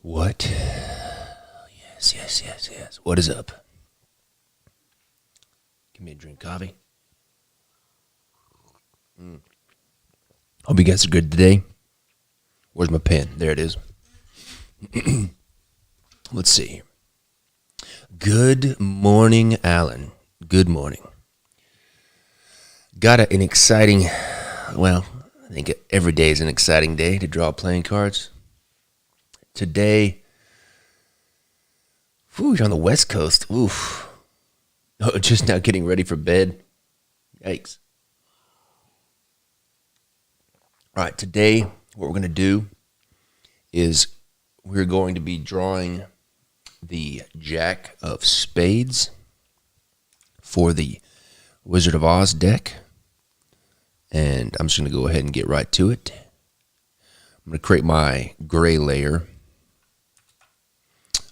What? Yes. What is up? Give me a drink, coffee. Hope you guys are good today. Where's my pen? There it is. Let's see. Good morning, Alan. Good morning. Got an exciting, I think every day is an exciting day to draw playing cards. Today, you're on the West Coast. Oof. Oh, just now getting ready for bed. Yikes. All right, today what we're going to do is we're going to be drawing the Jack of Spades for the Wizard of Oz deck. And I'm just going to go ahead and get right to it. I'm going to create my gray layer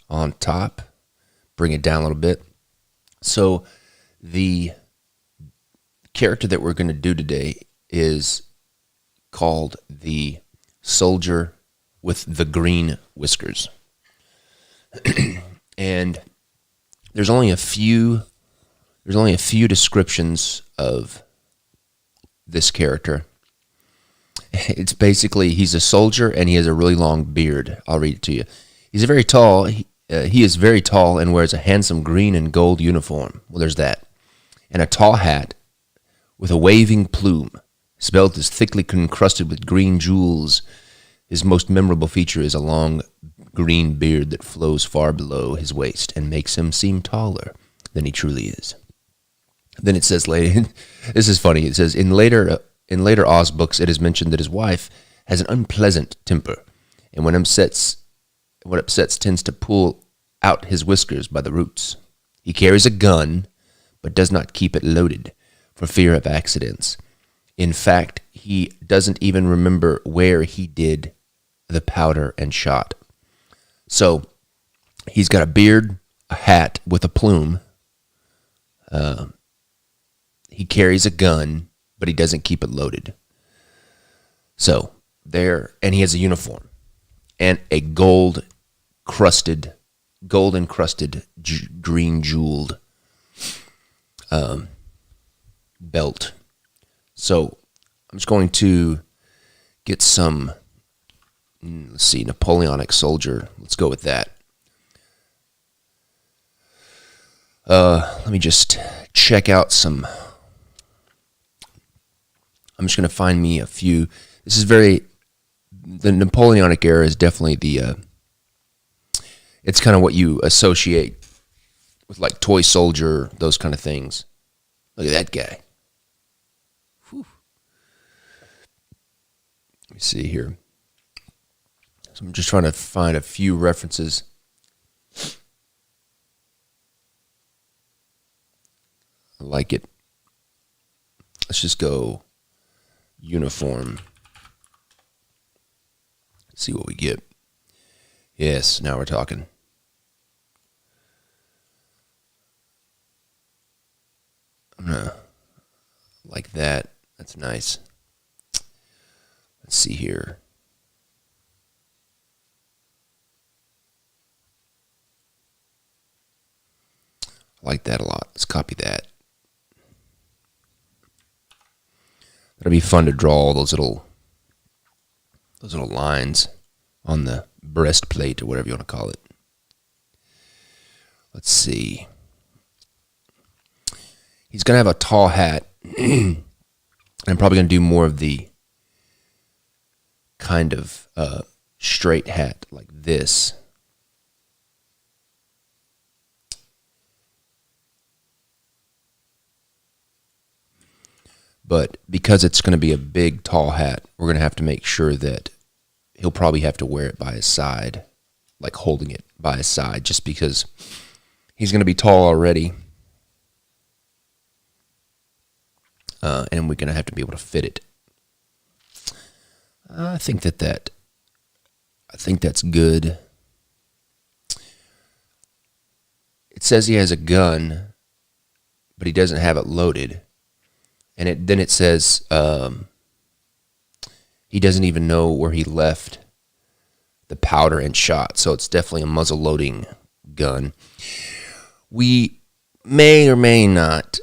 on top, bring it down a little bit. So the character that we're going to do today is called the Soldier with the Green Whiskers. And there's only a few descriptions of this character. It's basically he's a soldier and he has a really long beard. I'll read it to you. He's very tall. He is very tall and wears a handsome green and gold uniform. Well, there's that. And a tall hat with a waving plume. His belt is thickly encrusted with green jewels. His most memorable feature is a long green beard that flows far below his waist and makes him seem taller than he truly is. Then it says later, this is funny, it says, in later Oz books, it is mentioned that his wife has an unpleasant temper, and what upsets tends to pull out his whiskers by the roots. He carries a gun, but does not keep it loaded for fear of accidents. In fact, he doesn't even remember where he did the powder and shot. So, he's got a beard, a hat with a plume. He carries a gun, but he doesn't keep it loaded. So, and he has a uniform and a gold encrusted, green jeweled belt. So I'm just going to get some, Napoleonic Soldier. Let's go with that. Let me just check out some. I'm just going to find me a few. The Napoleonic era is definitely it's kind of what you associate with like toy soldier, those kind of things. Look at that guy. Whew. Let me see here. So I'm just trying to find a few references. I like it. Let's just go uniform. See what we get. Yes, now we're talking. Like that. That's nice. Let's see here. I like that a lot. Let's copy that. That'll be fun to draw all those little lines on the breastplate or whatever you want to call it. Let's see. He's going to have a tall hat. I'm probably going to do more of the kind of straight hat like this. But because it's going to be a big, tall hat, we're going to have to make sure that he'll probably have to wear it by his side, like holding it by his side, just because he's going to be tall already. And we're going to have to be able to fit it. I think that's good. It says he has a gun, but he doesn't have it loaded. And then it says he doesn't even know where he left the powder and shot. So it's definitely a muzzle loading gun. We may or may not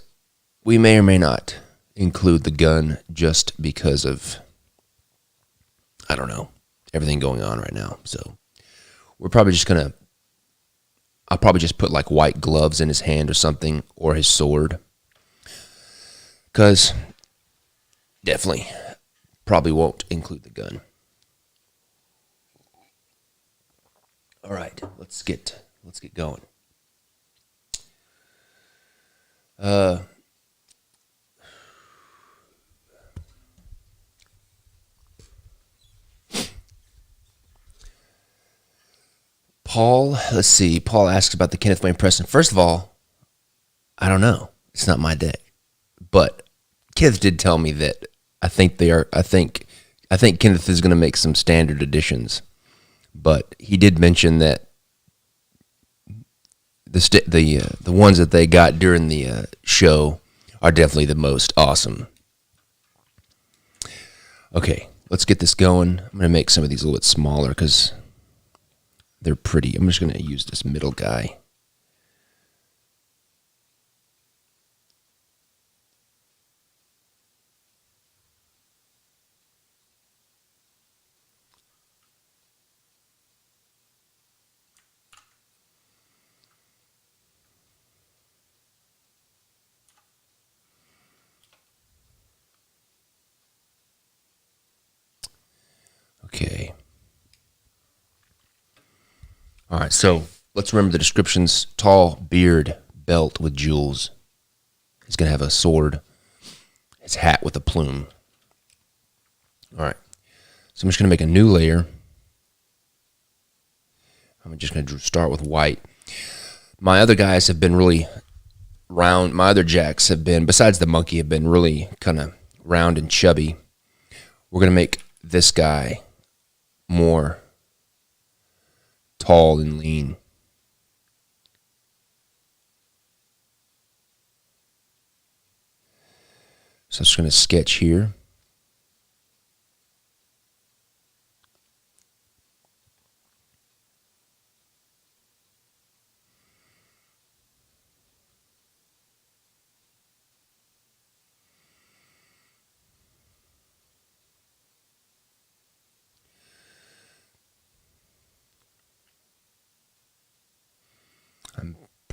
include the gun just because of, I don't know, everything going on right now. So we're probably just going to, I'll probably just put like white gloves in his hand or something, or his sword. Because definitely probably won't include the gun. All right, let's get going. Paul, let's see. Paul asks about the Kenneth Wayne Preston. First of all, I don't know. It's not my deck. But Kenneth did tell me that I think Kenneth is going to make some standard editions. But he did mention that the ones that they got during the show are definitely the most awesome. Okay, let's get this going. I'm going to make some of these a little bit smaller because they're pretty. I'm just going to use this middle guy. Okay. All right, so let's remember the descriptions. Tall beard, belt with jewels. He's going to have a sword. His hat with a plume. All right. So I'm just going to make a new layer. I'm just going to start with white. My other guys have been really round. My other jacks have been, besides the monkey, have been really kind of round and chubby. We're going to make this guy more tall and lean. So I'm just going to sketch here.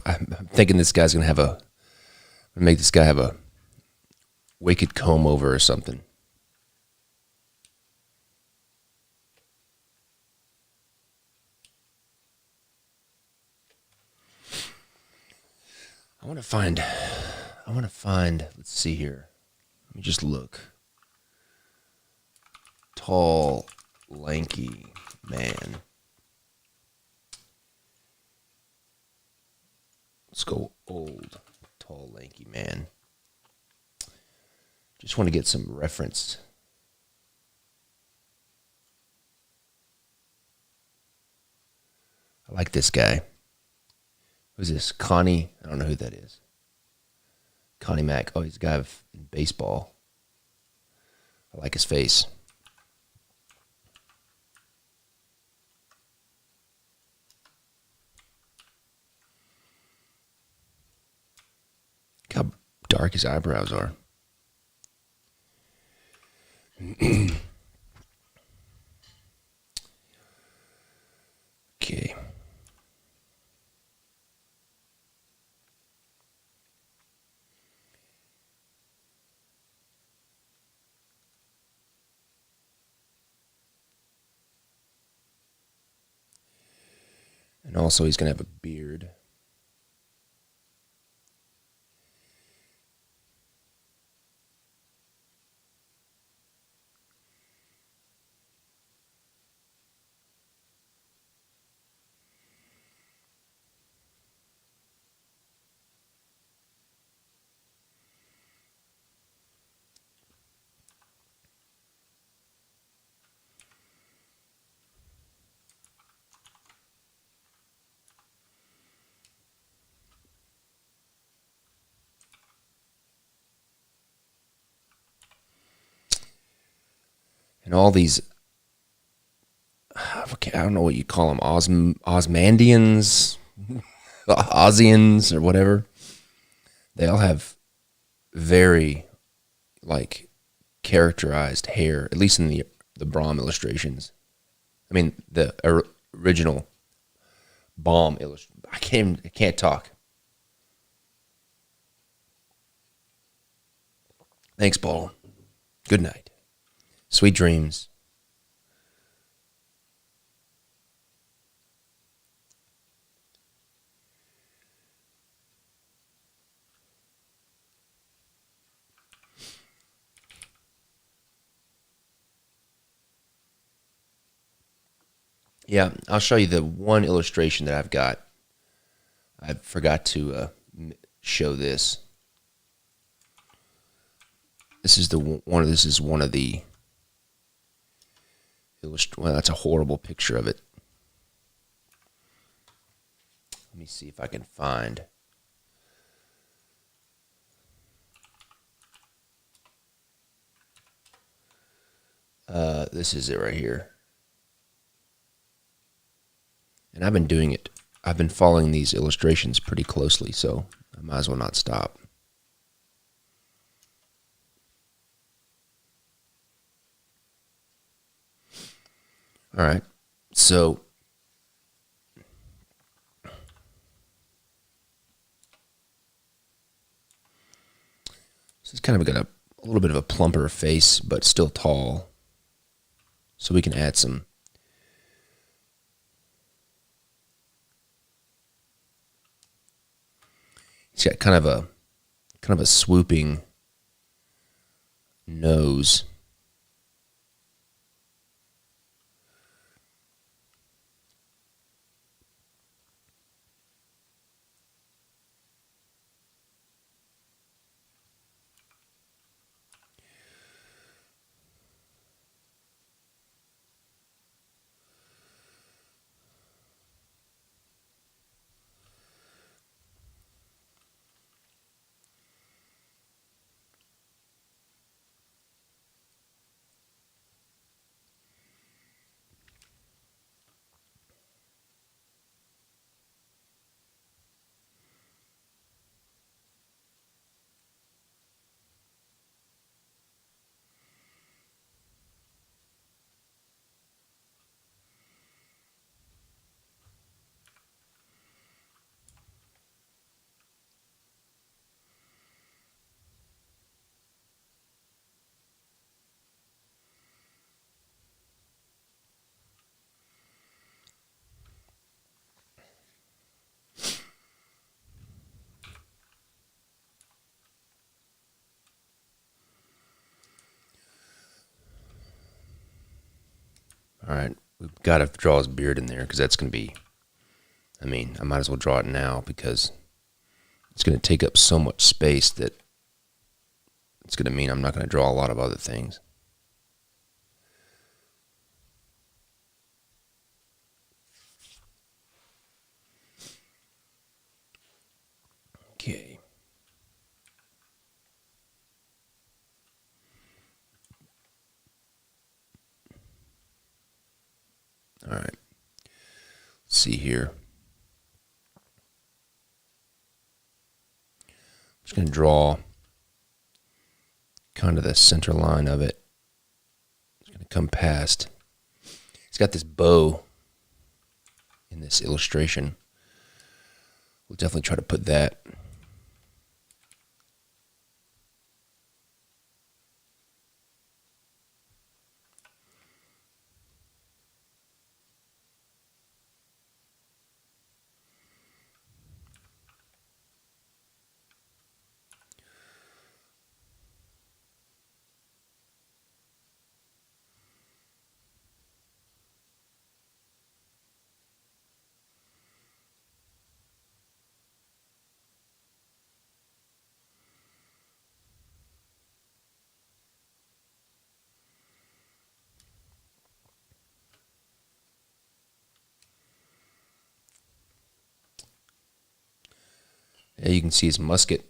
I'm thinking this guy's going to make this guy have a wicked comb over or something. I want to find, let's see here. Let me just look. Tall, lanky man. Let's go old, tall, lanky man. Just want to get some reference. I like this guy. Who's this? Connie? I don't know who that is. Connie Mack. Oh, he's a guy in baseball. I like his face. Look how dark his eyebrows are. Okay. And also he's going to have a beard. And all these, I don't know what you call them, Osmandians, Ozians, or whatever. They all have very like characterized hair, at least in the Brahm illustrations. I mean, the original Baum illustration. I can't talk. Thanks, Paul. Good night. Sweet dreams. Yeah, I'll show you the one illustration that I've got. I forgot to show this. This is one of the well, that's a horrible picture of it. Let me see if I can find. This is it right here. And I've been doing it. I've been following these illustrations pretty closely, so I might as well not stop. All right, so he's kind of got a little bit of a plumper face, but still tall. So we can add some. He's got kind of a swooping nose. All right, we've got to draw his beard in there because that's going to be, I might as well draw it now because it's going to take up so much space that it's going to mean I'm not going to draw a lot of other things. Okay. All right. Let's see here. I'm just going to draw kind of the center line of it. It's going to come past. It's got this bow in this illustration. We'll definitely try to put that. Yeah, you can see his musket.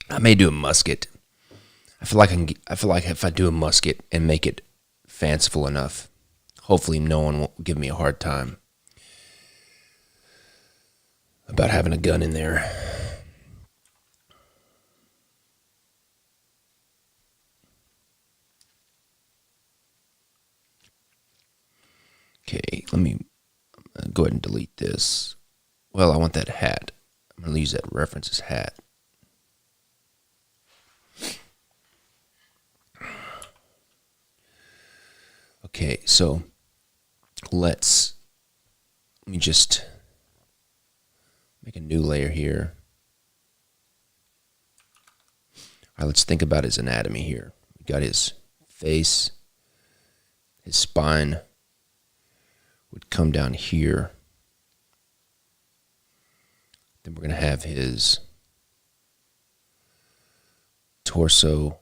I may do a musket. I feel like if I do a musket and make it fanciful enough. Hopefully no one will give me a hard time about having a gun in there. Okay, let me go ahead and delete this. Well, I want that hat. I'm going to use that reference as hat. Okay, so let me just make a new layer here. All right, let's think about his anatomy here. We got his face, his spine would come down here. Then we're going to have his torso.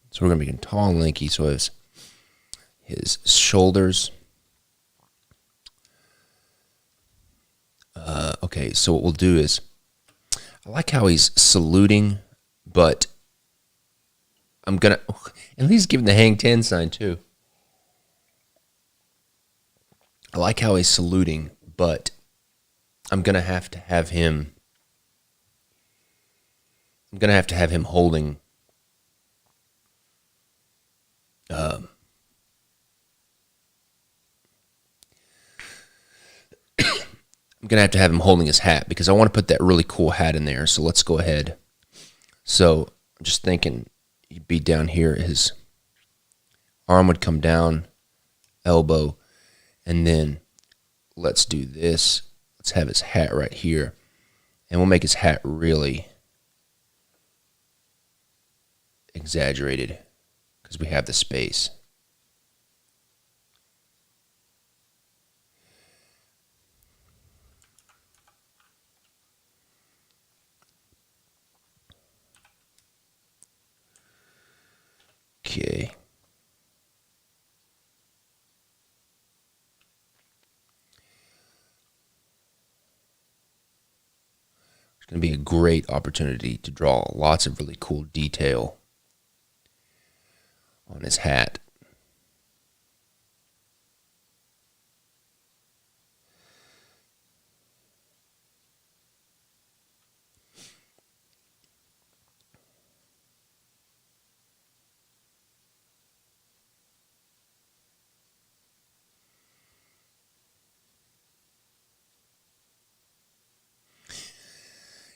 So we're going to make him tall and lanky. So his shoulders. Okay, so what we'll do is, I like how he's saluting, but I'm going to, at least give him the hang 10 sign too. I like how he's saluting, but I'm going to have to have him holding I'm going to have him holding his hat because I want to put that really cool hat in there. So let's go ahead. So I'm just thinking he'd be down here. His arm would come down, elbow, and then let's do this. Let's have his hat right here. And we'll make his hat really exaggerated because we have the space. Okay. It's going to be a great opportunity to draw lots of really cool detail on his hat.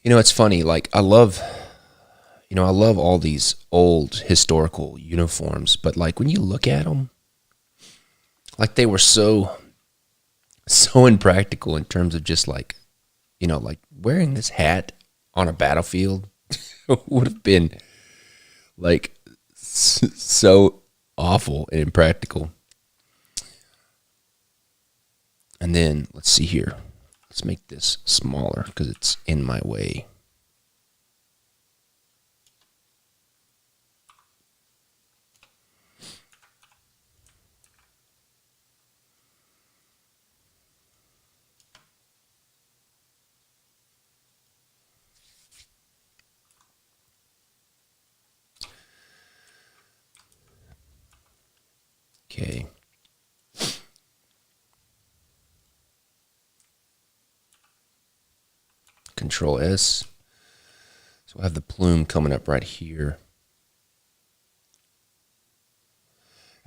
You know, it's funny, like I love all these old historical uniforms, but like when you look at them, like they were so impractical in terms of just like, like wearing this hat on a battlefield would have been like so awful and impractical. And then let's see here. Let's make this smaller because it's in my way. Okay. Control S. So we'll have the plume coming up right here.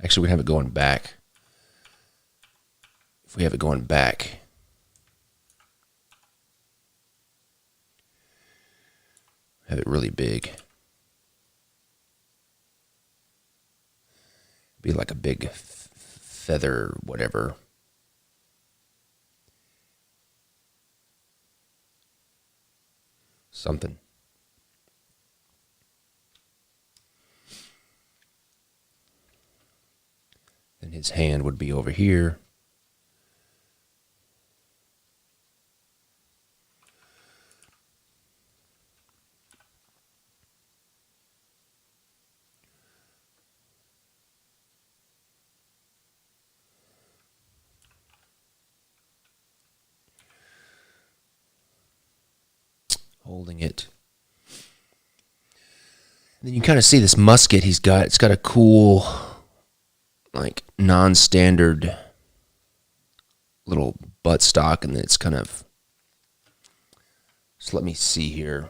Actually, we have it going back. If we have it going back, have it really big. Be like a big feather, whatever. Something. Then his hand would be over here. holding it. And then you kind of see this musket he's got. It's got a cool, like, non-standard little buttstock, and it's kind of... So let me see here.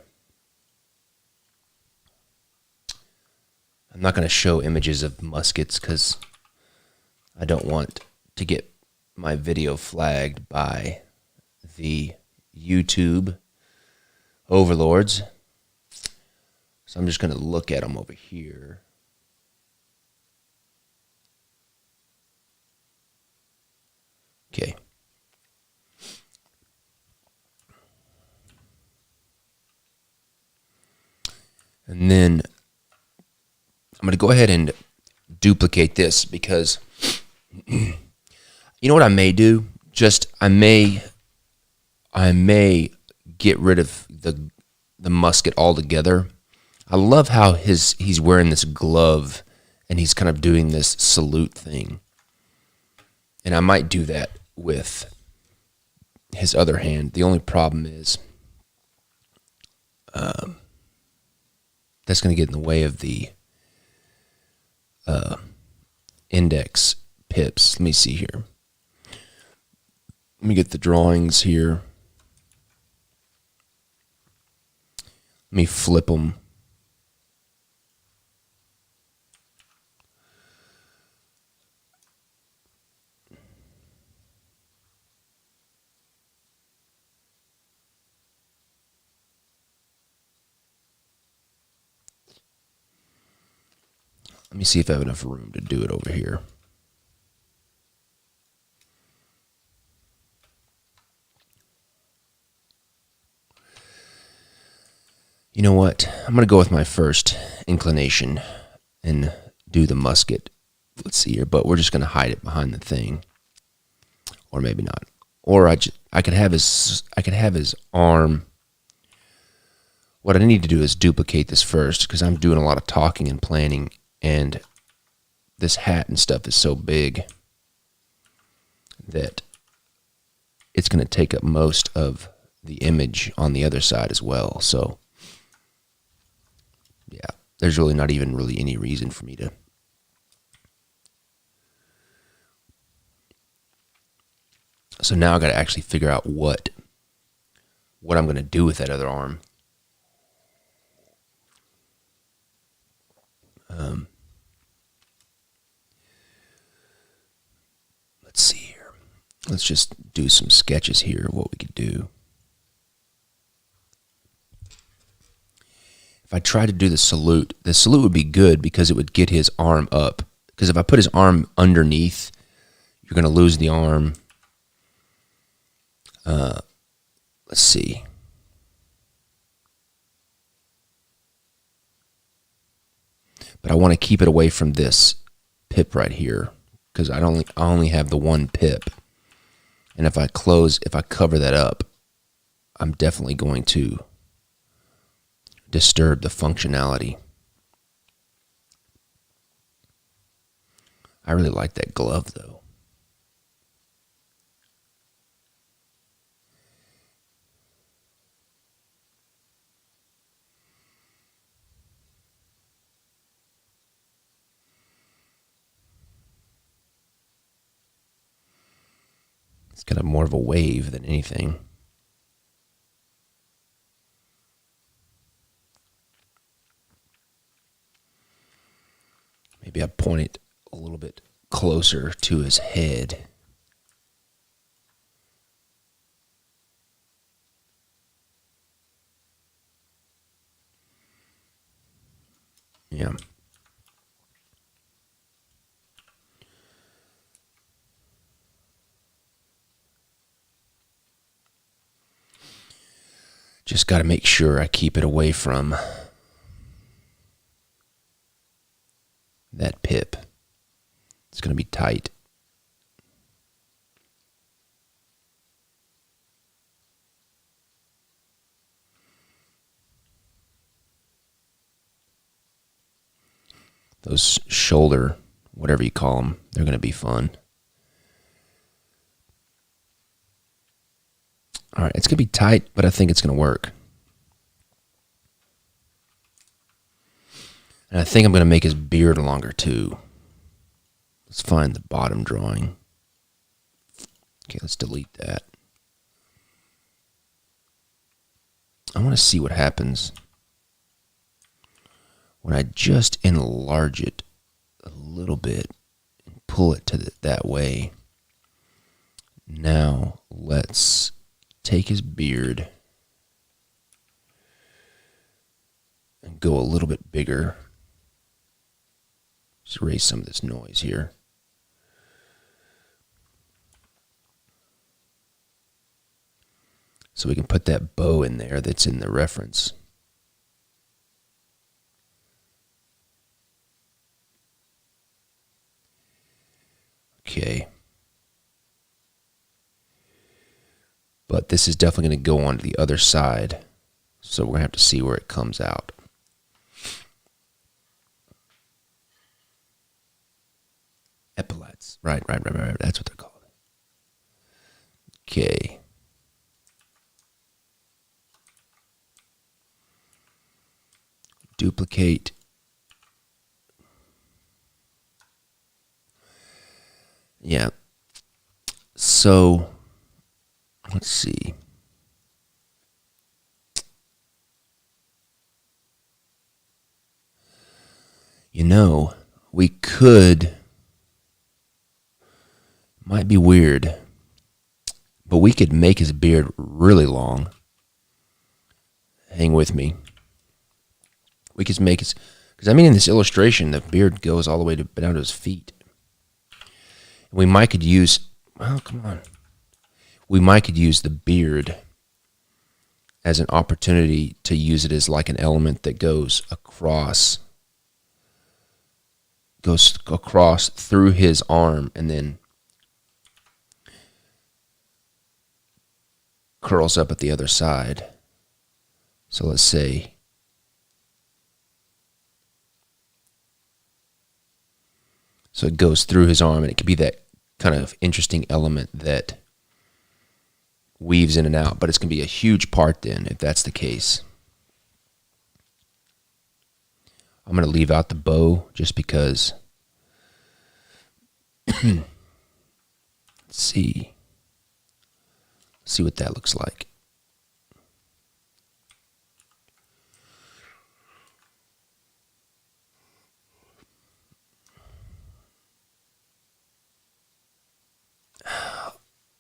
I'm not going to show images of muskets because I don't want to get my video flagged by the YouTube overlords. So I'm just going to look at them over here. Okay. And then I'm going to go ahead and duplicate this because you know what I may do? I may get rid of the musket altogether. I love how he's wearing this glove and he's kind of doing this salute thing. And I might do that with his other hand. The only problem is that's going to get in the way of the index pips. Let me see here. Let me get the drawings here. Let me flip them. Let me see if I have enough room to do it over here. You know what? I'm going to go with my first inclination and do the musket. Let's see here, but we're just going to hide it behind the thing. Or maybe not. Or I could have his arm. What I need to do is duplicate this first because I'm doing a lot of talking and planning, and this hat and stuff is so big that it's going to take up most of the image on the other side as well. So yeah, there's really not even really any reason for me to. So now I got to actually figure out what I'm going to do with that other arm. Let's see here. Let's just do some sketches here of what we could do. If I try to do the salute would be good because it would get his arm up. Because if I put his arm underneath, you're going to lose the arm. Let's see. But I want to keep it away from this pip right here because I only have the one pip. And if I cover that up, I'm definitely going to disturb the functionality. I really like that glove though. It's kind of more of a wave than anything. Maybe I point it a little bit closer to his head. Yeah. Just got to make sure I keep it away from that pip. It's going to be tight. Those shoulder, whatever you call them, they're going to be fun. All right, it's going to be tight, but I think it's going to work. And I think I'm going to make his beard longer too. Let's find the bottom drawing. Okay, let's delete that. I want to see what happens when I just enlarge it a little bit and pull it to that way. Now let's take his beard and go a little bit bigger. Just erase some of this noise here. So we can put that bow in there that's in the reference. Okay. But this is definitely going to go on to the other side. So we're going to have to see where it comes out. Epaulets. Right. That's what they're called. Okay. Duplicate. Yeah. So, let's see. You know, we could, might be weird, but we could make his beard really long. Hang with me. We could make his, because I mean in this illustration, the beard goes all the way down to his feet. We might could use, well, come on. We might could use the beard as an opportunity to use it as like an element that goes across through his arm and then curls up at the other side. So let's say so it goes through his arm, and it could be that kind of interesting element that weaves in and out, but it's going to be a huge part then if that's the case. I'm going to leave out the bow just because. Let's see what that looks like.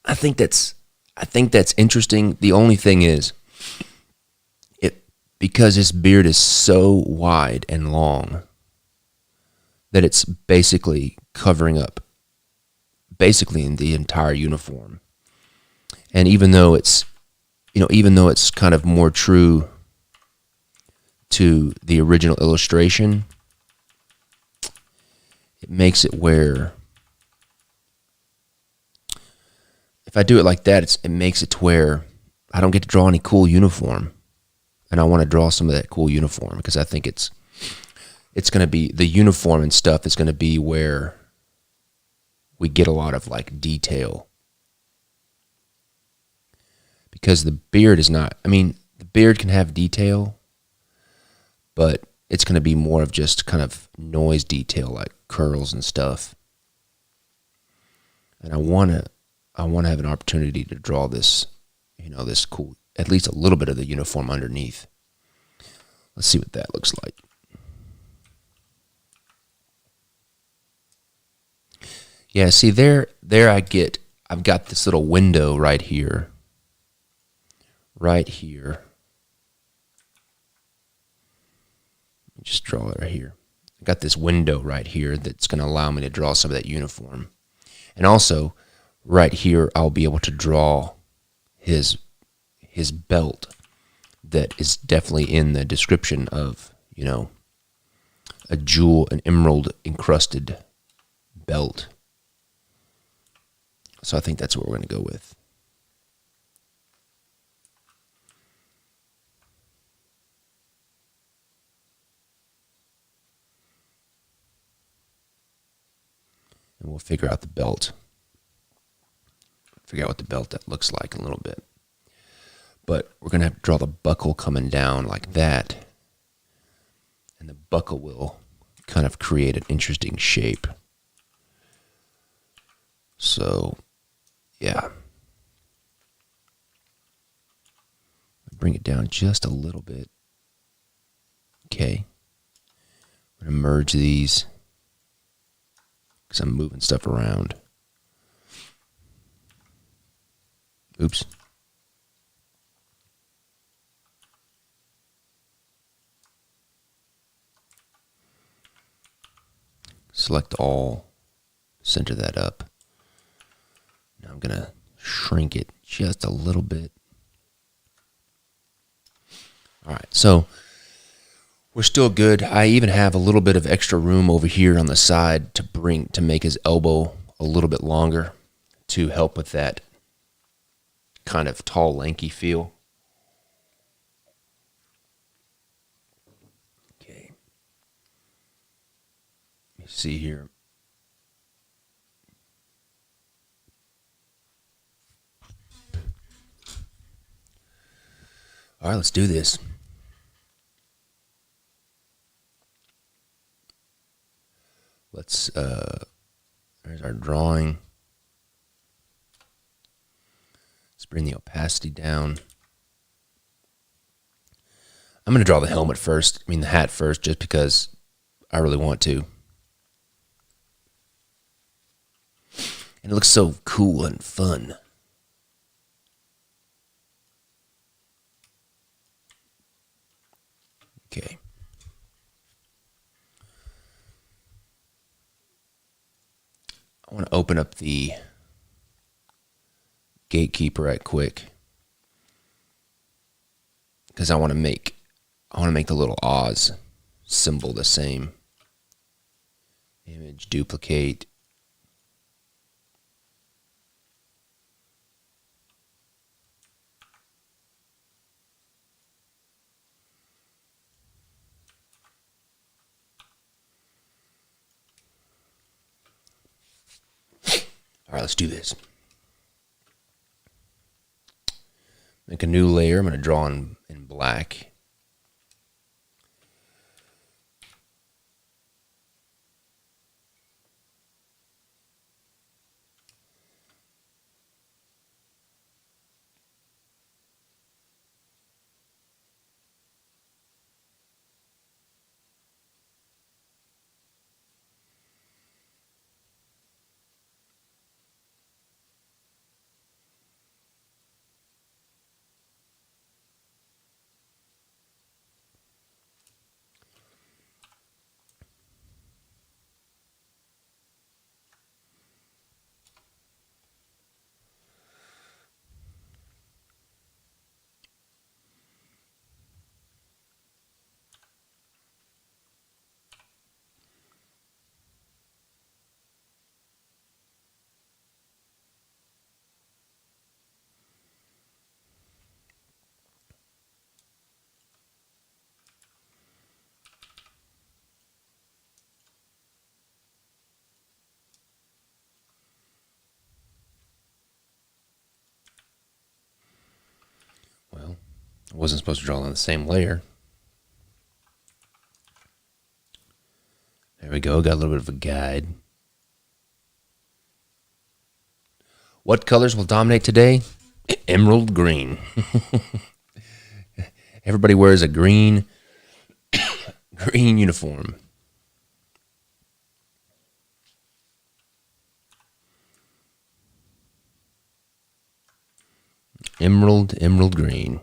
I think that's interesting. The only thing is, because his beard is so wide and long that it's basically covering up basically in the entire uniform. And even though it's kind of more true to the original illustration, it makes it where if I do it like that, it makes it to where I don't get to draw any cool uniform. And I want to draw some of that cool uniform because I think it's going to be the uniform and stuff is going to be where we get a lot of like detail. Because the beard is not, I mean, the beard can have detail, but it's going to be more of just kind of noise detail like curls and stuff. And I want to have an opportunity to draw this, this cool, at least a little bit of the uniform underneath. Let's see what that looks like. Yeah, see there I've got this little window right here. Right here. Just draw it right here. I got this window right here that's going to allow me to draw some of that uniform. And also, right here, I'll be able to draw his belt that is definitely in the description of, a jewel, an emerald encrusted belt. So I think that's what we're going to go with. And we'll figure out the belt. Figure out what the belt that looks like a little bit. But we're going to have to draw the buckle coming down like that. and the buckle will kind of create an interesting shape. So, yeah. Bring it down just a little bit. Okay. I'm going to merge these because I'm moving stuff around. Oops. Select all, center that up. Now I'm going to shrink it just a little bit. All right, so we're still good. I even have a little bit of extra room over here on the side to make his elbow a little bit longer to help with that kind of tall, lanky feel. Okay. Let me see here. All right, let's do this. There's our drawing. Let's bring the opacity down. I'm going to draw the helmet first, the hat first, just because I really want to. And it looks so cool and fun. Okay. I want to open up the gatekeeper right quick because I want to make the little Oz symbol the same. Image, duplicate. All right, let's do this. Make a new layer. I'm going to draw in black. Well, I wasn't supposed to draw on the same layer. There we go. Got a little bit of a guide. What colors will dominate today? Emerald green. Everybody wears a green uniform. Emerald green.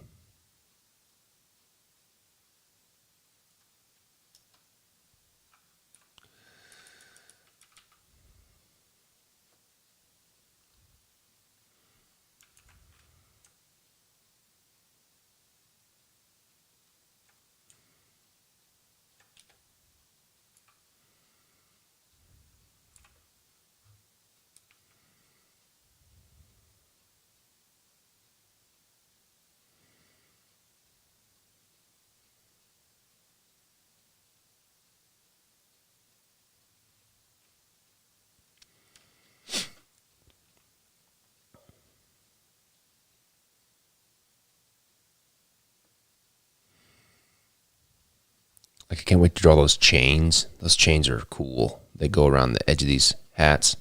Like, I can't wait to draw those chains. Those chains are cool. They go around the edge of these hats.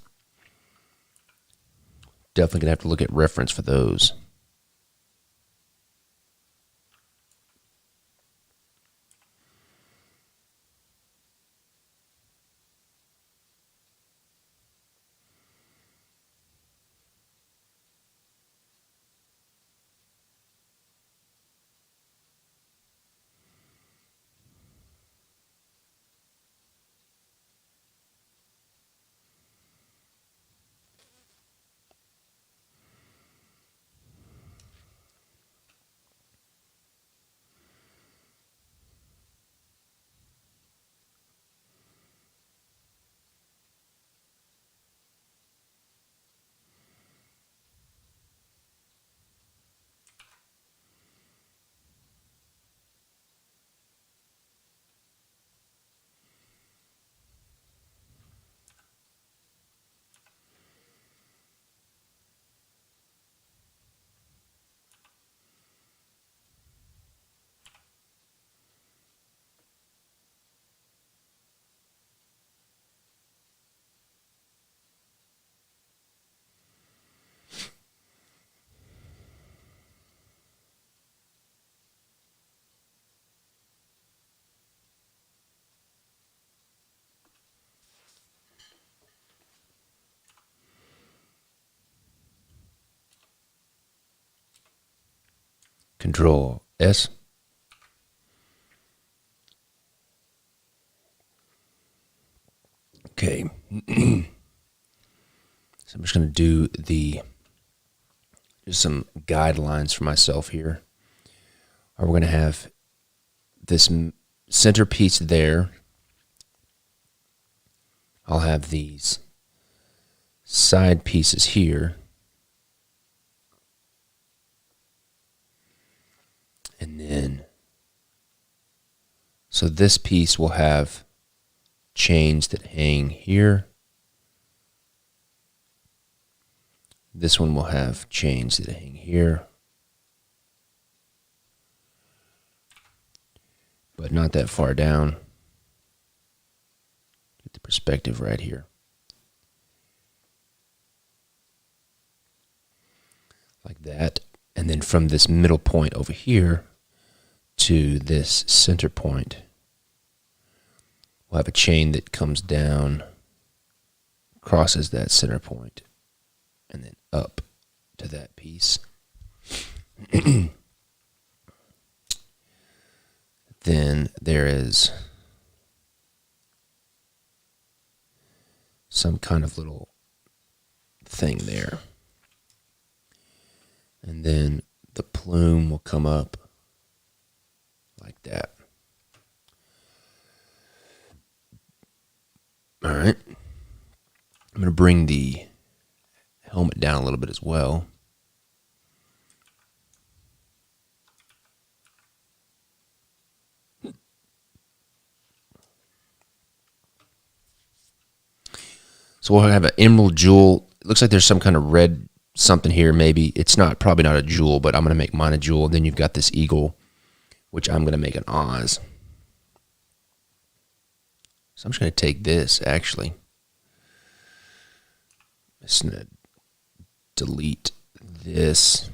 Definitely going to have to look at reference for those. Control S. Okay. So I'm just going to do just some guidelines for myself here. We're going to have this centerpiece there. I'll have these side pieces here. And then, so this piece will have chains that hang here. This one will have chains that hang here. But not that far down. Get the perspective right here. Like that. And then from this middle point over here to this center point, we'll have a chain that comes down, crosses that center point, and then up to that piece. Then there is some kind of little thing there. And then the plume will come up like that. All right. I'm going to bring the helmet down a little bit as well. So we'll have an emerald jewel. It looks like there's some kind of red something here, maybe. It's not, probably not a jewel, but I'm going to make mine a jewel. Then you've got this eagle, which I'm going to make an Oz. So I'm just going to take this, actually. I'm just going to delete this.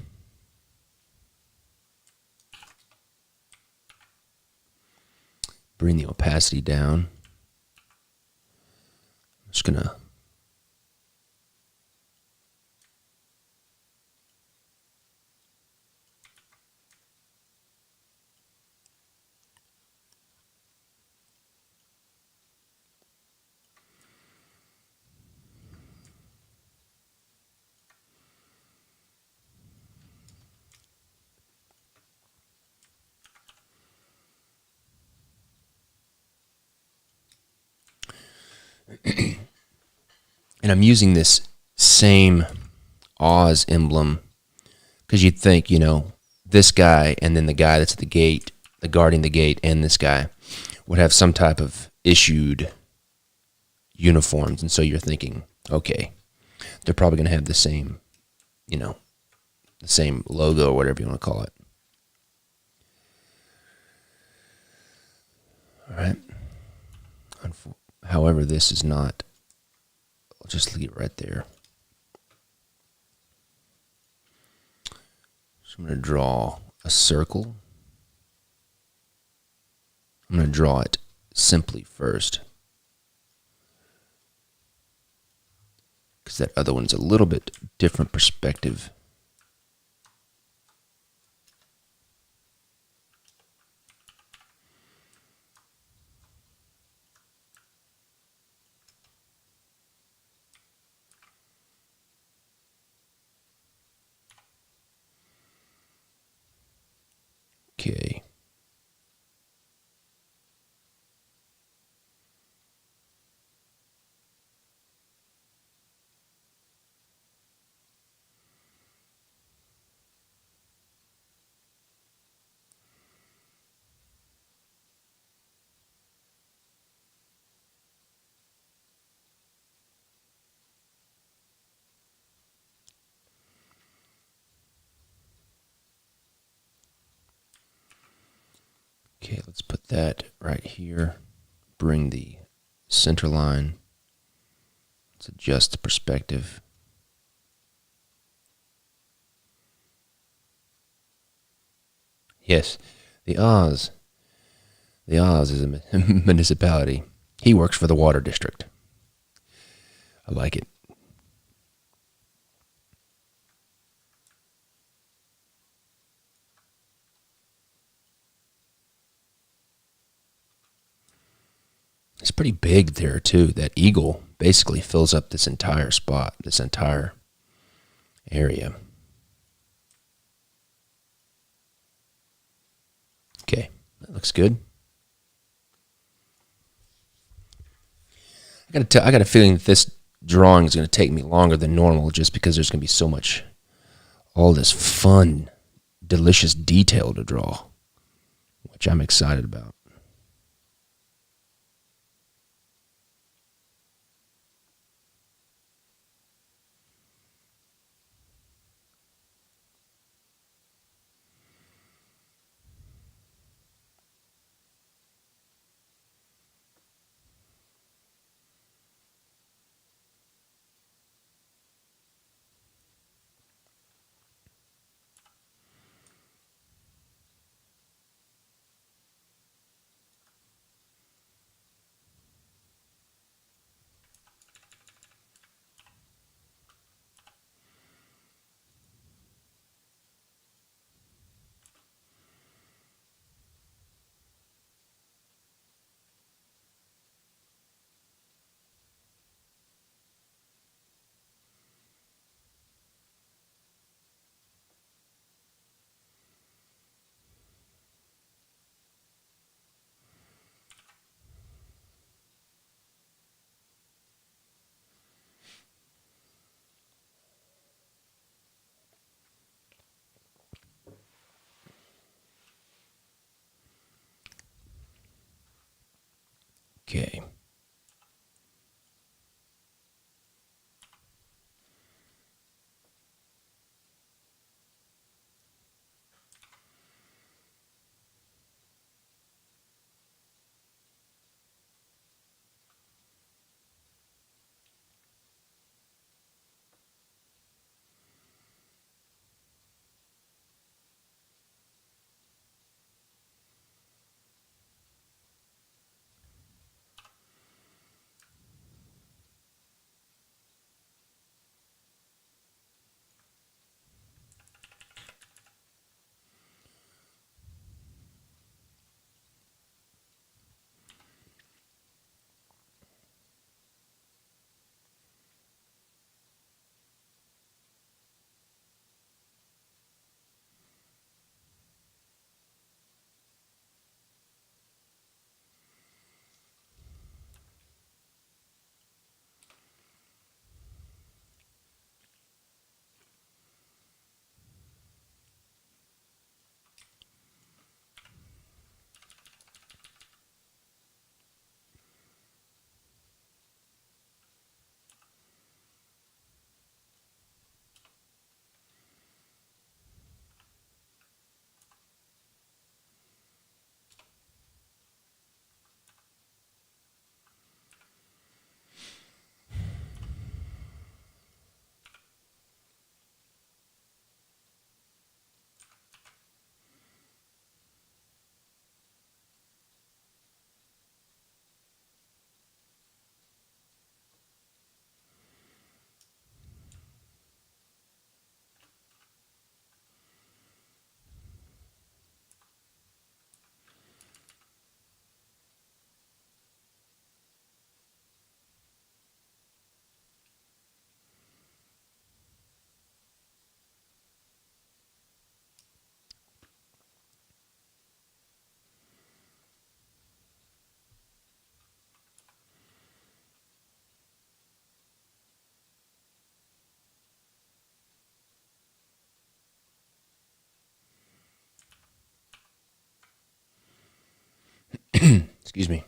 Bring the opacity down. I'm just going to and I'm using this same Oz emblem because you'd think, you know, this guy and then the guy that's at the gate, the guarding the gate, and this guy would have some type of issued uniforms. And so you're thinking, okay, they're probably going to have the same, you know, the same logo or whatever you want to call it. All right. However, this is not. I'll just leave it right there. So I'm going to draw a circle. I'm going to draw it simply first, because that other one's a little bit different perspective. Okay. Okay, let's put that right here. Bring the center line. Let's adjust the perspective. Yes, the Oz. The Oz is a municipality. He works for the water district. I like it. It's pretty big there, too. That eagle basically fills up this entire spot, this entire area. Okay, that looks good. I got a feeling that this drawing is going to take me longer than normal just because there's going to be so much, all this fun, delicious detail to draw, which I'm excited about. Okay. Excuse me.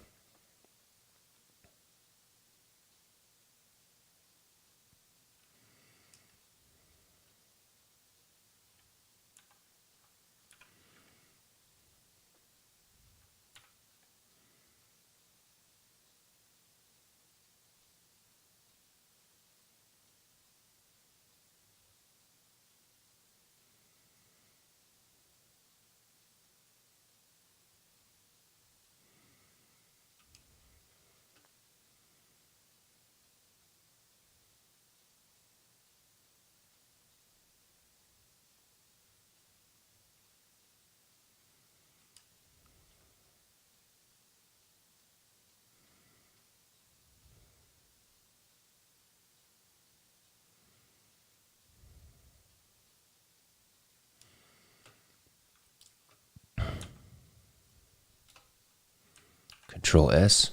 Control S.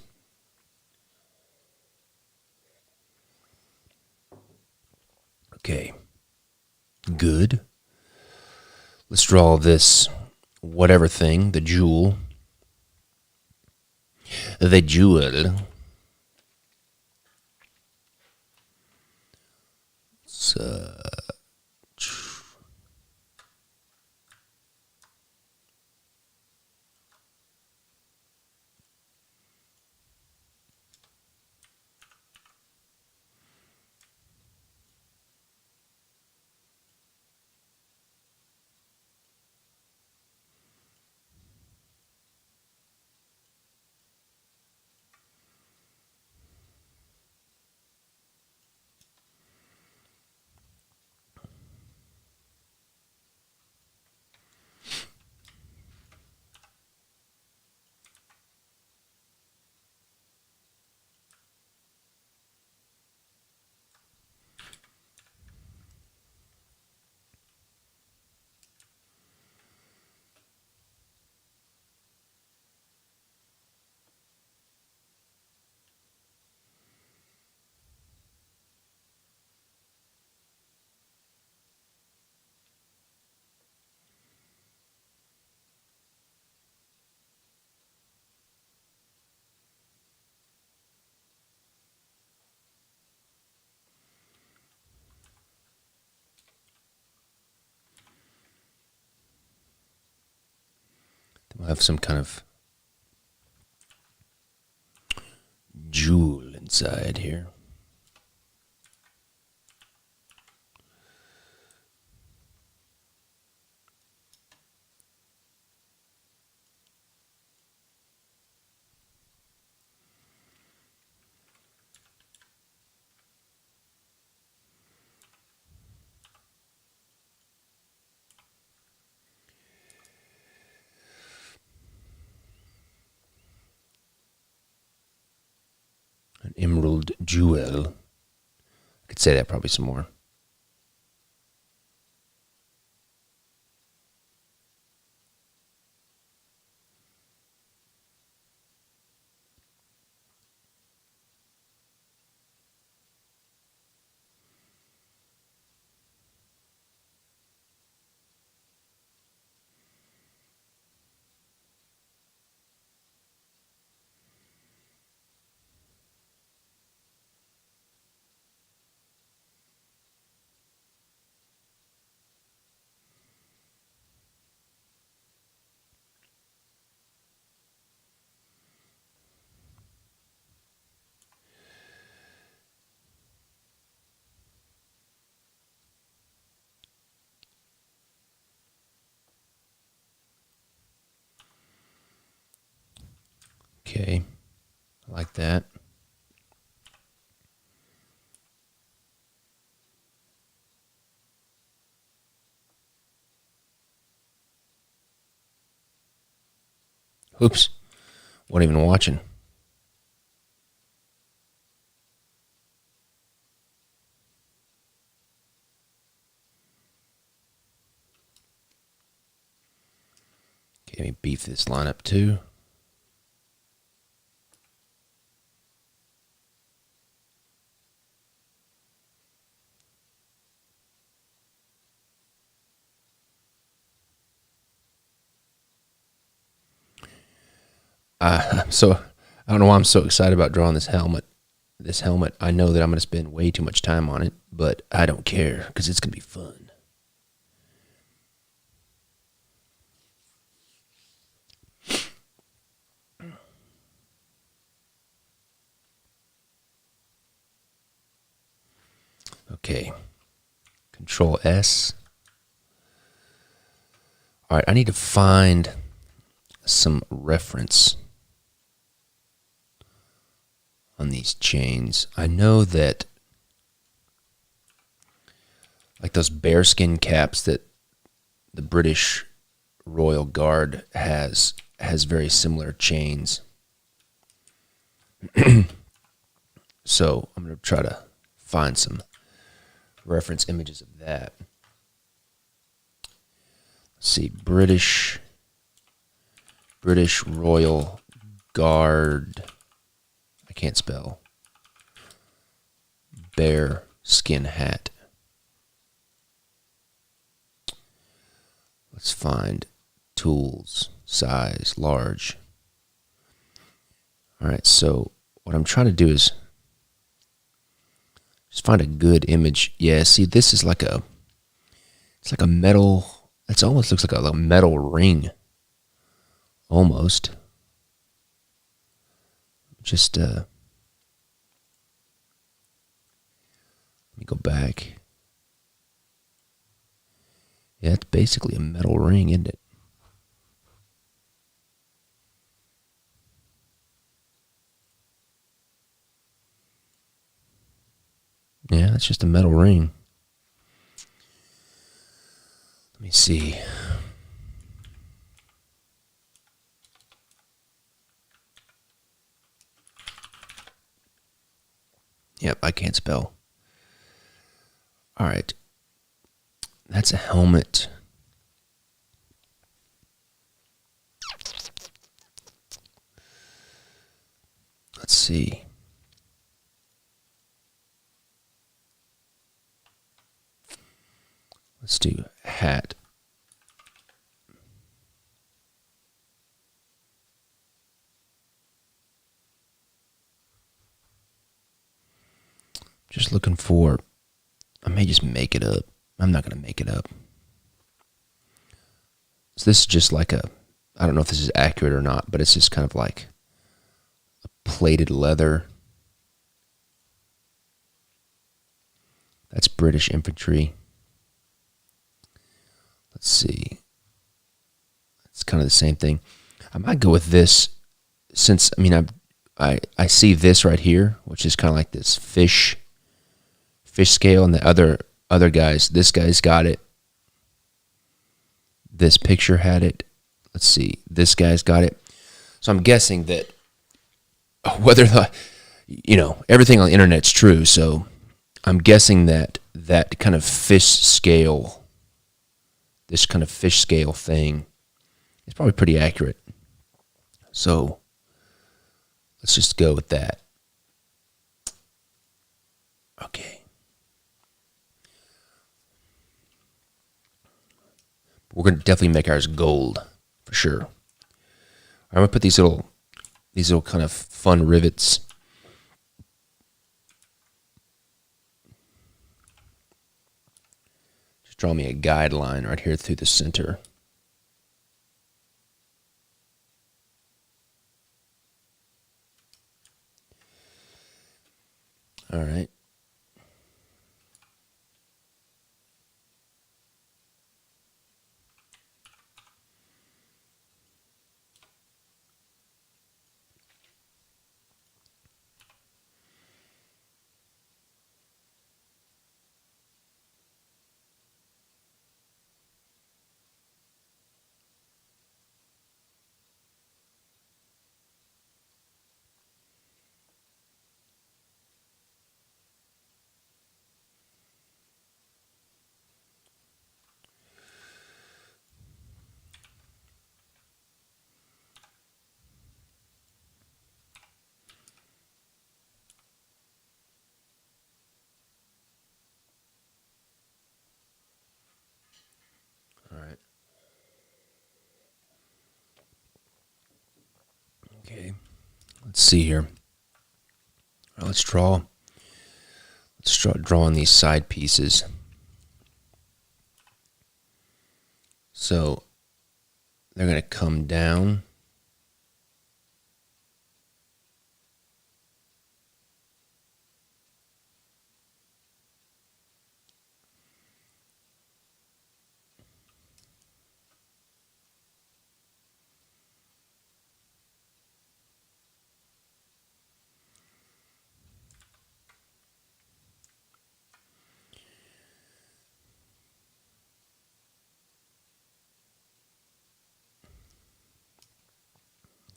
Okay. Good. Let's draw this whatever thing, the jewel. The jewel. It's, we'll have some kind of jewel inside here. An emerald jewel. I could say that probably some more. Okay, I like that. Oops, wasn't even watching. Okay, let me beef this line up too. So I don't know why I'm so excited about drawing this helmet. I know that I'm going to spend way too much time on it, but I don't care because it's going to be fun. Okay, Control S. All right, I need to find some reference on these chains. I know that like those bearskin caps that the British Royal Guard has very similar chains. So I'm going to try to find some reference images of that. Let's see, British Royal Guard. I can't spell. Bear skin hat. Let's find tools, size, large. All right, so what I'm trying to do is just find a good image. Yeah, see, this is like it's like a metal, it almost looks like a metal ring. Almost. Just, let me go back. Yeah, it's basically a metal ring, isn't it? Yeah, it's just a metal ring. Let me see. Yep, I can't spell. All right. That's a helmet. Let's see. Let's do hat. Just looking for, I may just make it up. I'm not going to make it up. So this is just like I don't know if this is accurate or not, but it's just kind of like a plated leather. That's British infantry. Let's see. It's kind of the same thing. I might go with this since, I mean, I see this right here, which is kind of like this fish scale, and the other guys, this guy's got it. This picture had it. Let's see. This guy's got it. So I'm guessing that whether everything on the internet's true, so I'm guessing that kind of fish scale, this kind of fish scale thing is probably pretty accurate. So let's just go with that. Okay. We're going to definitely make ours gold for sure. I'm going to put these little kind of fun rivets. Just draw me a guideline right here through the center. All right. Okay, let's see here. All right, let's draw. Let's start drawing these side pieces. So they're going to come down.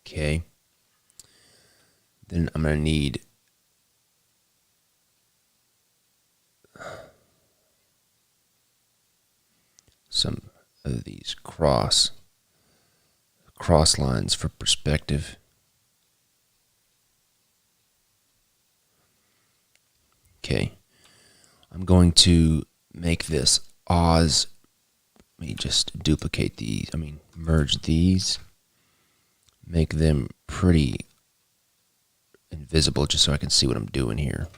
Okay. Then I'm going to need some of these cross lines for perspective. Okay. I'm going to make this Oz. Let me just duplicate these. Merge these. Make them pretty invisible just so I can see what I'm doing here.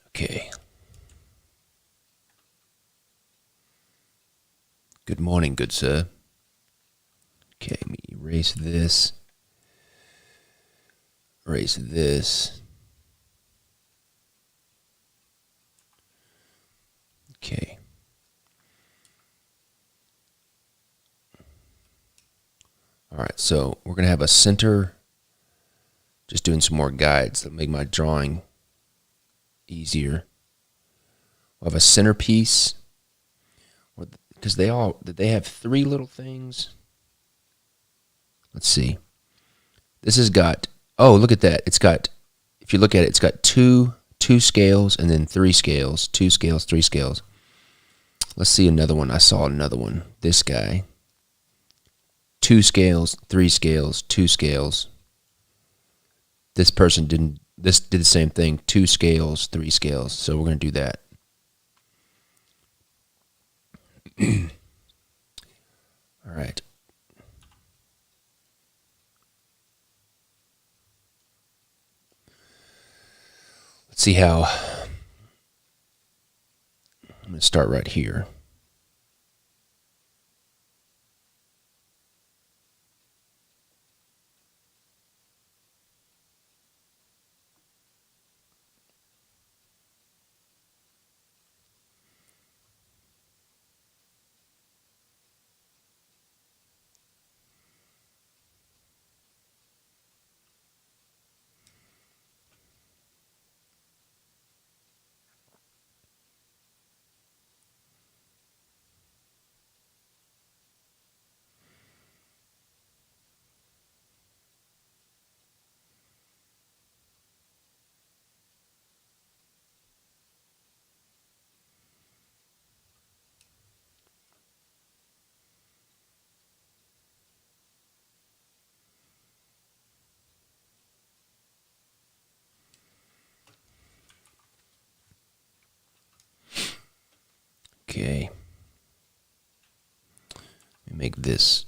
Okay. Good morning, good sir. Okay, let me erase this. Erase this. Okay. All right, so we're going to have a center. Just doing some more guides that make my drawing easier. We'll have a centerpiece. Because they have three little things. Let's see. This has got, oh, look at that. It's got, if you look at it, it's got two scales and then 3 scales. 2 scales, 3 scales. Let's see another one. I saw another one. This guy. 2 scales, 3 scales, 2 scales. This person did the same thing. 2 scales, 3 scales. So we're going to do that. All right. Let's see how. I'm going to start right here. Okay. Let me make this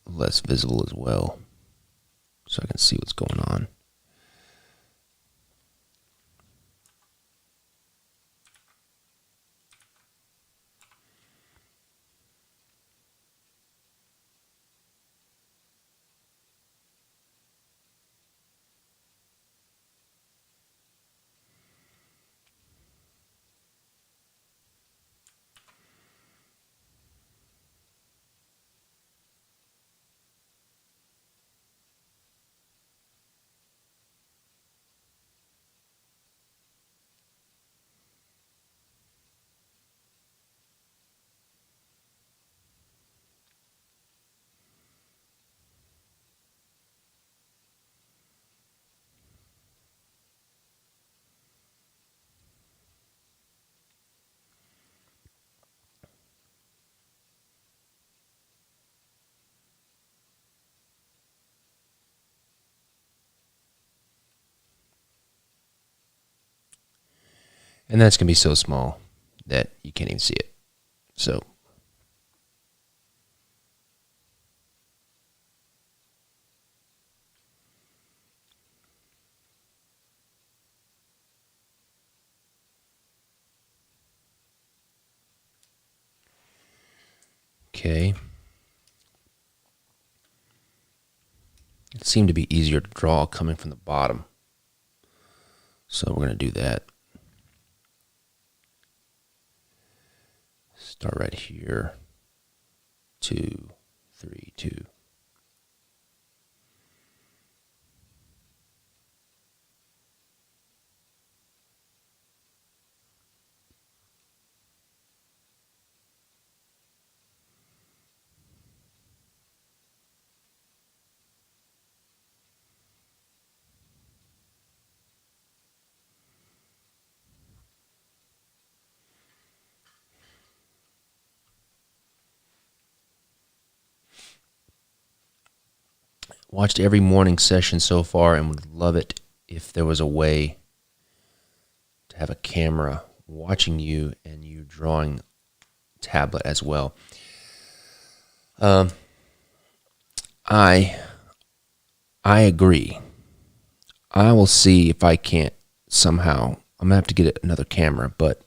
less visible as well so I can see what's going on. And that's going to be so small. that you can't even see it. So okay. It seemed to be easier to draw coming from the bottom. So we're going to do that. Start right here. 2, 3, 2. Watched every morning session so far and would love it if there was a way to have a camera watching you and you drawing tablet as well. I agree. I will see if I can't somehow. I'm gonna have to get another camera, but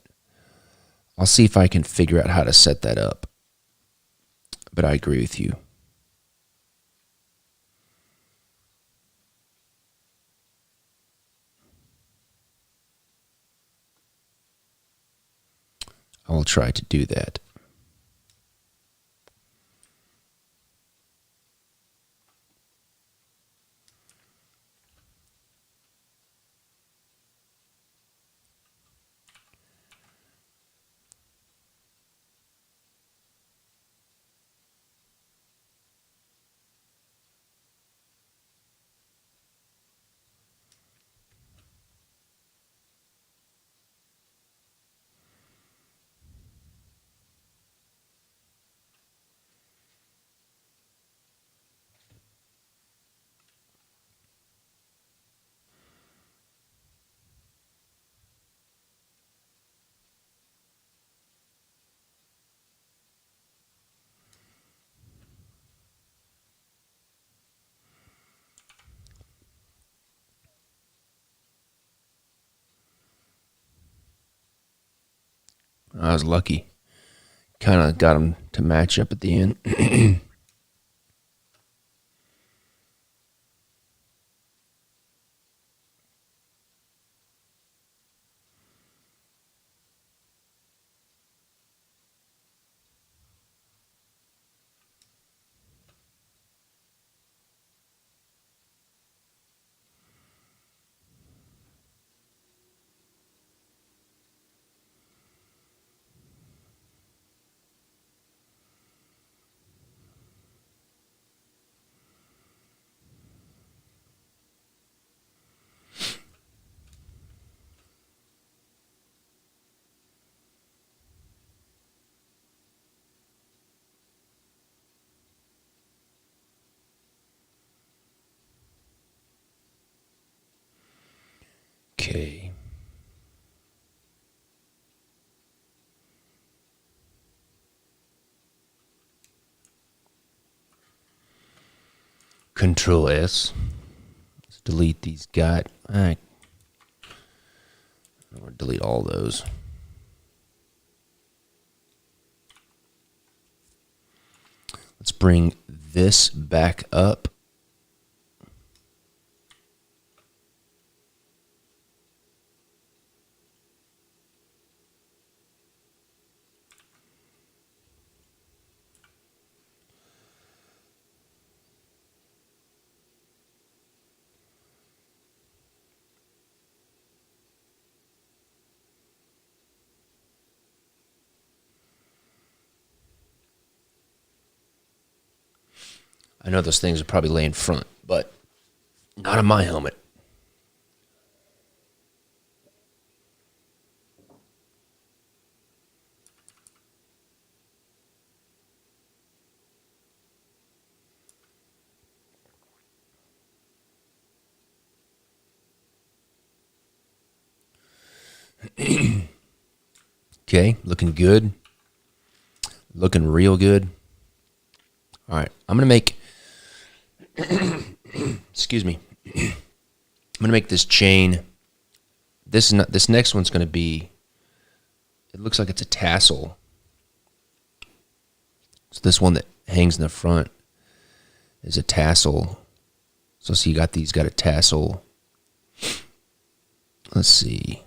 I'll see if I can figure out how to set that up. But I agree with you. I will try to do that. I was lucky. Kind of got them to match up at the end. Okay. Control S. Let's delete these or delete all those. Let's bring this back up. I know those things are probably laying front, but not on my helmet. Okay, Okay, looking good. Looking real good. All right, I'm going to make, excuse me, I'm going to make this chain. This next one's going to be, it looks like it's a tassel. So this one that hangs in the front is a tassel. So see, you got these, got a tassel. Let's see.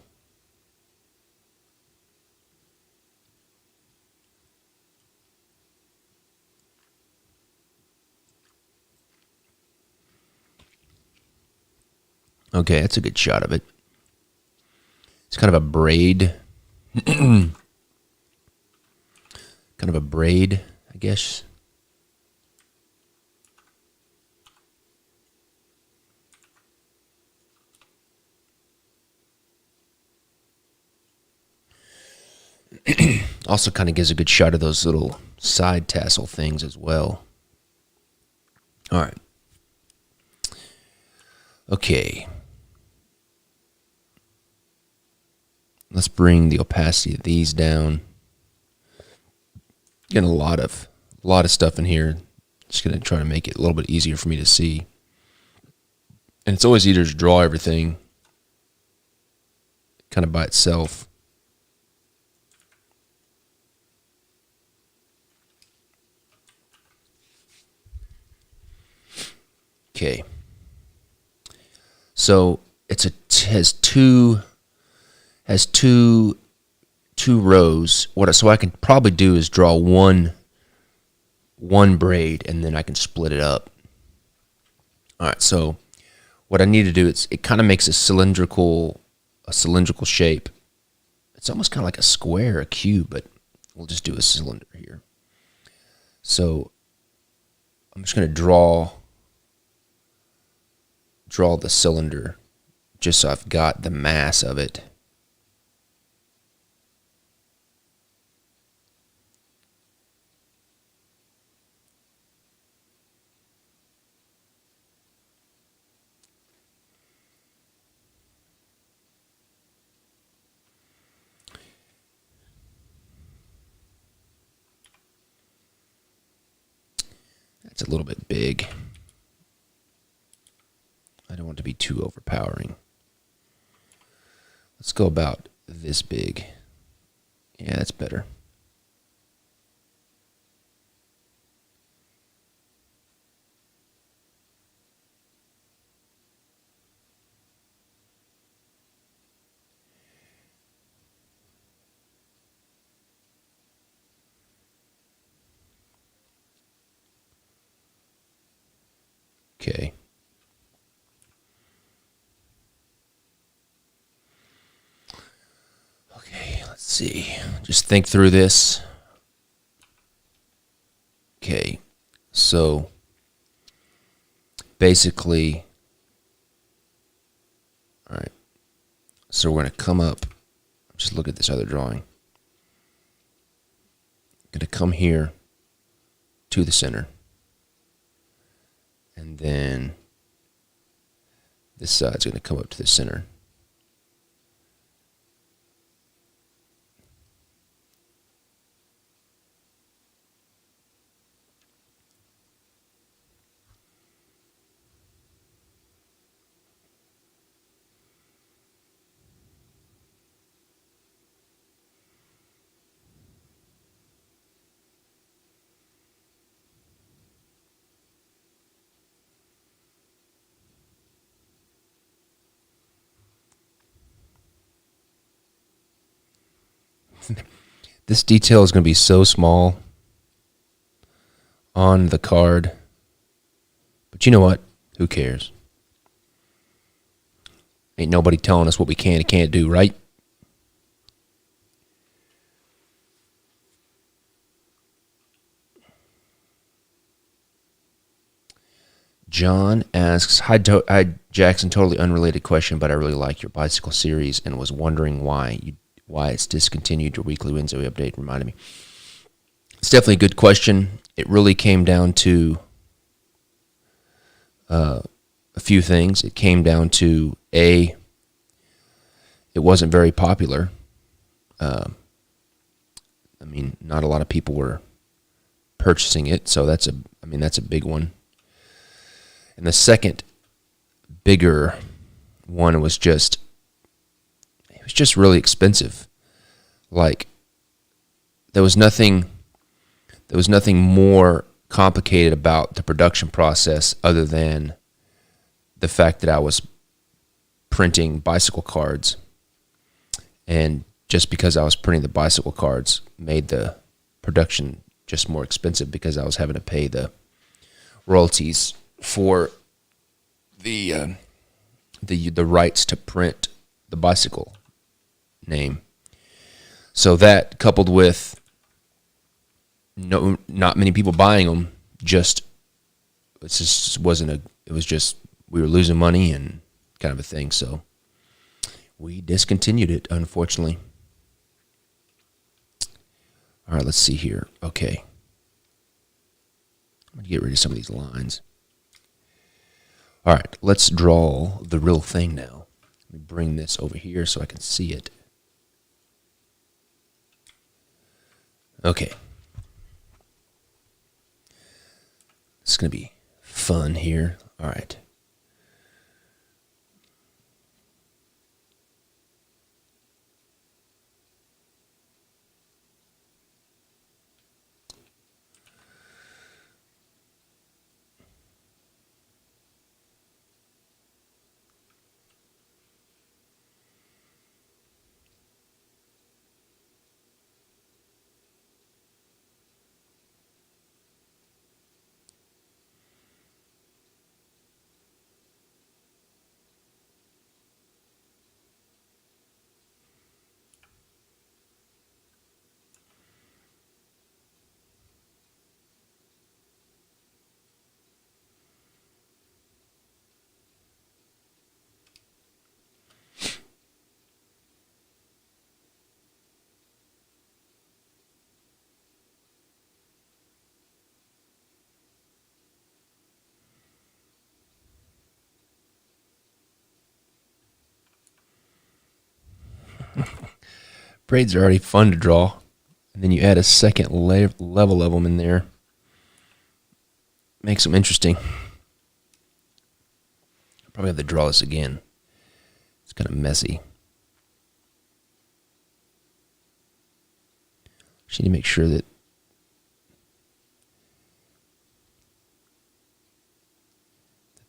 Okay, that's a good shot of it. It's kind of a braid. Kind of a braid, I guess. Also kind of gives a good shot of those little side tassel things as well. All right. Okay. Let's bring the opacity of these down. Getting a lot of stuff in here. Just going to try to make it a little bit easier for me to see. And it's always easier to draw everything kind of by itself. Okay. So has two rows. So I can probably do is draw one braid, and then I can split it up. All right. So what I need to do, it kind of makes a cylindrical shape. It's almost kind of like a square, a cube, but we'll just do a cylinder here. So I'm just going to draw the cylinder just so I've got the mass of it. That's a little bit big. I don't want it to be too overpowering. Let's go about this big. Yeah, that's better. Okay. Okay, let's see. Just think through this. Okay, so basically, all right, so we're going to come up, just look at this other drawing. Going to come here to the center. And then this side's going to come up to the center. This detail is going to be so small on the card. But you know what? Who cares? Ain't nobody telling us what we can and can't do, right? John asks, Hi Jackson, totally unrelated question, but I really like your bicycle series and was wondering why it's discontinued your weekly Wednesday update. Reminded me. It's definitely a good question. It really came down to a few things. It came down to it wasn't very popular. I mean, not a lot of people were purchasing it, so that's a big one. And the second bigger one was just really expensive. Like there was nothing more complicated about the production process other than the fact that I was printing bicycle cards, and just because I was printing the bicycle cards made the production just more expensive because I was having to pay the royalties for the rights to print the bicycle name. So that, coupled with not many people buying them, it was just we were losing money and kind of a thing. So we discontinued it, unfortunately. All right, let's see here. Okay. I'm going to get rid of some of these lines. All right, let's draw the real thing now. Let me bring this over here so I can see it. Okay. It's going to be fun here. All right. Braids are already fun to draw, and then you add a second level of them in there. Makes them interesting. I'll probably have to draw this again. It's kind of messy. Just need to make sure that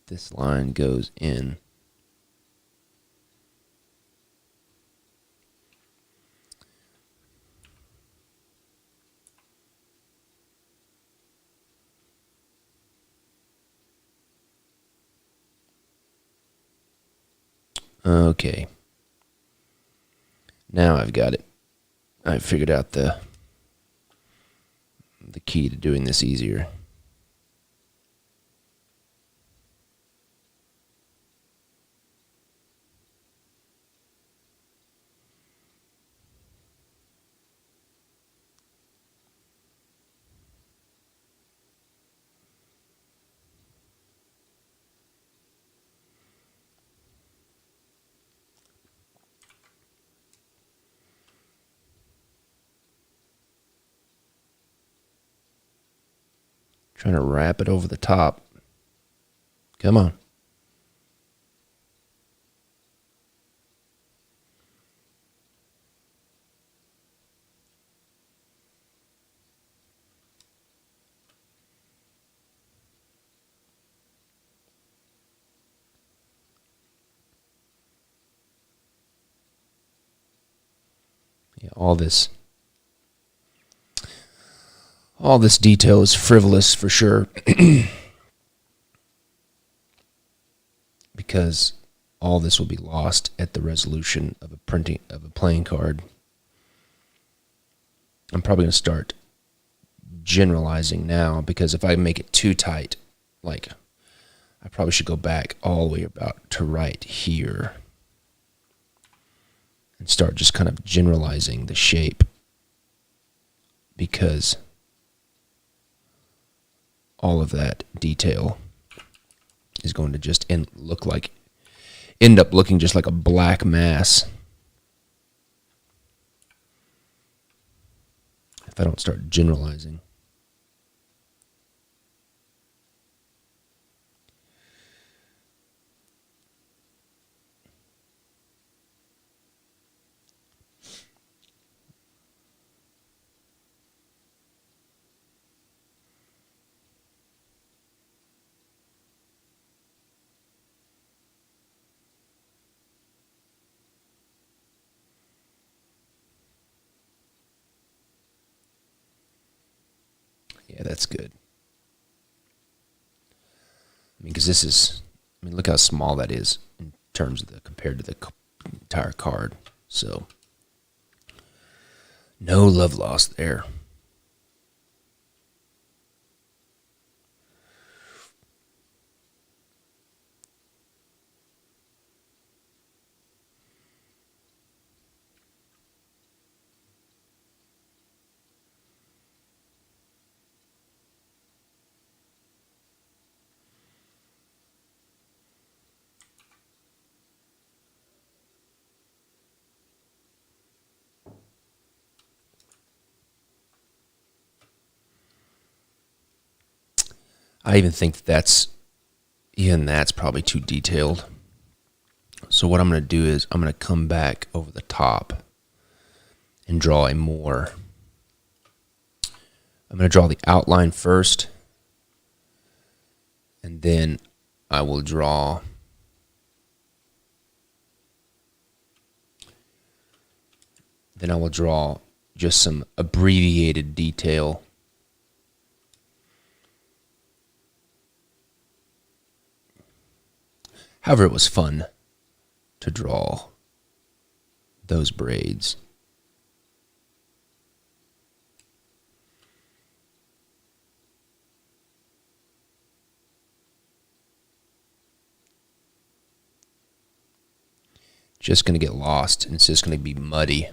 this line goes in. Okay. Now I've got it. I've figured out the key to doing this easier. Trying to wrap it over the top. Come on. Yeah, all this detail is frivolous for sure. Because all this will be lost at the resolution of a playing card. I'm probably going to start generalizing now, because if I make it too tight, like I probably should go back all the way about to right here and start just kind of generalizing the shape, because all of that detail is going to just end up looking just like a black mass. if I don't start generalizing. Yeah, that's good. I mean, because this is, I mean, look how small that is in terms of compared to the entire card. So, no love lost there. I even think that's probably too detailed. So what I'm going to do is I'm going to come back over the top and draw I'm going to draw the outline first, and then I will draw just some abbreviated detail. However, it was fun to draw those braids. Just going to get lost, and it's just going to be muddy.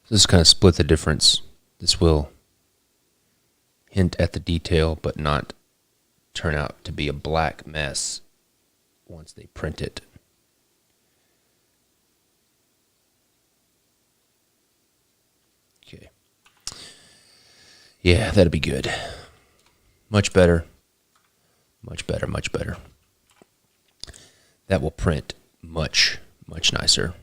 This kind of split the difference. This will hint at the detail, but not turn out to be a black mess once they print it. Okay. Yeah, that'd be good. Much better. Much better, much better. That will print much, much nicer.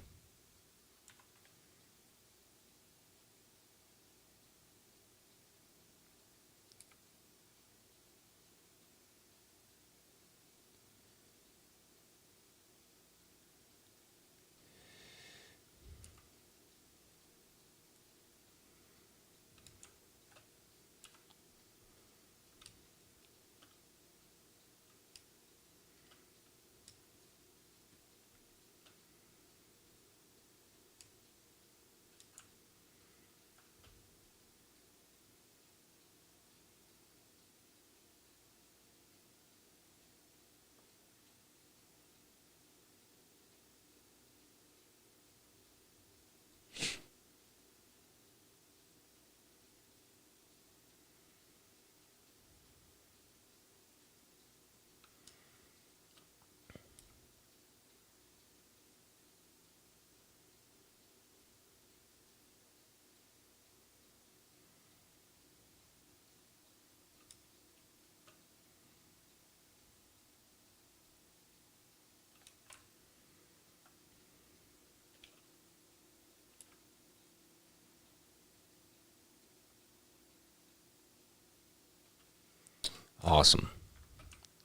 Awesome.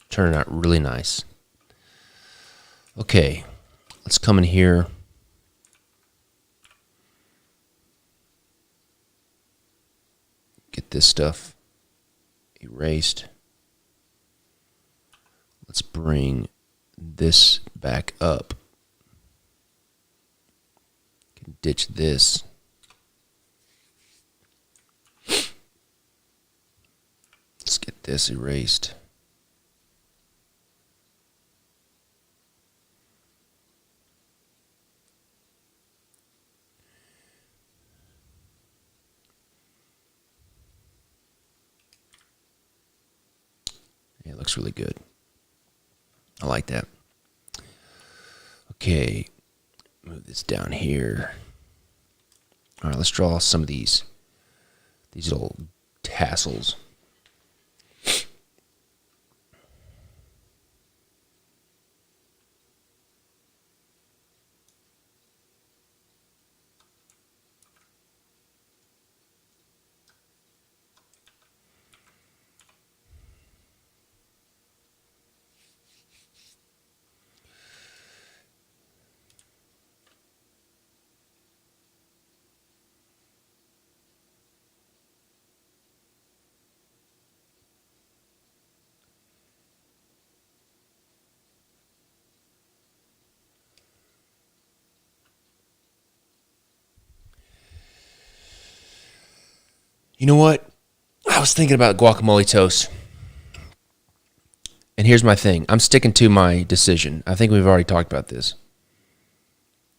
Turning out really nice. Okay, let's come in here. Get this stuff erased. Let's bring this back up. Can ditch this. Let's get this erased. It looks really good. I like that. Okay, move this down here. All right, let's draw some of these little tassels. You know what? I was thinking about guacamole toast. And here's my thing. I'm sticking to my decision. I think we've already talked about this.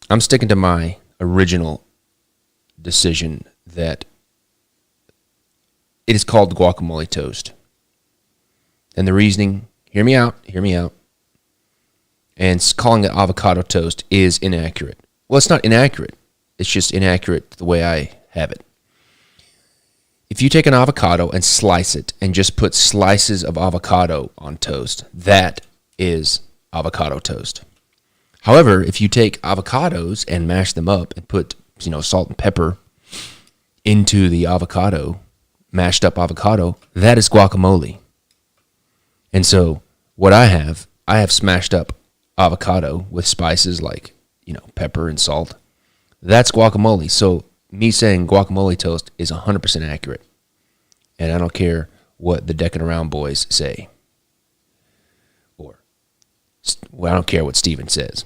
I'm sticking to my original decision that it is called guacamole toast. And the reasoning, hear me out. And calling it avocado toast is inaccurate. Well, it's not inaccurate. It's just inaccurate the way I have it. If you take an avocado and slice it and just put slices of avocado on toast, that is avocado toast. However, if you take avocados and mash them up and put, salt and pepper into the avocado, mashed up avocado, that is guacamole. And so what I have smashed up avocado with spices like, pepper and salt. That's guacamole. So me saying guacamole toast is 100% accurate. And I don't care what the Decking Around boys say. I don't care what Steven says.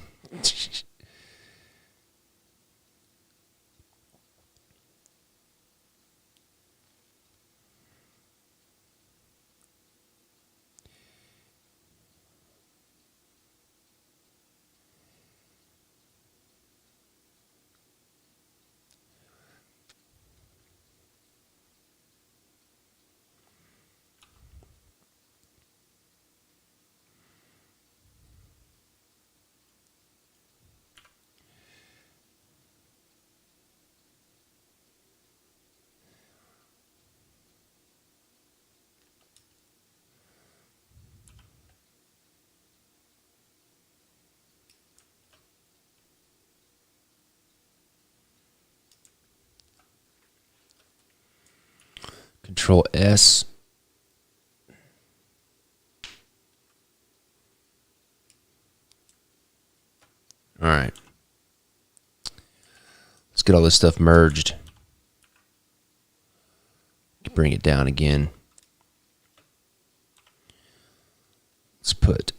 Control S. All right. Let's get all this stuff merged. Bring it down again. Let's put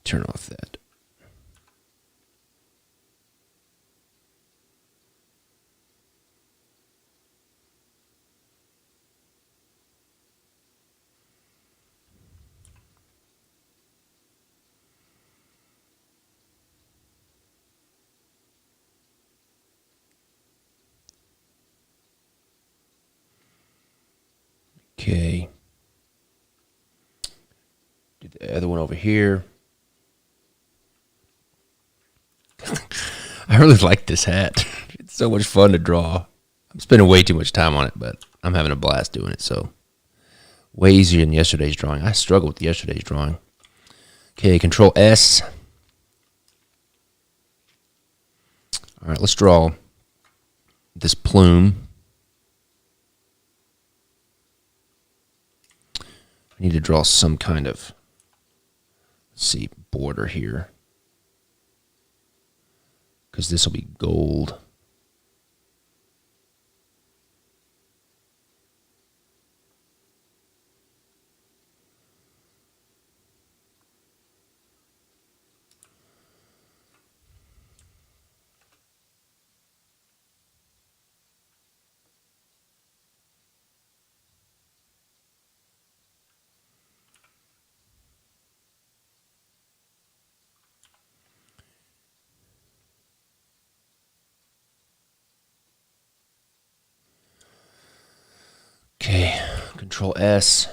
turn off that. Okay. Do the other one over here. I really like this hat. It's so much fun to draw. I'm spending way too much time on it, but I'm having a blast doing it. So Way easier than yesterday's drawing. I struggled with yesterday's drawing. Okay, Control S. All right, let's draw this plume. I need to draw some kind of, let's see, border here, because this will be gold. Okay, Control S.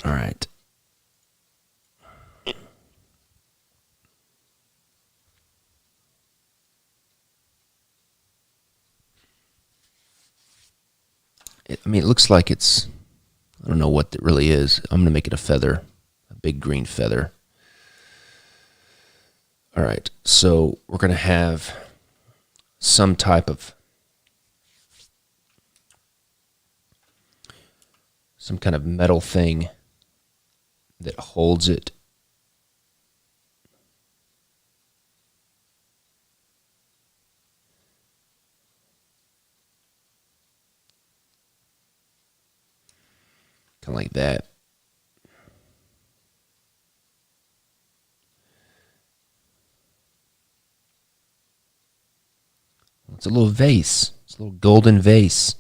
All right. It looks like it's, I don't know what it really is. I'm going to make it a feather, a big green feather. All right, so we're going to have some type of, some kind of metal thing that holds it. Kind of like that. It's a little vase. It's a little golden vase.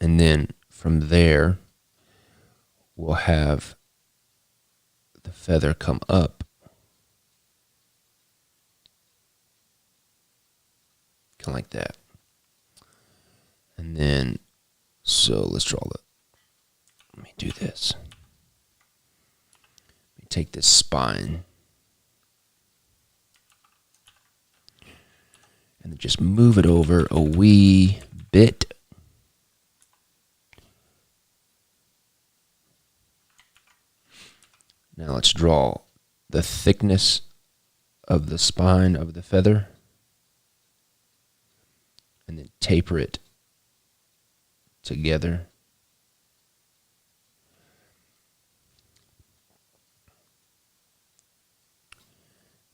And then from there, we'll have the feather come up. Kind of like that. And then, so let's draw the, let me do this. Let me take this spine. And then just move it over a wee bit. Now let's draw the thickness of the spine of the feather. And then taper it together.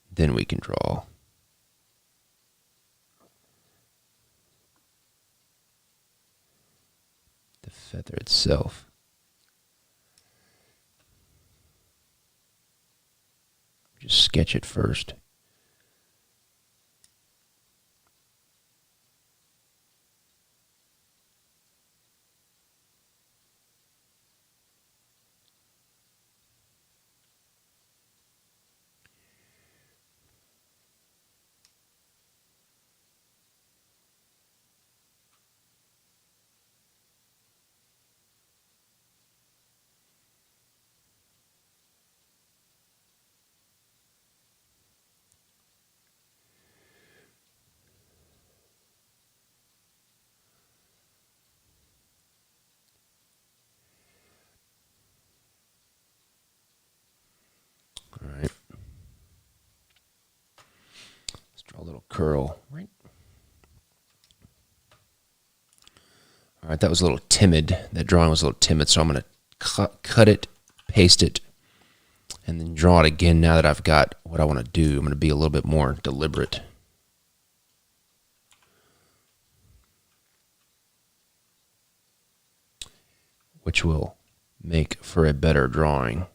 Then we can draw the feather itself. Just sketch it first. All right. Let's draw a little curl. Right. All right, that was a little timid. That drawing was a little timid, so I'm going to cut it, paste it, and then draw it again now that I've got what I want to do. I'm going to be a little bit more deliberate. Which will make for a better drawing.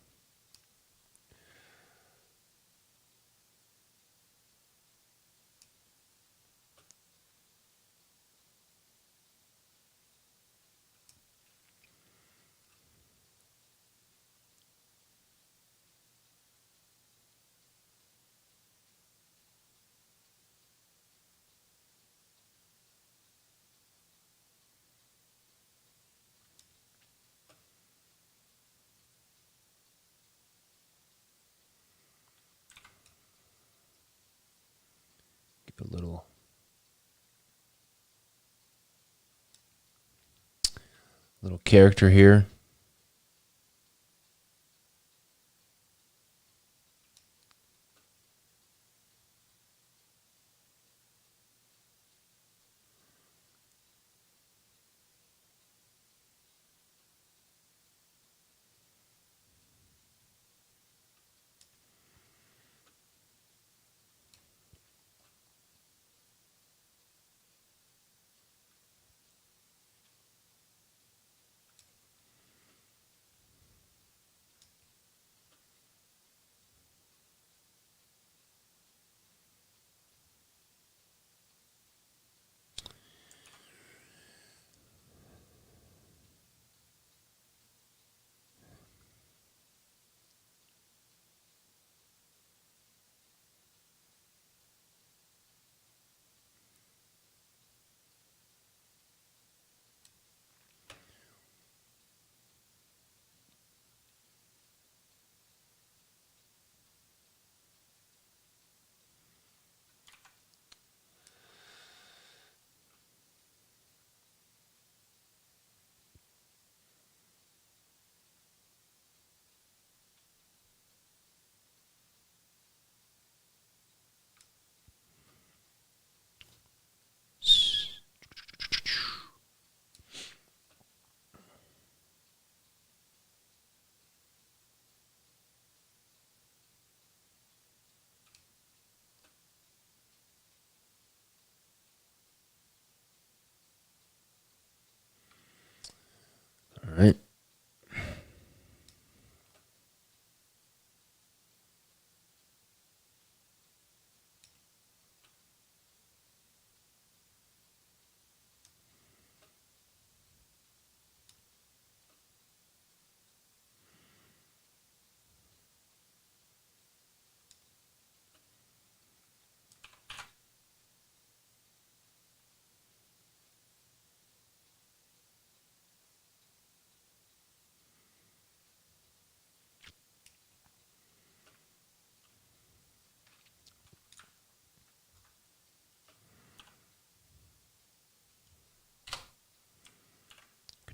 keep a little character here. All right.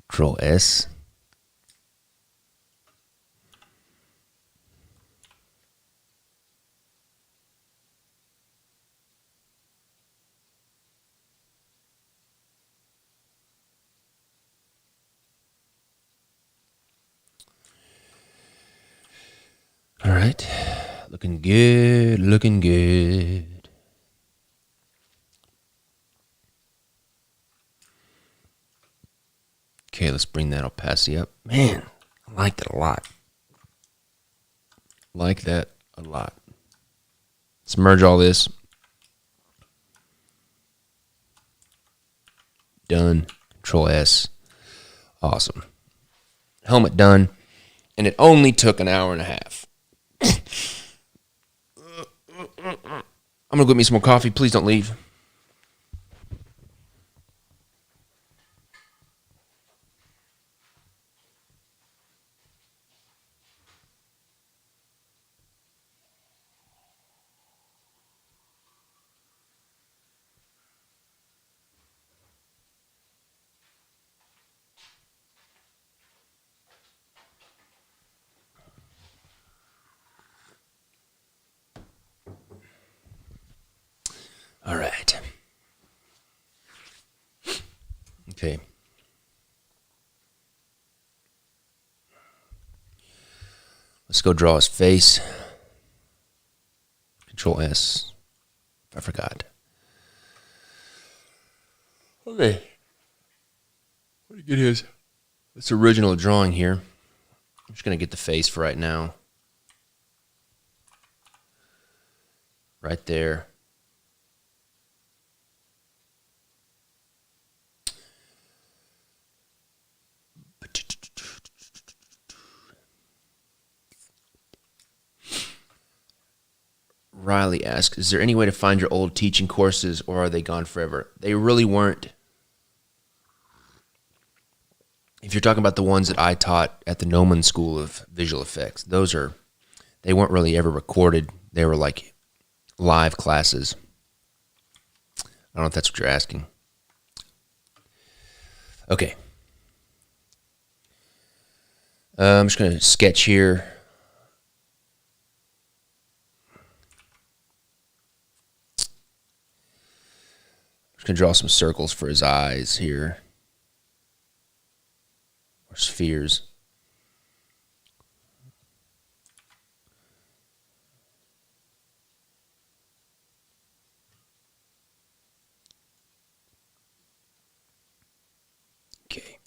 Control S. All right. Looking good, looking good. Okay, let's bring that opacity up. Man, I like that a lot. Like that a lot. Let's merge all this. Done. Control S. Awesome. Helmet done. And it only took an hour and a half. I'm going to go get me some more coffee. Please don't leave. All right. Okay. Let's go draw his face. Control S. I forgot. Okay. Let me get this original drawing here. I'm just going to get the face for right now. Right there. Riley asks, is there any way to find your old teaching courses, or are they gone forever? They really weren't. If you're talking about the ones that I taught at the Noman School of Visual Effects, they weren't really ever recorded. They were like live classes. I don't know if that's what you're asking. Okay. I'm just going to sketch here. I'm just going to draw some circles for his eyes here. Or spheres. Okay.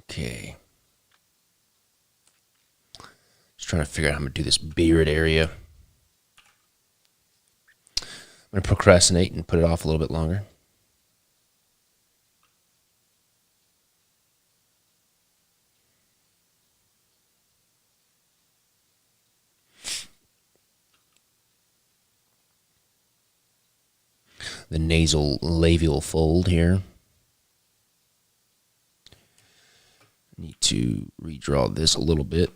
Okay. Just trying to figure out how I'm going to do this beard area. I'm going to procrastinate and put it off a little bit longer. The nasal labial fold here. Need to redraw this a little bit.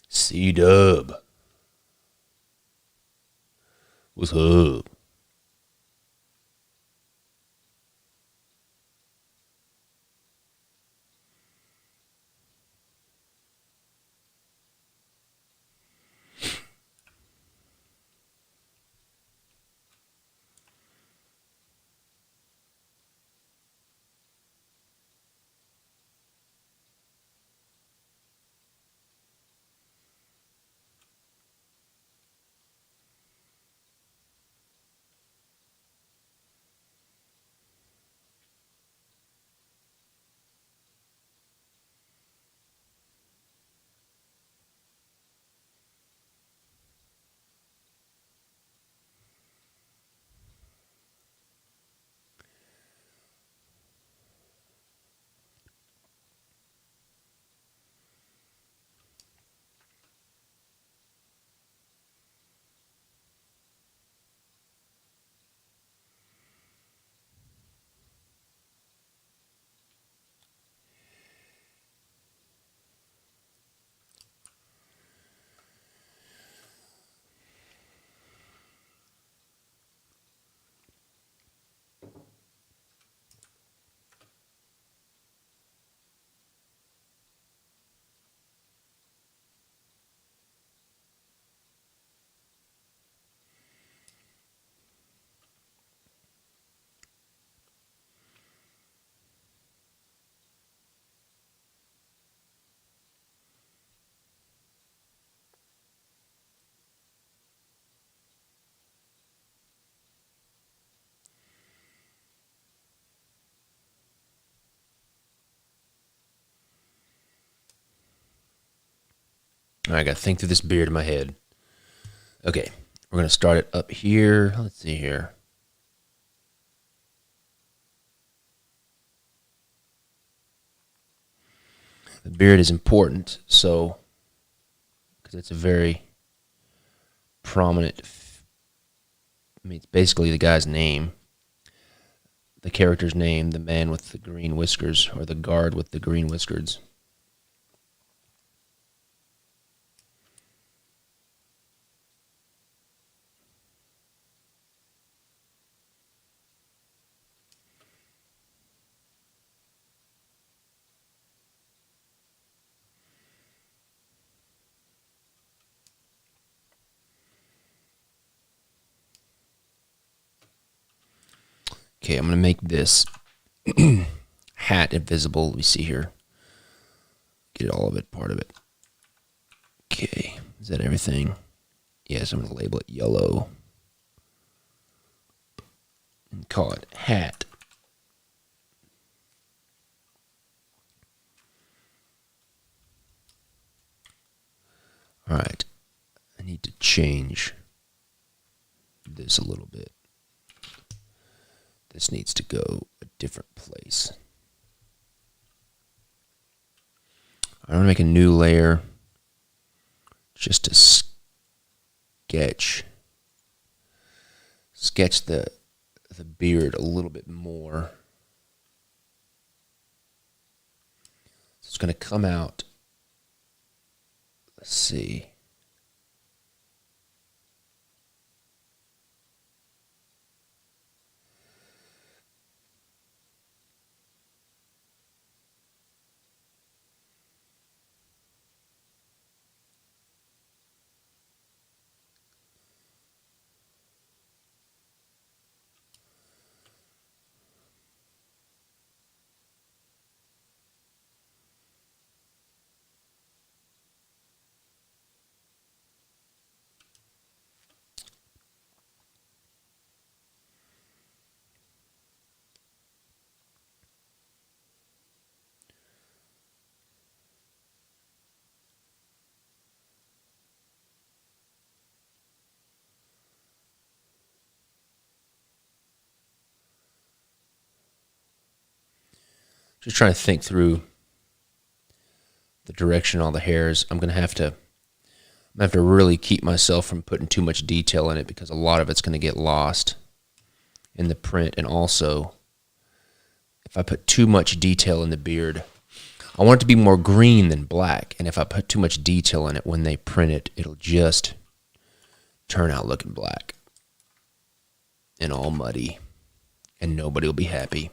C-Dub. What's up? I got to think through this beard in my head. Okay, we're going to start it up here. Let's see here. The beard is important, so, because it's a very prominent, it's basically the guy's name, the character's name, the man with the green whiskers, or the guard with the green whiskers. Okay, I'm going to make this hat invisible. Let me see here. Get all of it, part of it. Okay, is that everything? Yes, I'm going to label it yellow. And call it hat. All right, I need to change this a little bit. This needs to go a different place. I'm going to make a new layer just to sketch the beard a little bit more. So it's going to come out, let's see. Just trying to think through the direction all the hairs. I'm gonna have to really keep myself from putting too much detail in it, because a lot of it's gonna get lost in the print. And also, if I put too much detail in the beard, I want it to be more green than black. And if I put too much detail in it, when they print it, it'll just turn out looking black and all muddy, and nobody will be happy.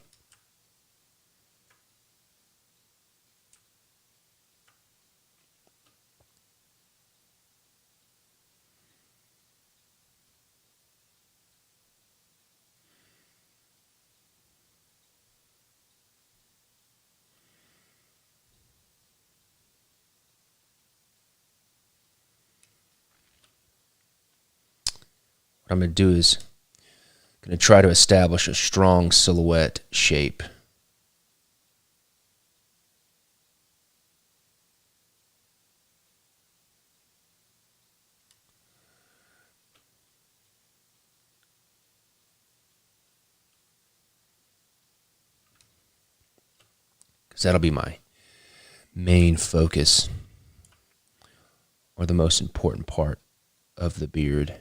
What I'm going to do is going to try to establish a strong silhouette shape. Because that'll be my main focus, or the most important part of the beard.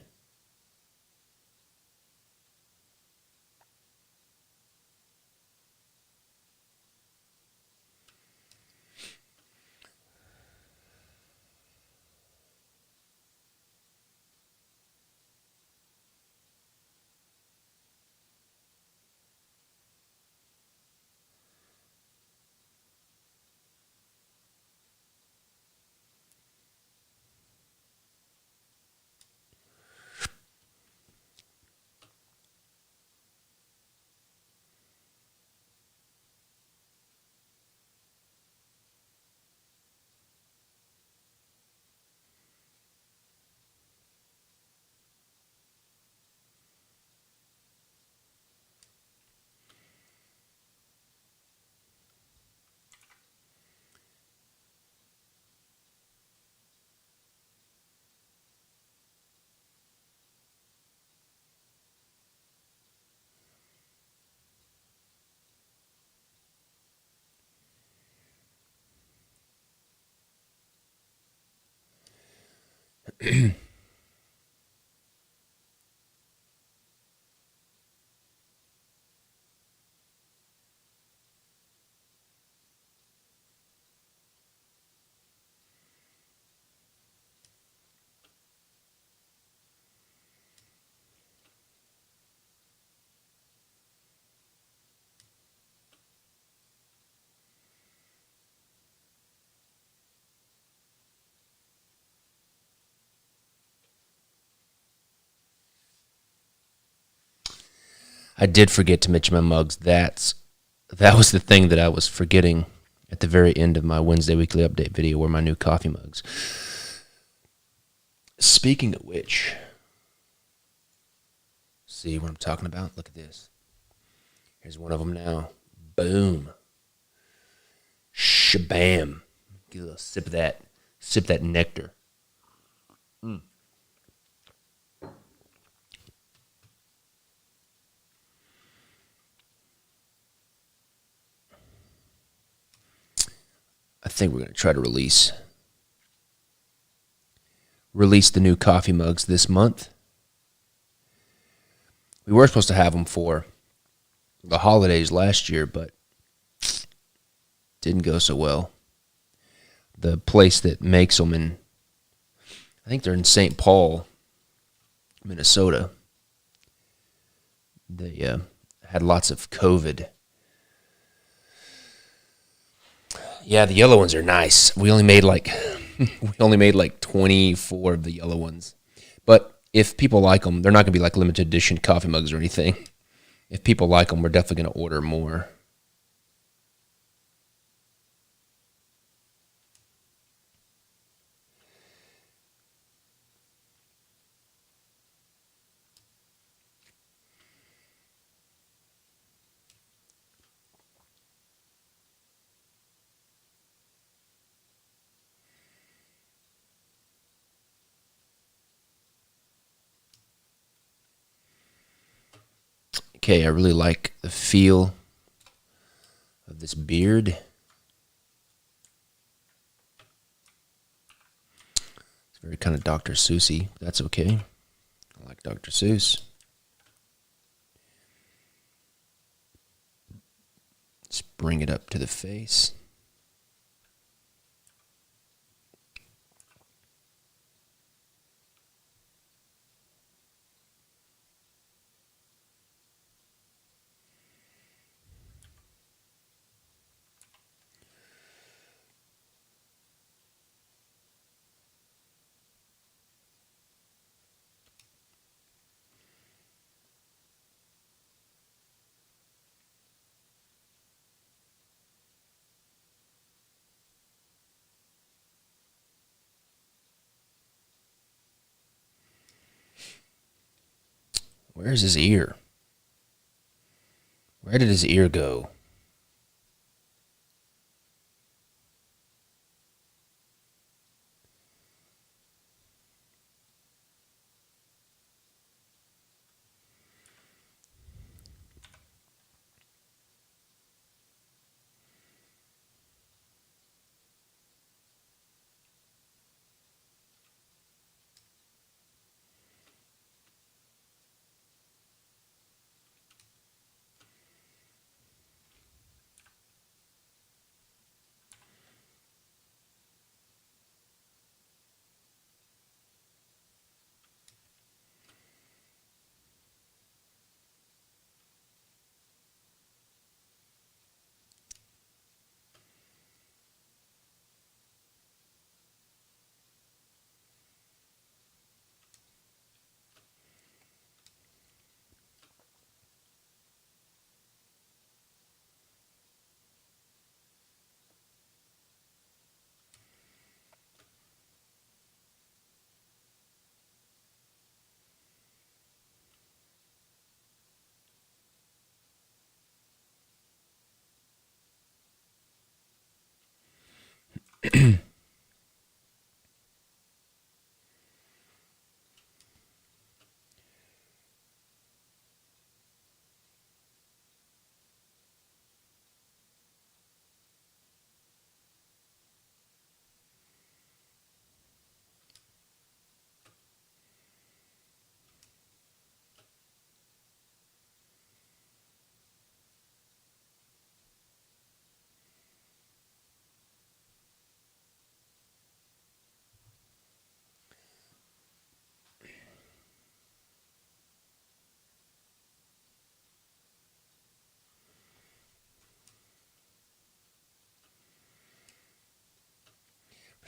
I did forget to mention my mugs. That was the thing that I was forgetting at the very end of my Wednesday weekly update video, were my new coffee mugs. Speaking of which, see what I'm talking about? Look at this. Here's one of them now. Boom. Shabam. Get a little sip of that. Sip that nectar. I think we're going to try to release the new coffee mugs this month. We were supposed to have them for the holidays last year, but didn't go so well. The place that makes them I think they're in St. Paul, Minnesota. They had lots of COVID. Yeah, the yellow ones are nice. We only made like 24 of the yellow ones. But if people like them, they're not going to be like limited edition coffee mugs or anything. If people like them, we're definitely going to order more. Okay, I really like the feel of this beard. It's very kind of Dr. Seussy. That's okay. I like Dr. Seuss. Let's bring it up to the face. Where's his ear? Where did his ear go?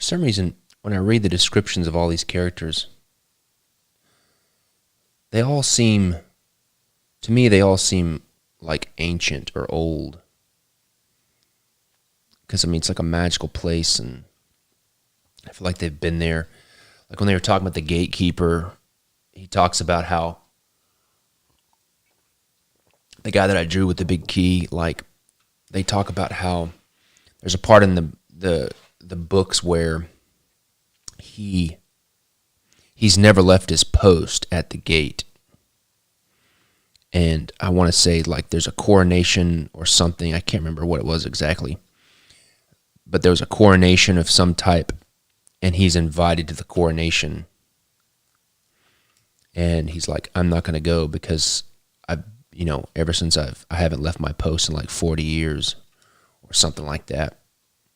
some reason, when I read the descriptions of all these characters, they all seem, to me, they all seem like ancient or old. Because, I mean, it's like a magical place, and I feel like they've been there. Like when they were talking about the gatekeeper, he talks about how the guy that I drew with the big key, like, they talk about how there's a part in the books where he's never left his post at the gate. And I want to say, like, there's a coronation or something. I can't remember what it was exactly. But there was a coronation of some type, and he's invited to the coronation. And he's like, I'm not going to go because ever since I haven't left my post in like 40 years or something like that.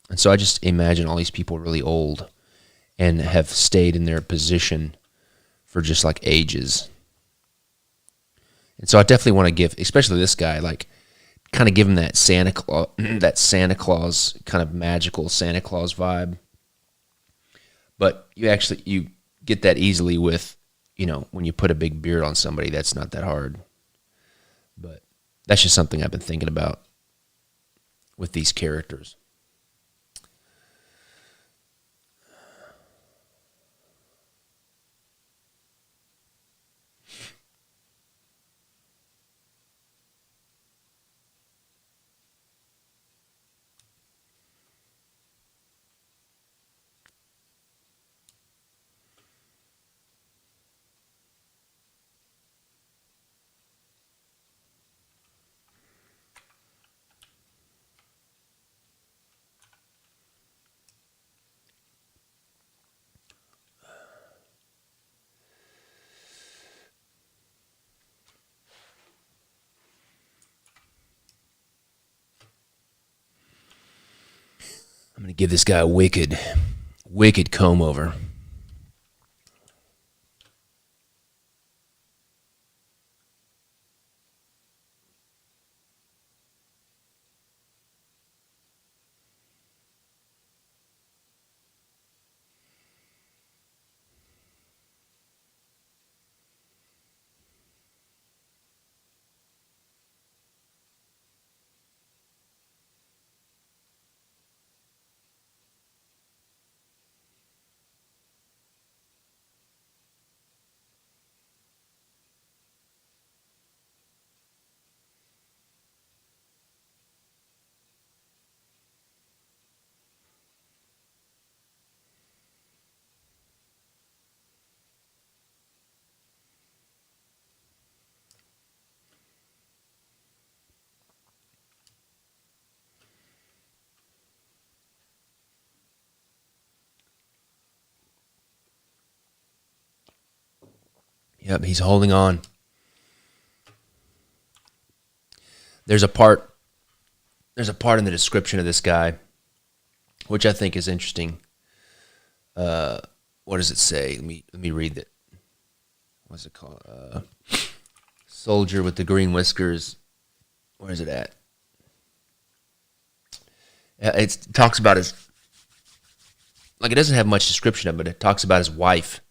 And so I just imagine all these people really old and have stayed in their position for just like ages. And so I definitely want to give, especially this guy, like kind of give him that Santa Claus kind of magical Santa Claus vibe. But you get that easily with, when you put a big beard on somebody. That's not that hard. But that's just something I've been thinking about with these characters. I'm going to give this guy a wicked comb over. Yep, he's holding on. There's a part in the description of this guy, which I think is interesting. What does it say? Let me read it. What's it called? Soldier with the Green Whiskers. Where is it at? It talks about his, like, it doesn't have much description of it, but it talks about his wife.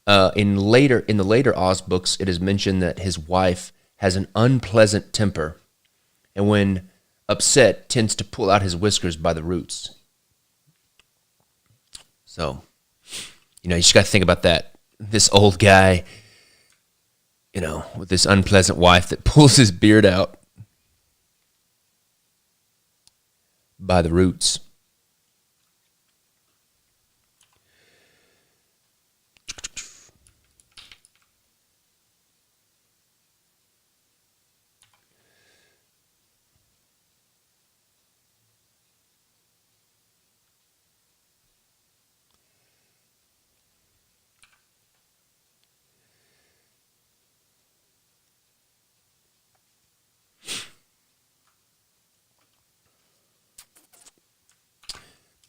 In the later Oz books, it is mentioned that his wife has an unpleasant temper, and when upset, tends to pull out his whiskers by the roots. So, you just got to think about that. This old guy, with this unpleasant wife that pulls his beard out by the roots.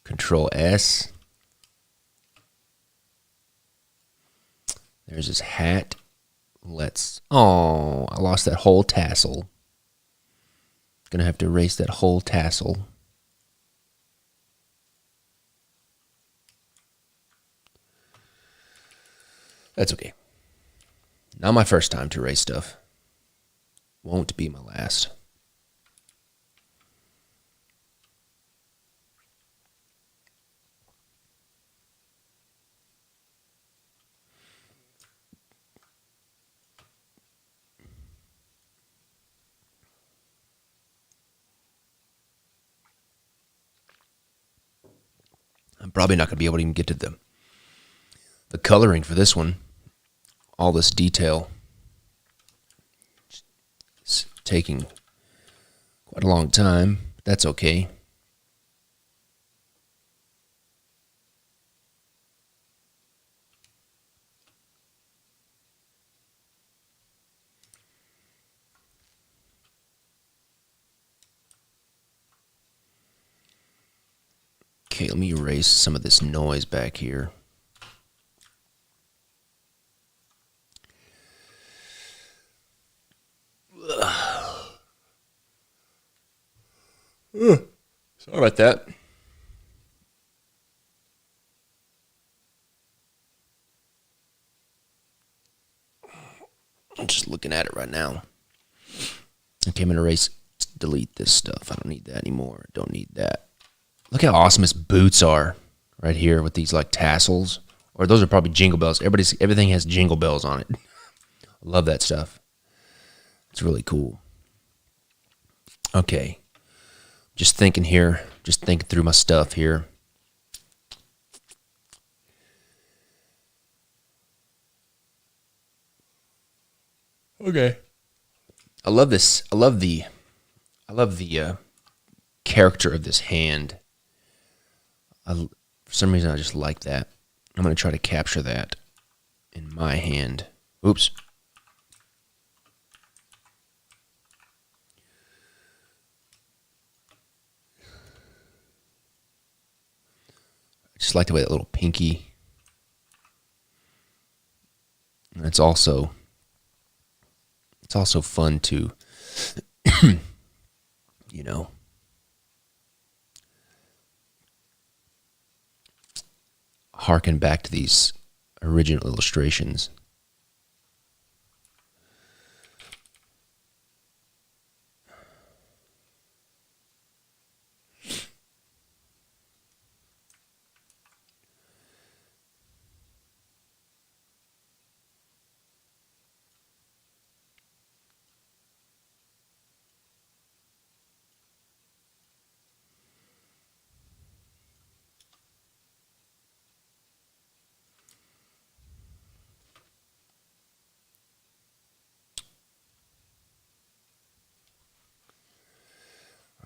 Control S. There's his hat. I lost that whole tassel. Gonna have to erase that whole tassel. That's okay. Not my first time to erase stuff. Won't be my last. I'm probably not going to be able to even get to the coloring for this one. All this detail. It's taking quite a long time. But that's okay. Okay, let me erase some of this noise back here. Sorry about that. I'm just looking at it right now. Okay, I'm going to delete this stuff. I don't need that anymore. Don't need that. Look how awesome his boots are right here with these like tassels. Or those are probably jingle bells. Everything has jingle bells on it. I love that stuff. It's really cool. Okay. Just thinking here. Just thinking through my stuff here. Okay. I love this. I love the character of this hand. For some reason, I just like that. I'm going to try to capture that in my hand. Oops. I just like the way that little pinky. And it's also fun to, you know, harken back to these original illustrations.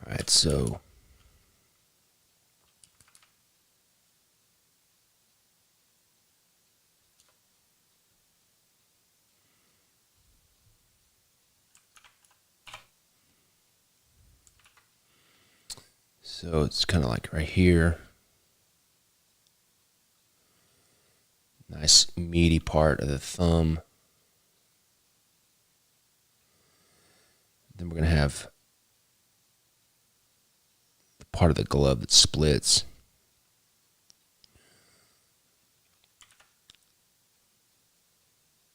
All right, so it's kind of like right here. Nice meaty part of the thumb. Then we're going to have the part of the glove that splits.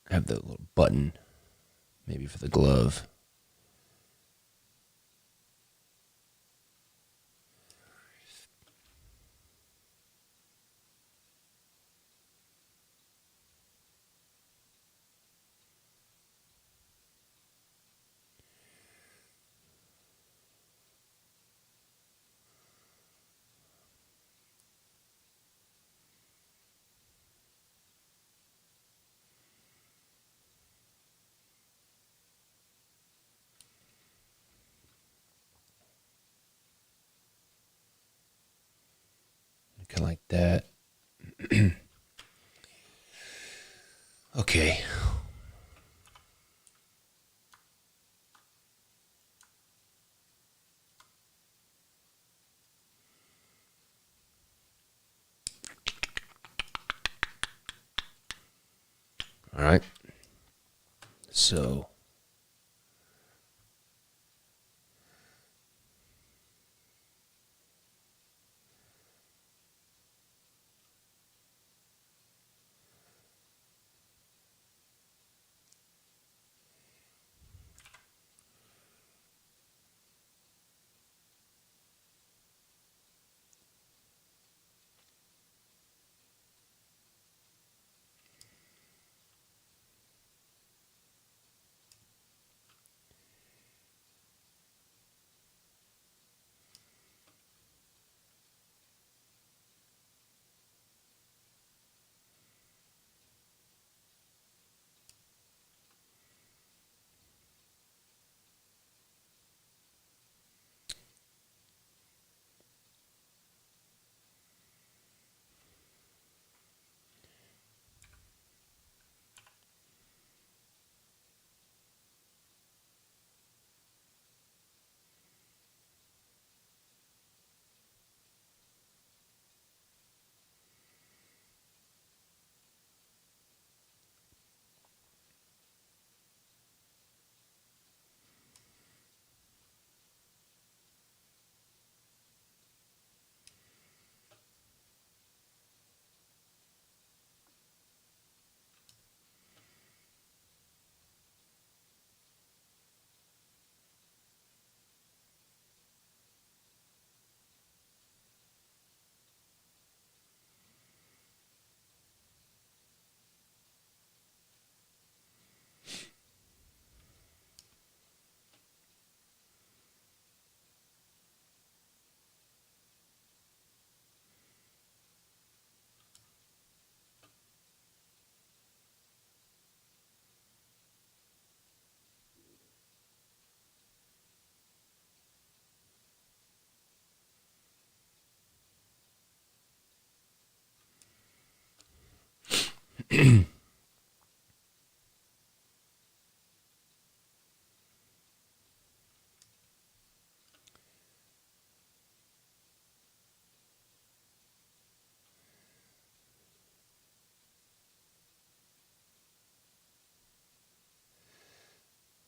Have the little button, maybe for the glove. Kind of like that. Okay. All right. So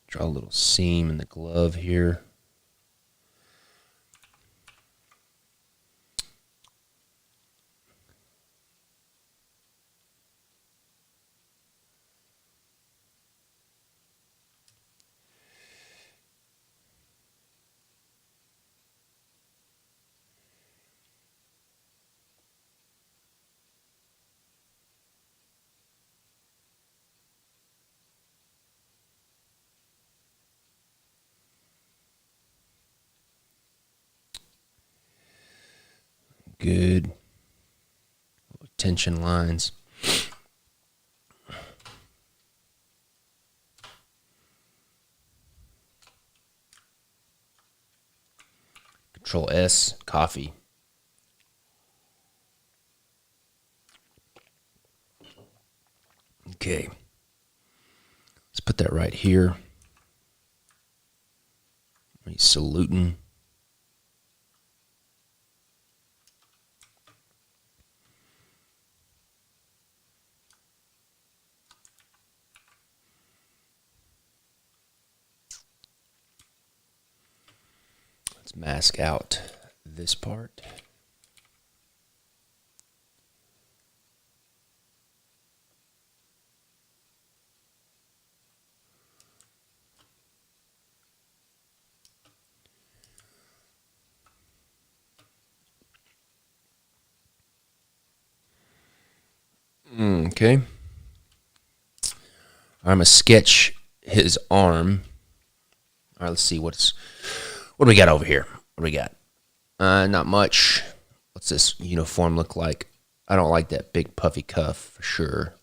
Draw a little seam in the glove here. Good. Tension lines. Control S, coffee. Okay. Let's put that right here. He's saluting. Let's mask out this part. Okay. I'm going to sketch his arm. All right, let's see what do we got over here? What do we got? Not much. What's this uniform look like? I don't like that big puffy cuff for sure.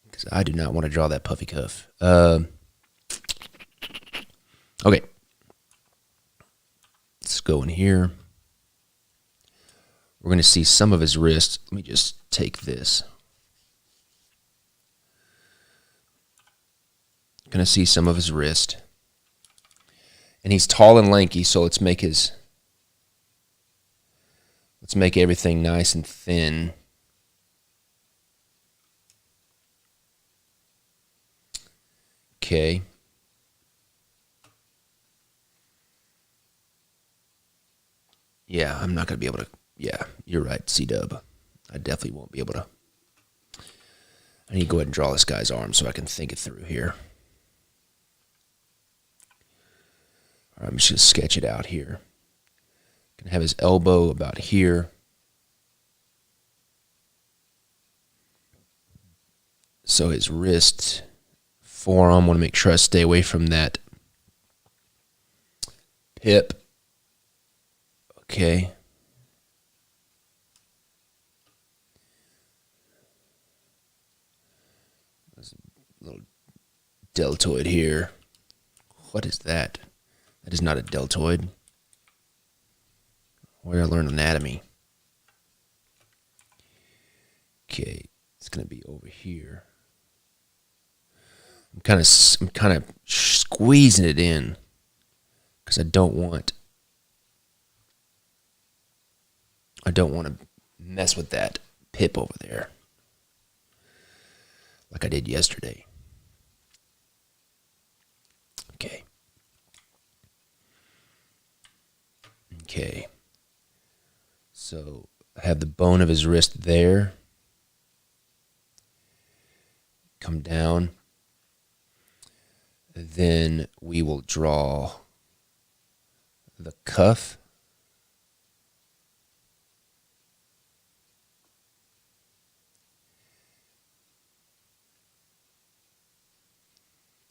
Because I do not want to draw that puffy cuff. Okay. Let's go in here. We're going to see some of his wrist. Let me just take this. Going to see some of his wrist. And he's tall and lanky, so let's make everything nice and thin. Okay. Yeah, I'm not going to be able to. Yeah, you're right, C-Dub. I definitely won't be able to. I need to go ahead and draw this guy's arm so I can think it through here. All right, I'm just going to sketch it out here. Going to have his elbow about here. So his wrist, forearm, want to make sure I stay away from that hip. Okay. There's a little deltoid here. What is that? That is not a deltoid. Where I learn anatomy. Okay, it's gonna be over here. I'm kind of squeezing it in because I don't want to mess with that pip over there like I did yesterday. Okay. Okay. So I have the bone of his wrist there. Come down. Then we will draw the cuff.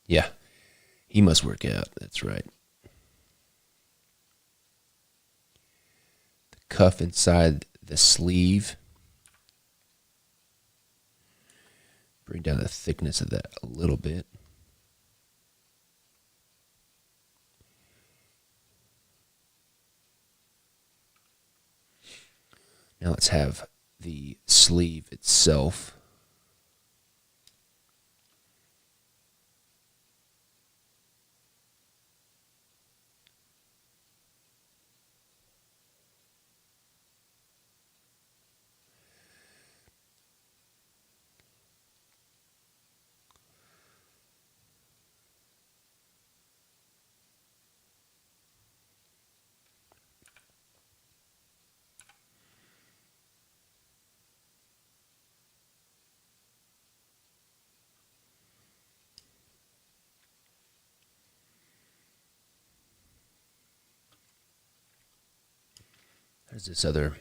Yeah, he must work out. That's right. The cuff inside the sleeve. Bring down the thickness of that a little bit. Now let's have the sleeve itself. There's this other.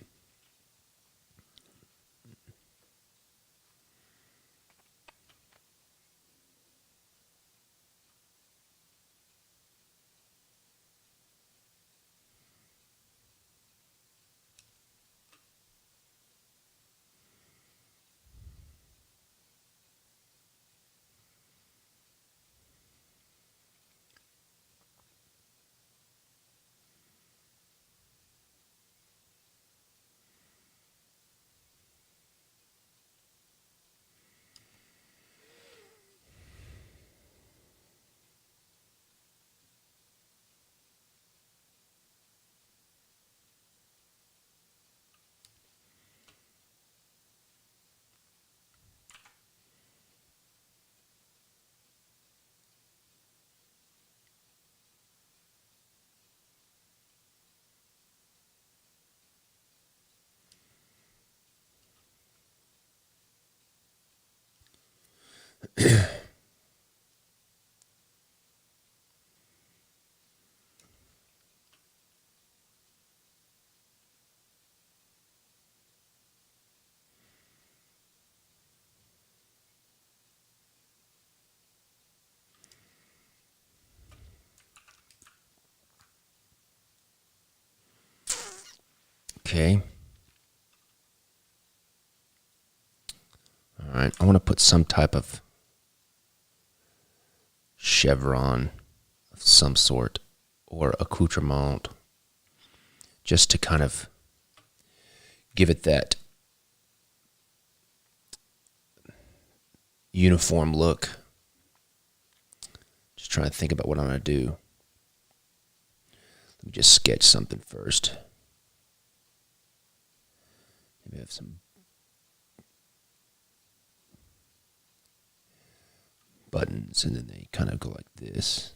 Okay. All right. I want to put some type of chevron of some sort or accoutrement just to kind of give it that uniform look. Just trying to think about what I'm going to do. Let me just sketch something first. Maybe have some buttons, and then they kind of go like this.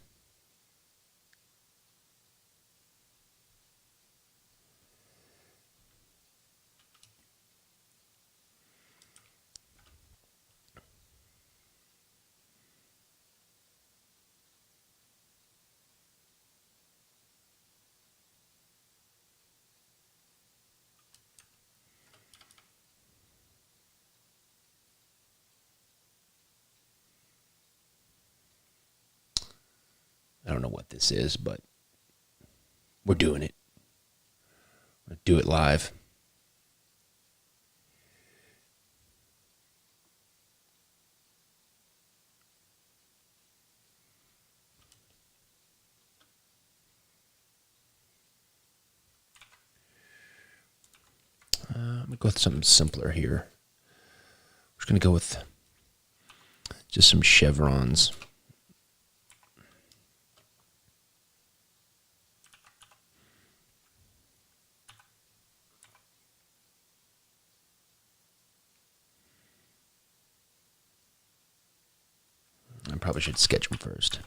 I don't know what this is, but we're doing it. We're going to do it live. I'm going to go with something simpler here. We're just going to go with just some chevrons. I probably should sketch them first.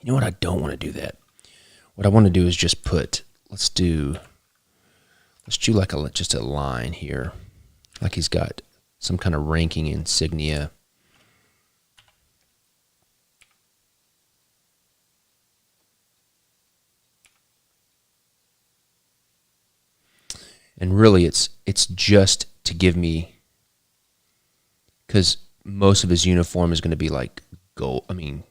You know what? I don't want to do that. What I want to do is just put, let's do like just a line here. Like he's got some kind of ranking insignia. And really it's just to give me, because most of his uniform is going to be like green.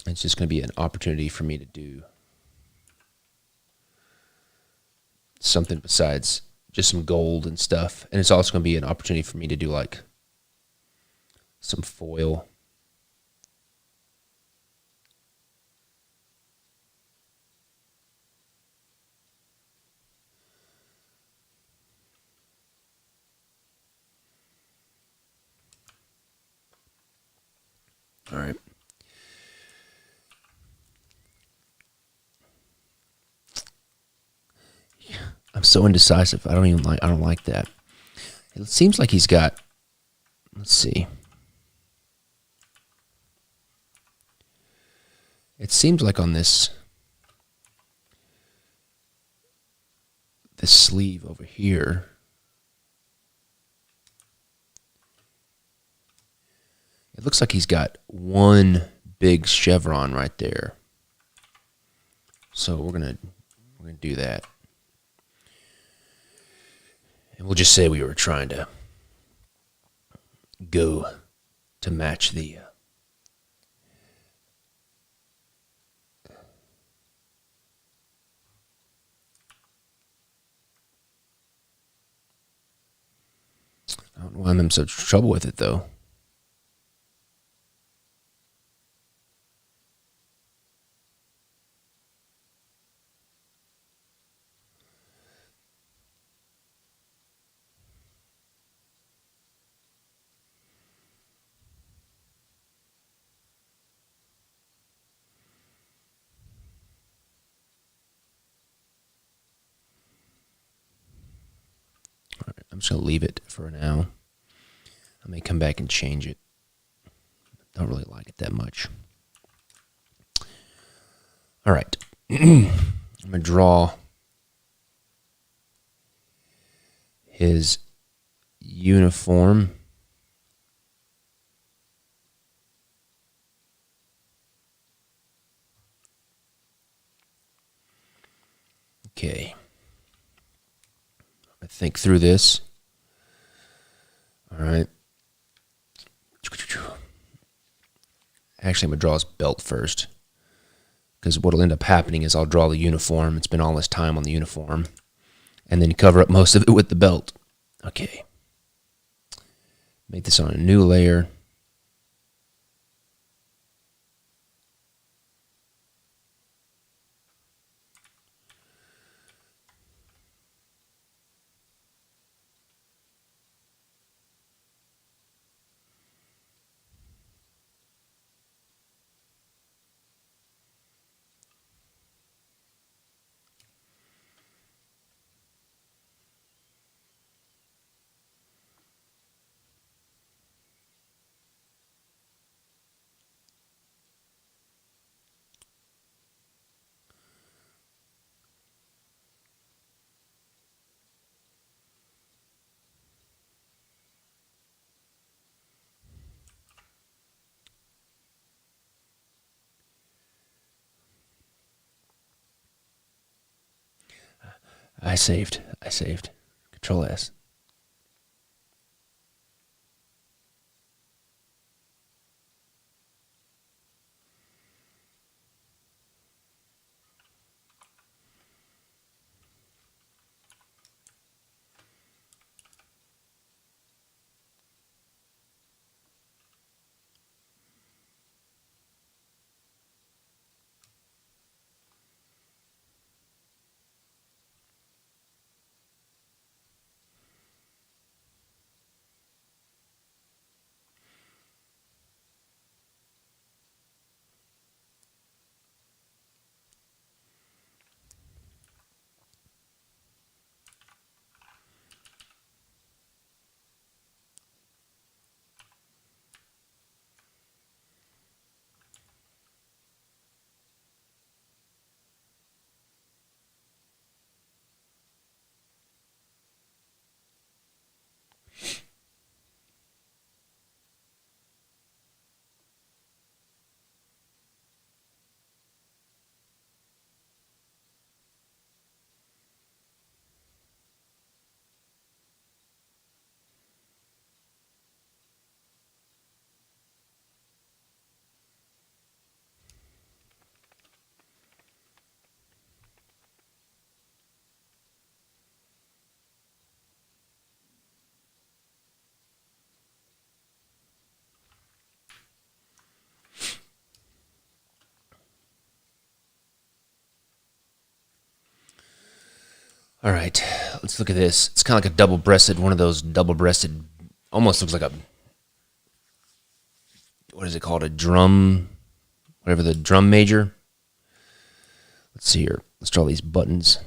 It's just going to be an opportunity for me to do something besides just some gold and stuff. And it's also going to be an opportunity for me to do like some foil. All right. I'm so indecisive. I don't like that. It seems like he's got, let's see. It seems like on this sleeve over here, it looks like he's got one big chevron right there. So we're gonna do that. And we'll just say we were trying to go to match the I don't know why I'm in such trouble with it though. All right, I'm just gonna leave it for now. I may come back and change it. Don't really like it that much. All right. I'm gonna draw his uniform. Okay. I think through this. All right. Actually, I'm going to draw his belt first. Because what will end up happening is I'll draw the uniform. It's been all this time on the uniform. And then cover up most of it with the belt. Okay. Make this on a new layer. I saved. Control S. All right, let's look at this. It's kind of like a double-breasted, one of those double-breasted, almost looks like a, what is it called? A drum, whatever, the drum major. Let's see here. Let's draw these buttons.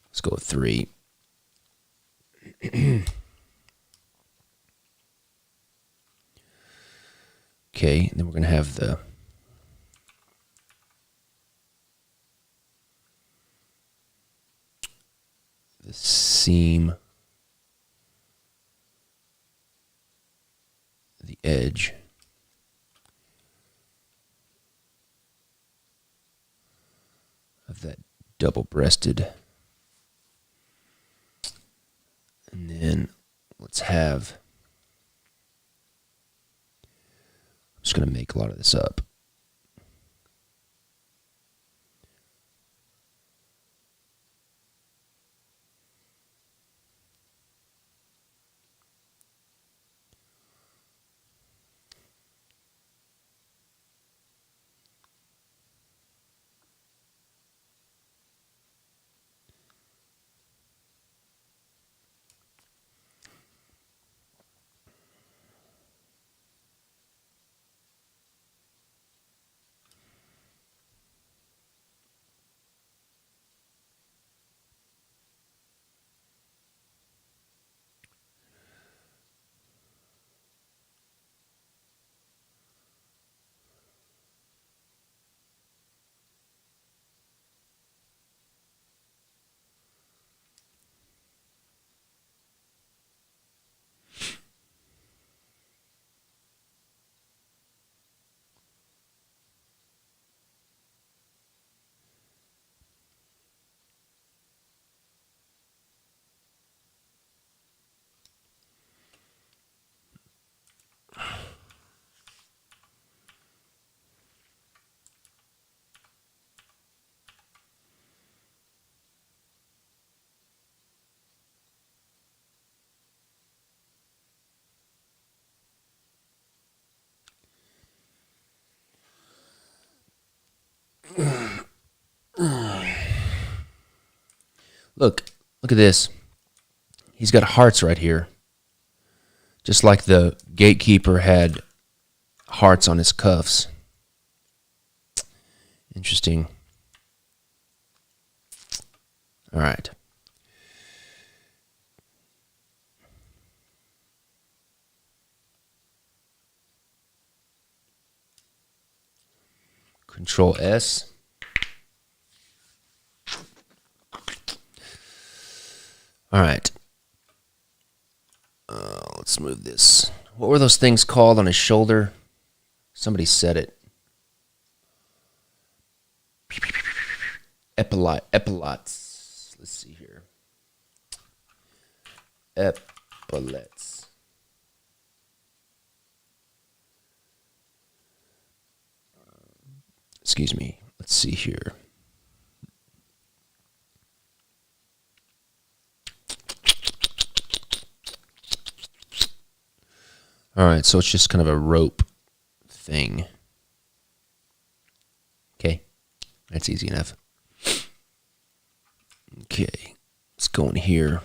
Let's go with 3. Okay, and then we're going to have the seam, the edge. Of that double-breasted. And then let's have, I'm just going to make a lot of this up. Look at this. He's got hearts right here. Just like the gatekeeper had hearts on his cuffs. Interesting. All right. Control S. All right. Let's move this. What were those things called on his shoulder? Somebody said it. Epaulets. Let's see here. Epaulets. Excuse me. Let's see here. All right, so it's just kind of a rope thing. Okay, that's easy enough. Okay, let's go in here.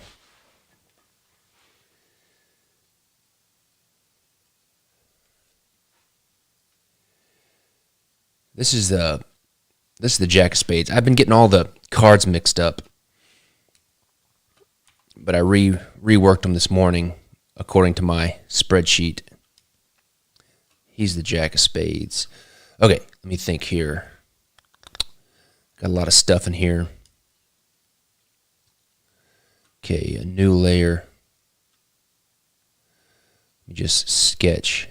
This is the Jack of Spades. I've been getting all the cards mixed up, but I reworked them this morning according to my spreadsheet. He's the Jack of Spades. Okay, let me think here. Got a lot of stuff in here. Okay, a new layer. Let me just sketch.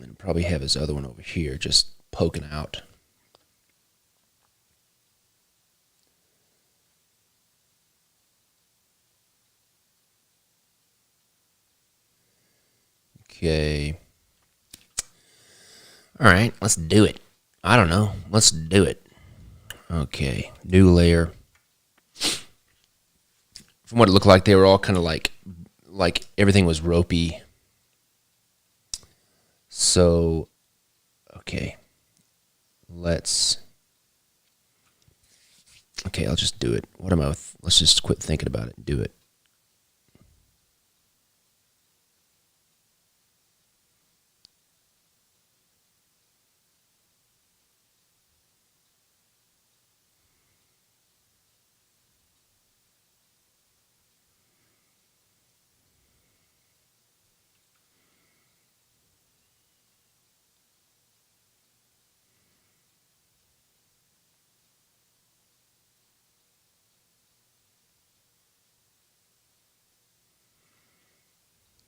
And probably have his other one over here just poking out. Okay. All right, let's do it. I don't know. Let's do it. Okay, new layer. From what it looked like, they were all kind of like everything was ropey. So, okay, okay, I'll just do it. Let's just quit thinking about it and do it.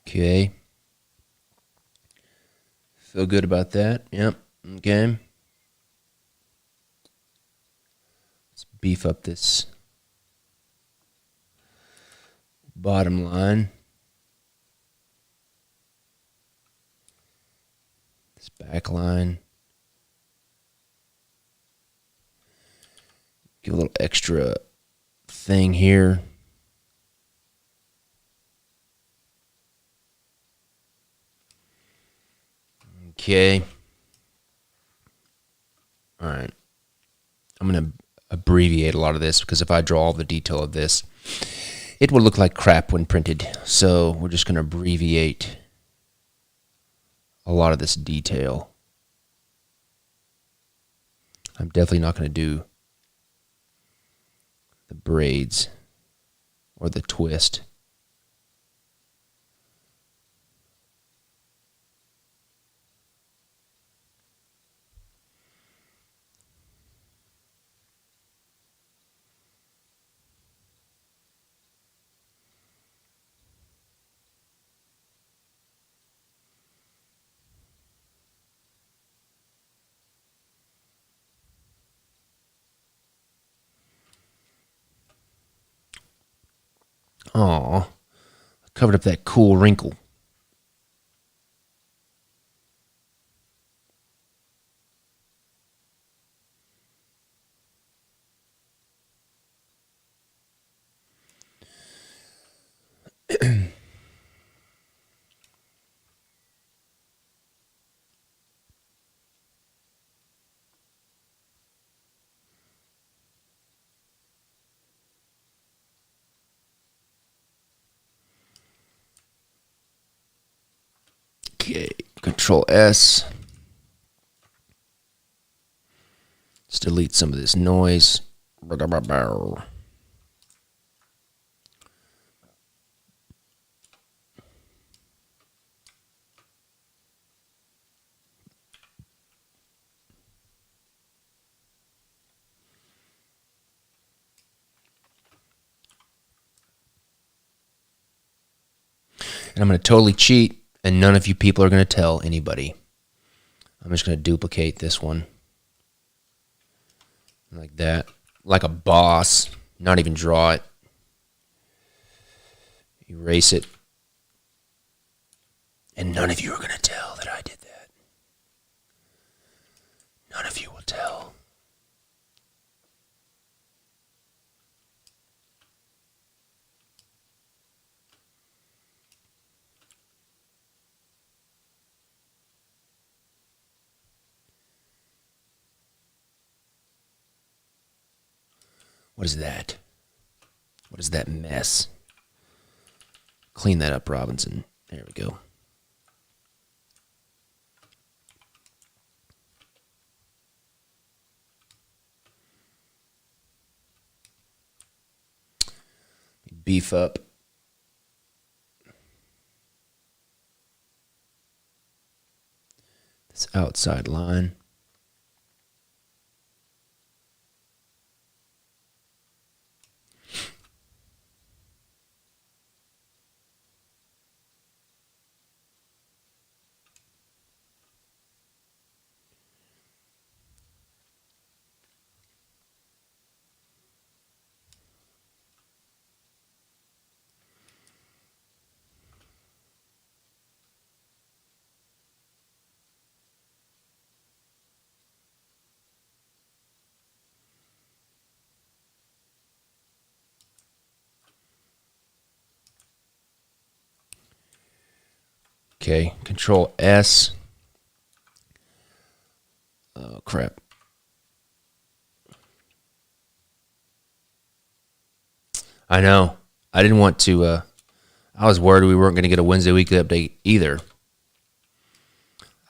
Okay. Feel good about that? Yep. Okay. Let's beef up this bottom line. This back line. Give a little extra thing here. Okay. All right. I'm going to abbreviate a lot of this because if I draw all the detail of this, it will look like crap when printed. So we're just going to abbreviate a lot of this detail. I'm definitely not going to do the braids or the twist. Aw, covered up that cool wrinkle. Okay, Control S. Let's delete some of this noise. And I'm going to totally cheat, and none of you people are going to tell anybody. I'm just going to duplicate this one. Like that. Like a boss. Not even draw it. Erase it. And none of you are going to tell that I did that. None of you will tell. What is that? What is that mess? Clean that up, Robinson. There we go. Beef up this outside line. Okay, Control S. Oh, crap. I know. I didn't want to, I was worried we weren't going to get a Wednesday weekly update either.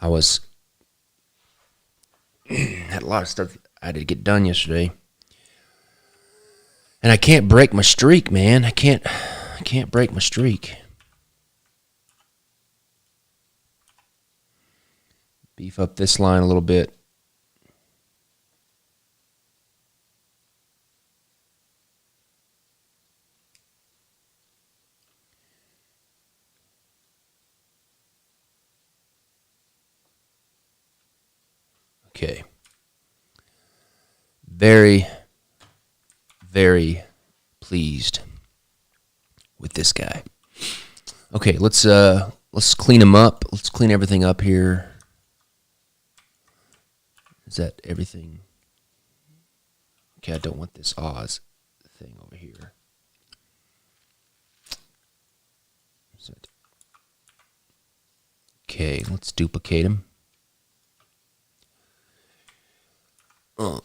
I was, had a lot of stuff I had to get done yesterday. And I can't break my streak, man. I can't break my streak. Beef up this line a little bit. Okay. Very, very pleased with this guy. Okay, let's clean him up. Let's clean everything up here. Is that everything? Okay, I don't want this Oz thing over here. Okay, let's duplicate him. No,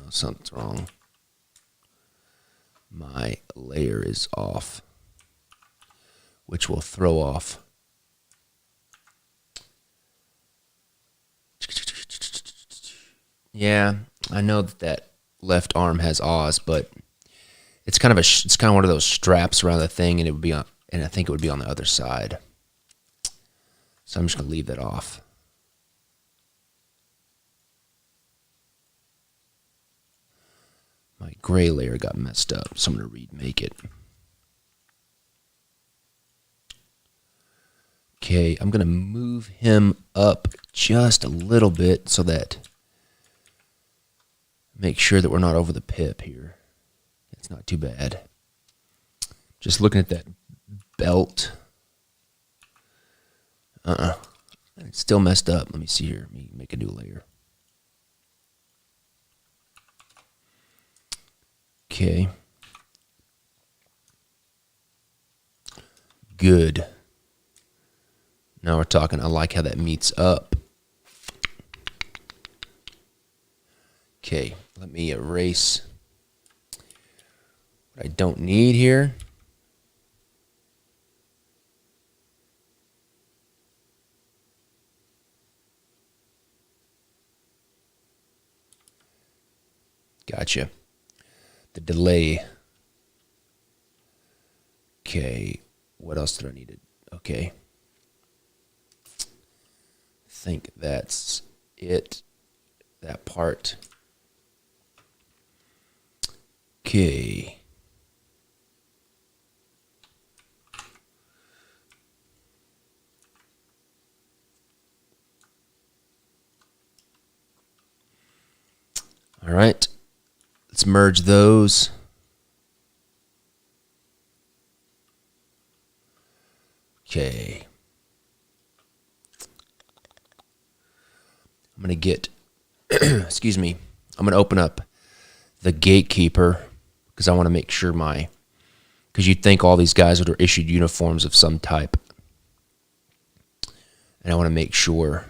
something's wrong. My layer is off, which will throw off. Yeah, I know that left arm has Oz, but it's kind of one of those straps around the thing, and it would be on, and I think it would be on the other side. So I'm just gonna leave that off. My gray layer got messed up, so I'm gonna remake it. Okay, I'm gonna move him up just a little bit so that make sure that we're not over the pip here. It's not too bad. Just looking at that belt. It's still messed up. Let me see here. Let me make a new layer. Okay. Good. Now we're talking. I like how that meets up. Okay, let me erase what I don't need here. Gotcha. The delay. Okay, what else did I need? Okay. I think that's it. That part. Okay. All right. Let's merge those. Okay. I'm going to get, excuse me, I'm going to open up the gatekeeper because I want to make sure because you'd think all these guys would have issued uniforms of some type. And I want to make sure.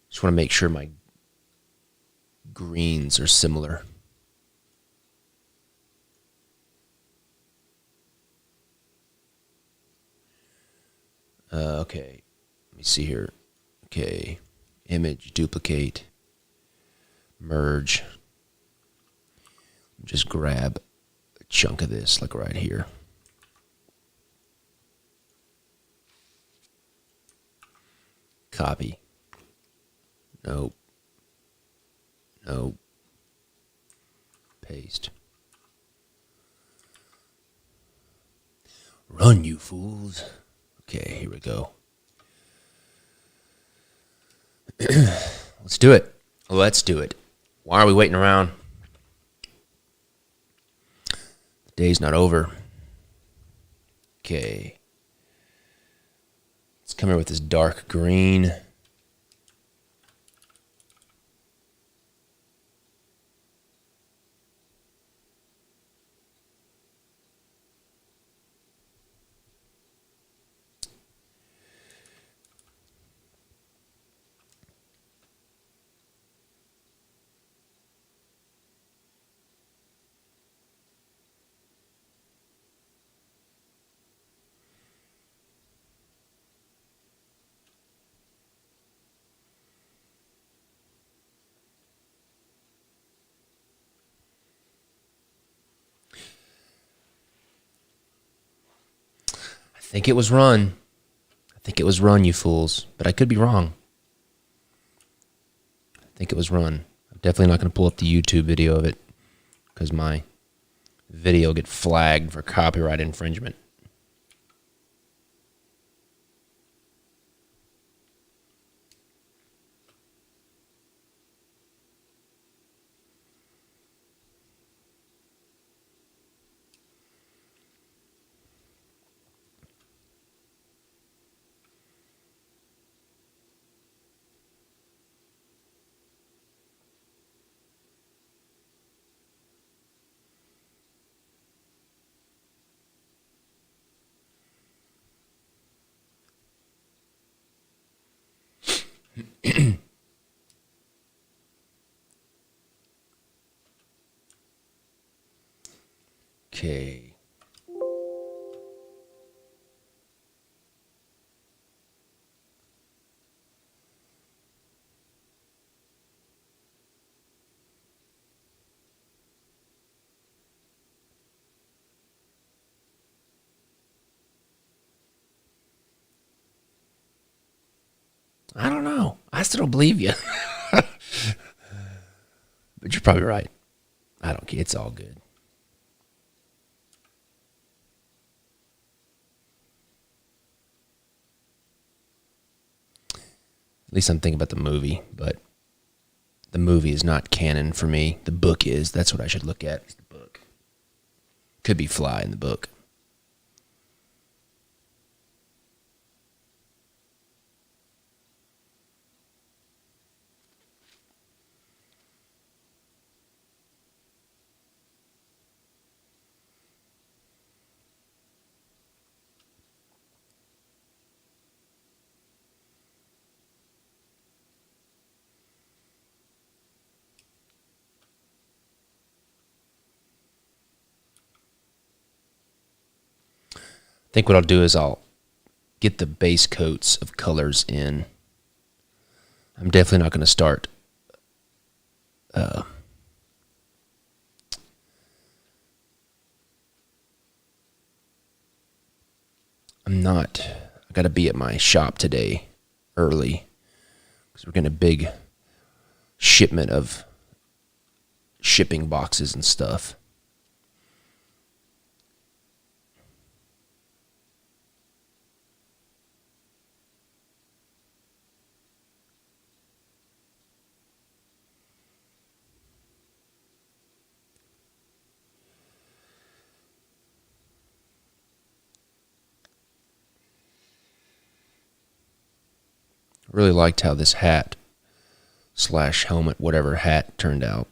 Just want to make sure my greens are similar. Okay, let me see here. Okay, image, duplicate, merge. Just grab a chunk of this, like right here. Copy. Nope. Nope. Paste. Run, you fools. Okay, here we go. Let's do it. Let's do it. Why are we waiting around? The day's not over. Okay. Let's come here with this dark green. think it was Run. I think it was Run, you fools. But I could be wrong. I think it was Run. I'm definitely not going to pull up the YouTube video of it because my video will get flagged for copyright infringement. Okay. I don't know. I still don't believe you. But you're probably right. I don't care. It's all good. At least I'm thinking about the movie, but the movie is not canon for me. The book is. That's what I should look at. Is the book. Could be Fly in the book. I think what I'll do is I'll get the base coats of colors in. I'm definitely not going to start I got to be at my shop today early because we're getting a big shipment of shipping boxes and stuff. Really liked how this hat / helmet, whatever hat, turned out.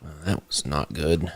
Well, that was not good.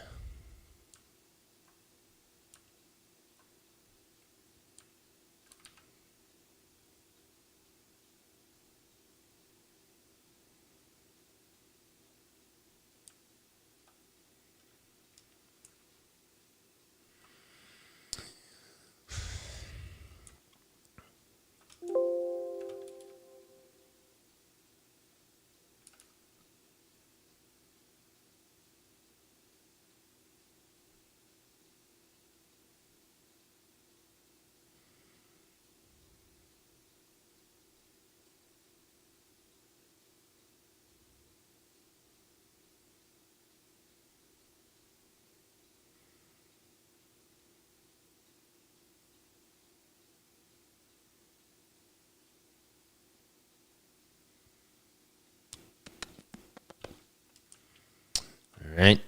All right.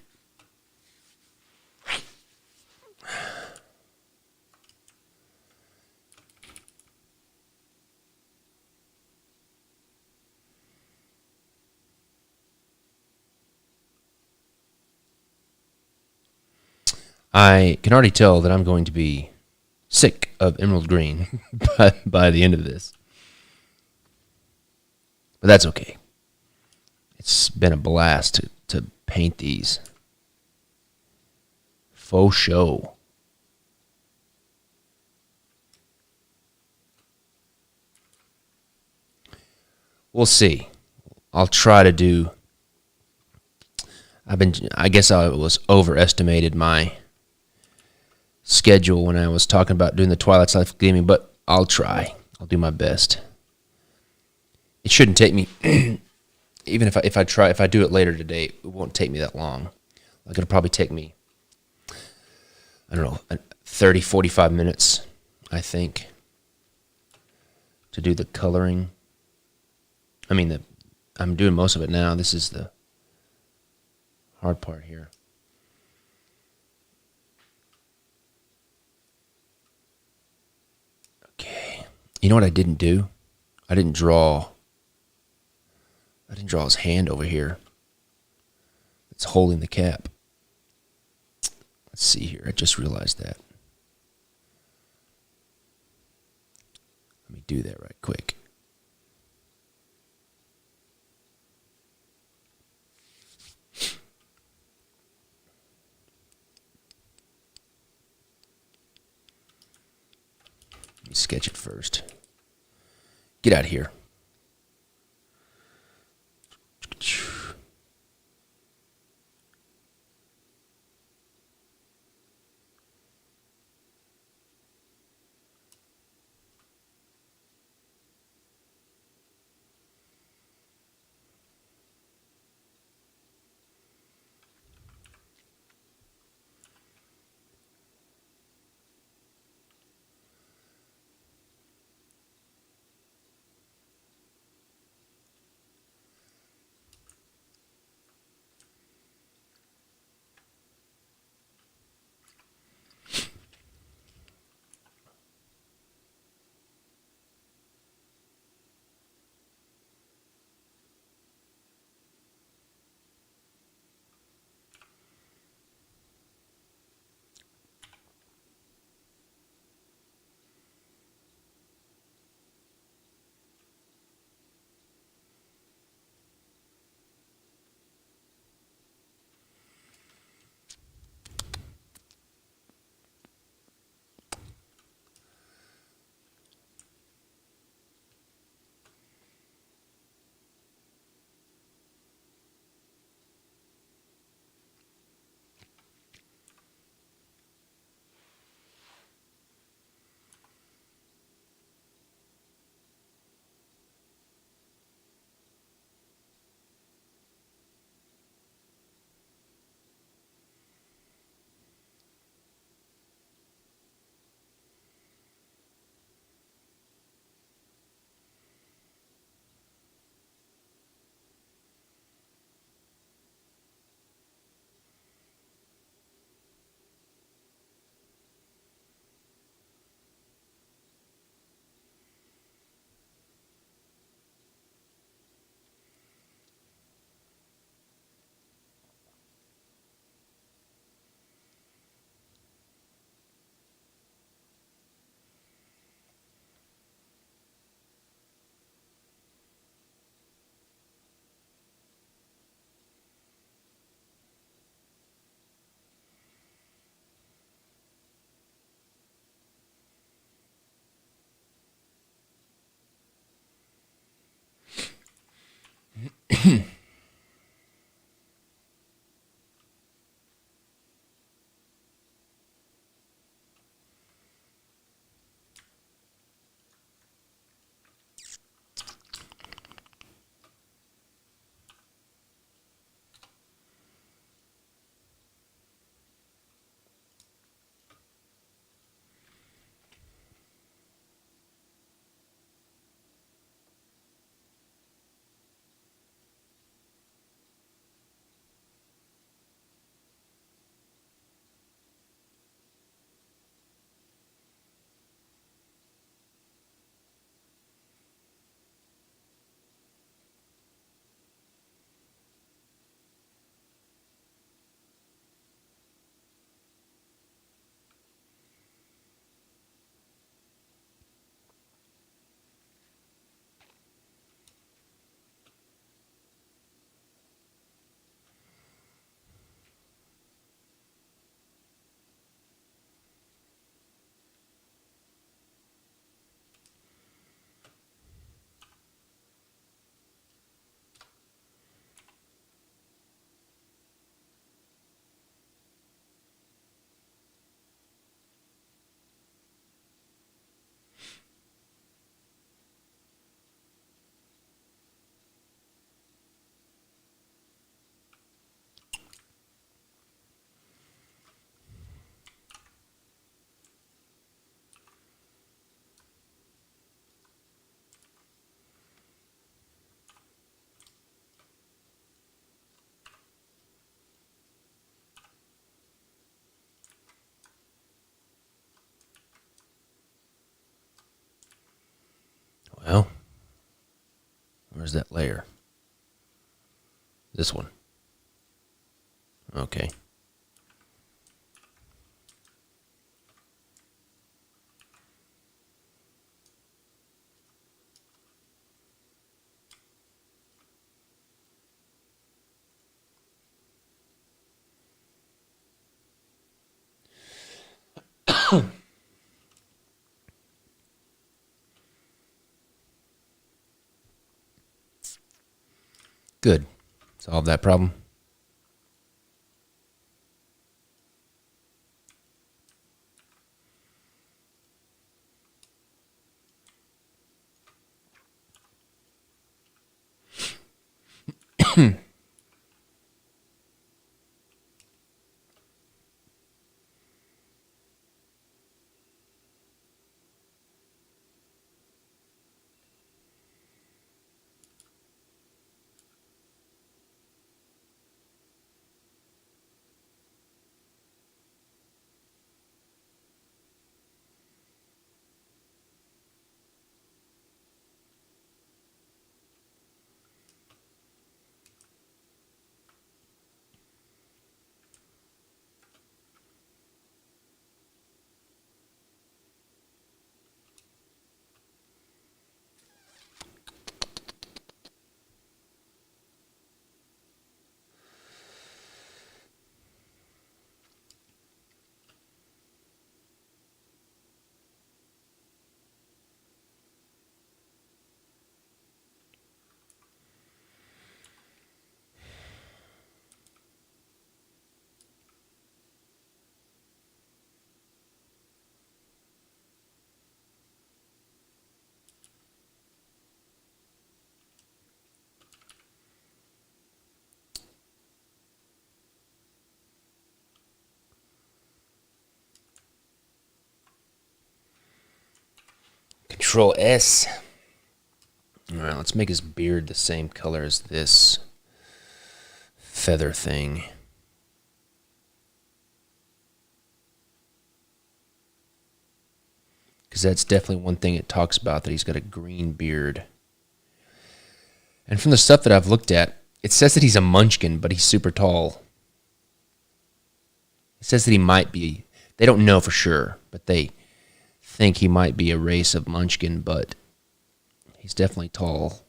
I can already tell that I'm going to be sick of emerald green by the end of this. But that's okay. It's been a blast to paint these. Faux show. We'll see. I'll try to do. I guess I was overestimated my schedule when I was talking about doing the Twilight Side gaming, but I'll try. I'll do my best. It shouldn't take me, even if I do it later today, it won't take me that long. Like it'll probably take me, I don't know, 30, 45 minutes, I think, to do the coloring. I mean, I'm doing most of it now. This is the hard part here. Okay. You know what I didn't do? I didn't draw his hand over here. It's holding the cap. Let's see here. I just realized that. Let me do that right quick. Let me sketch it first. Get out of here. Well, where's that layer? This one. Okay. Good. Solve that problem. Control S. All right, let's make his beard the same color as this feather thing. Because that's definitely one thing it talks about, that he's got a green beard. And from the stuff that I've looked at, it says that he's a munchkin, but he's super tall. It says that he might be, they don't know for sure, but they think he might be a race of munchkin, but he's definitely tall.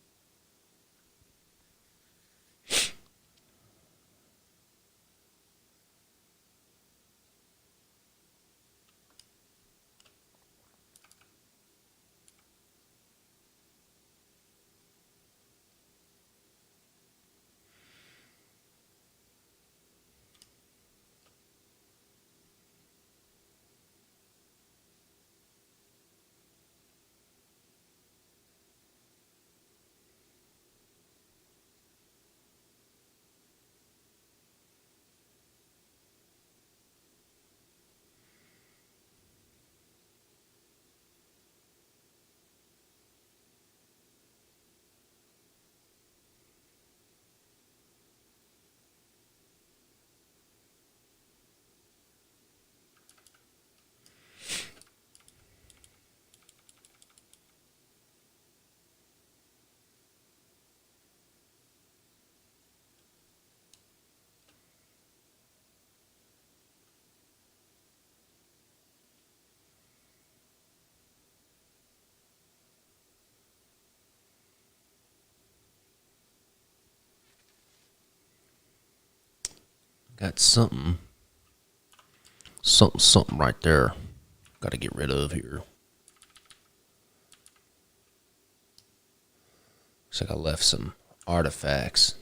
Got something right there. Got to get rid of here. Looks like I left some artifacts.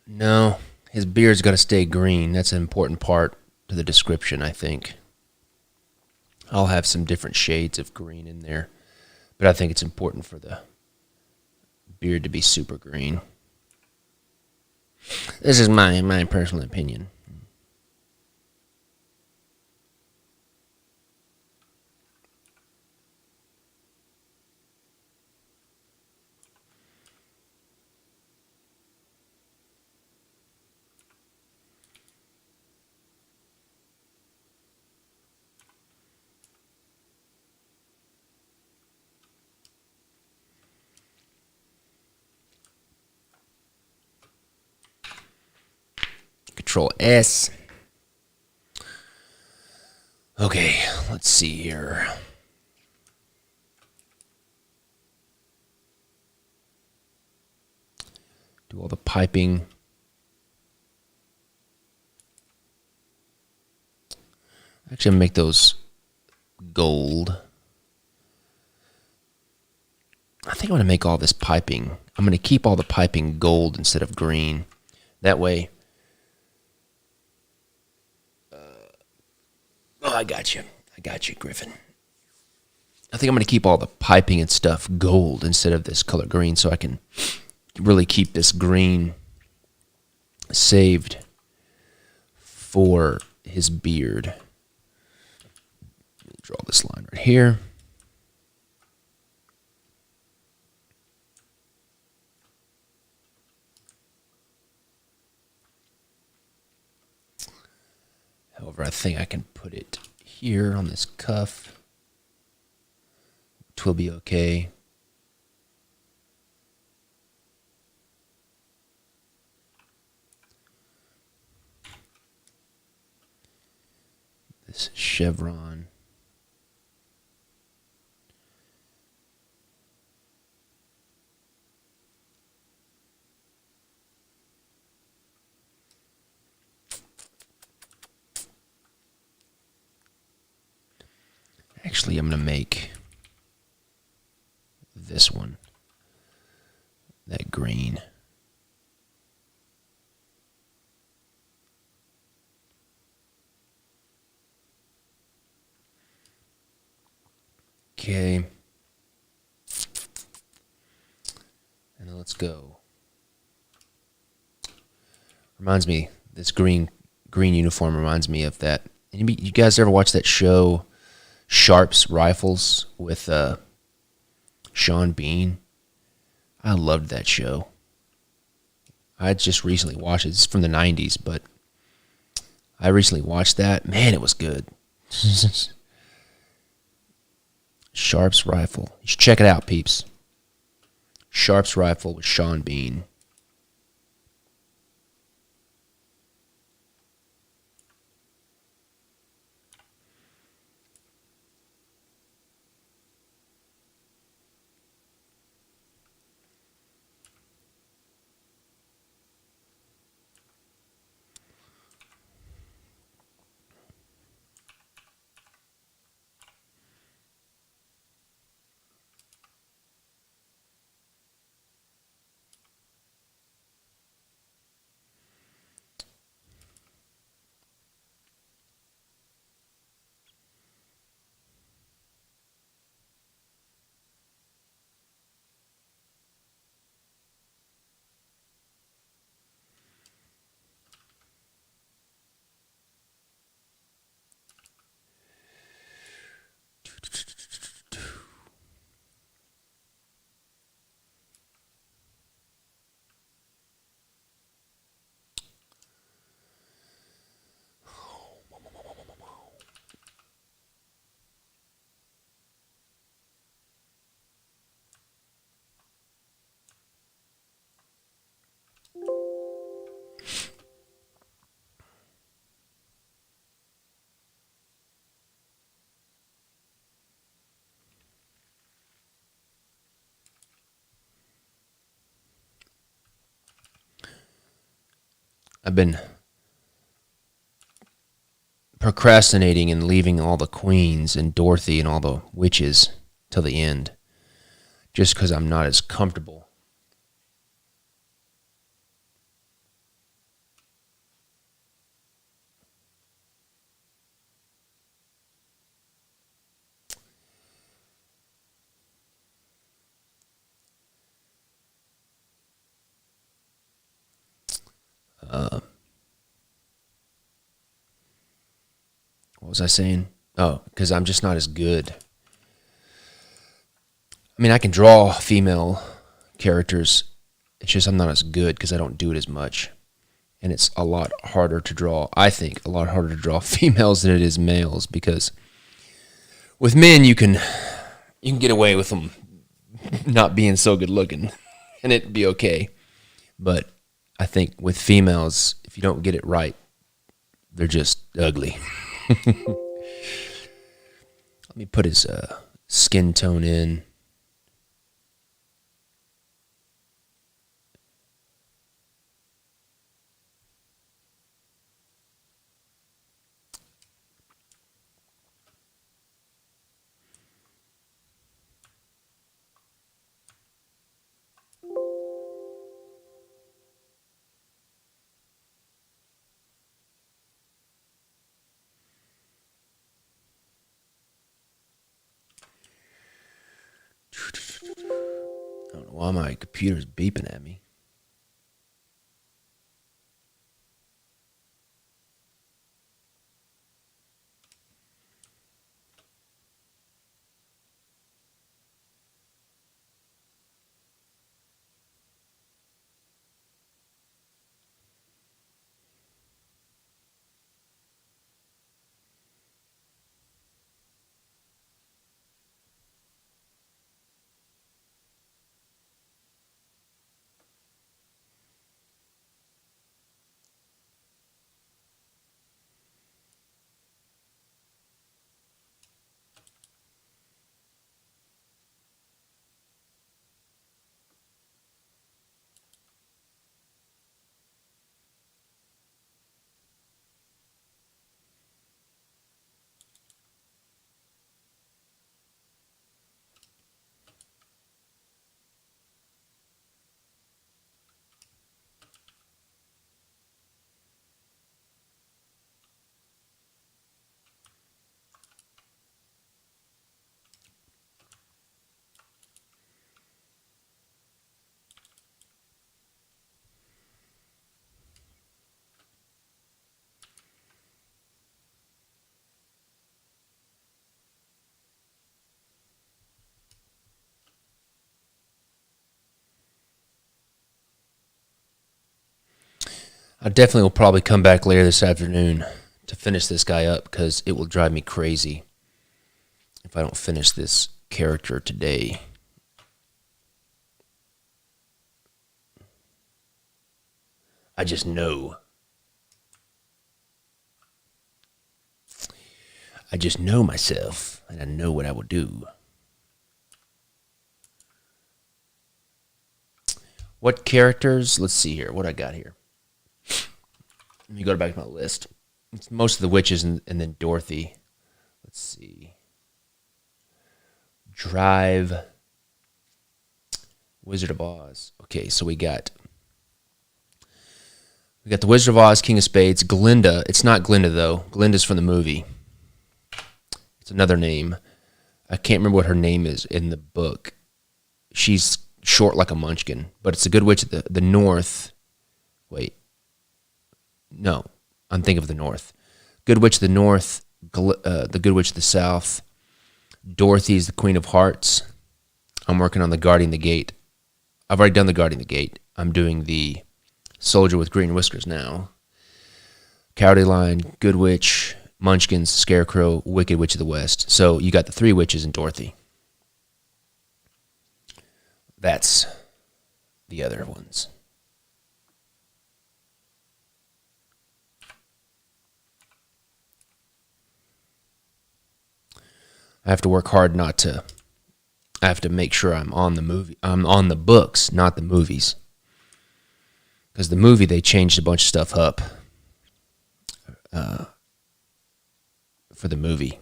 No, his beard's got to stay green. That's an important part to the description, I think. I'll have some different shades of green in there, but I think it's important for the beard to be super green. This is my personal opinion. Control S. Okay, let's see here. Do all the piping. Actually, I'm gonna make those gold. I think I'm going to make all this piping. I'm going to keep all the piping gold instead of green. That way. I got you. Griffin. I think I'm going to keep all the piping and stuff gold instead of this color green so I can really keep this green saved for his beard. Draw this line right here. However, I think I can put it here on this cuff, which will be okay. This chevron. Actually, I'm going to make this one, that green. Okay. And then let's go. Reminds me, this green uniform reminds me of that. You guys ever watch that show, Sharp's Rifles, with Sean Bean? I loved that show. I just recently watched it. It's from the 90s, but I recently watched that. Man, it was good. Sharp's Rifle. You should check it out, peeps. Sharp's Rifle with Sean Bean. I've been procrastinating and leaving all the queens and Dorothy and all the witches till the end, just because I'm not as comfortable What was I saying? Oh, because I'm just not as good. I mean, I can draw female characters. It's just I'm not as good because I don't do it as much. And it's a lot harder to draw, I think, a lot harder to draw females than it is males, because with men you can get away with them not being so good looking and it'd be okay. But I think with females, if you don't get it right, they're just ugly. Let me put his skin tone in. I don't know why my computer's beeping at me. I definitely will probably come back later this afternoon to finish this guy up, because it will drive me crazy if I don't finish this character today. I just know. I just know myself, and I know what I will do. What characters? Let's see here. What I got here. Let me go back to my list. It's most of the witches and then Dorothy. Let's see. Drive. Wizard of Oz. Okay, so we got the Wizard of Oz, King of Spades, Glinda. It's not Glinda, though. Glinda's from the movie. It's another name. I can't remember what her name is in the book. She's short like a munchkin, but it's a good witch of the north. Wait. No, I'm thinking of the north. Good witch of the north, the good witch of the south. Dorothy is the Queen of Hearts. I'm working on the Guarding the Gate. I've already done the Guarding the Gate. I'm doing the Soldier with Green Whiskers now. Cowardly Lion, Good Witch, Munchkins, Scarecrow, Wicked Witch of the West. So you got the three witches and Dorothy. That's the other ones. I have to work hard not to. I have to make sure I'm on the movie. I'm on the books, not the movies. Because the movie, they changed a bunch of stuff up for the movie.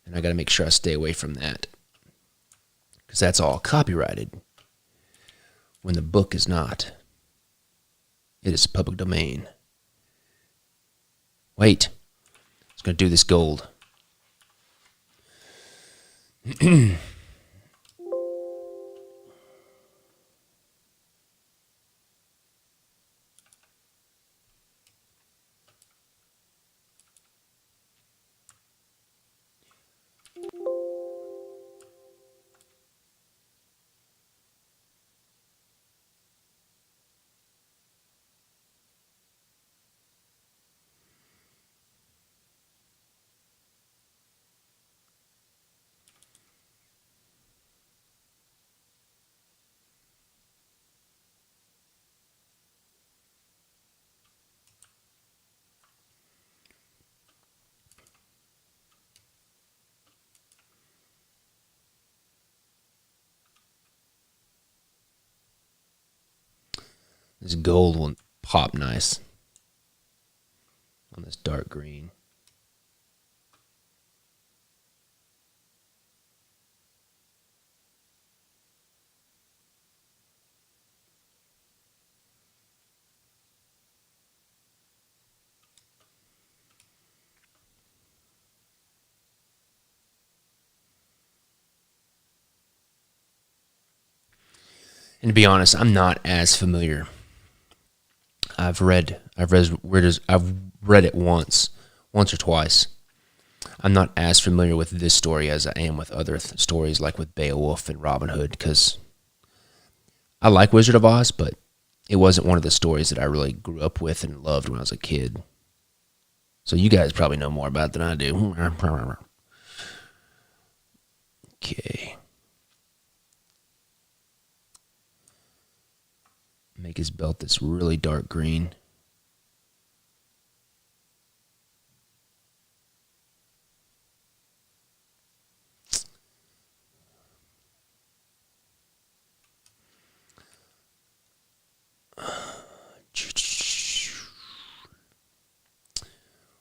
And I got to make sure I stay away from that. Because that's all copyrighted. When the book is not. It is public domain. Wait. I was going to do this gold. This gold will pop nice on this dark green. And to be honest, I'm not as familiar. I've read it once or twice. I'm not as familiar with this story as I am with other stories like with Beowulf and Robin Hood, because I like Wizard of Oz, but it wasn't one of the stories that I really grew up with and loved when I was a kid. So you guys probably know more about it than I do. Okay. Make his belt this really dark green.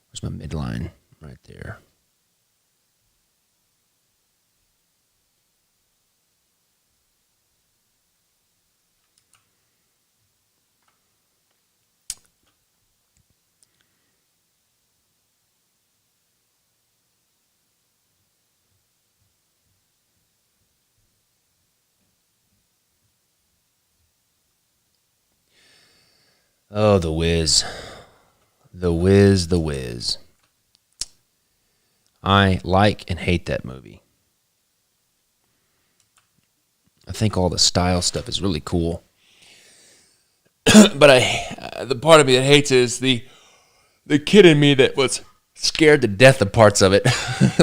Where's my midline? Right there. Oh, The Wiz. The Wiz, The Wiz. I like and hate that movie. I think all the style stuff is really cool. But the part of me that hates it is the kid in me that was scared to death of parts of it.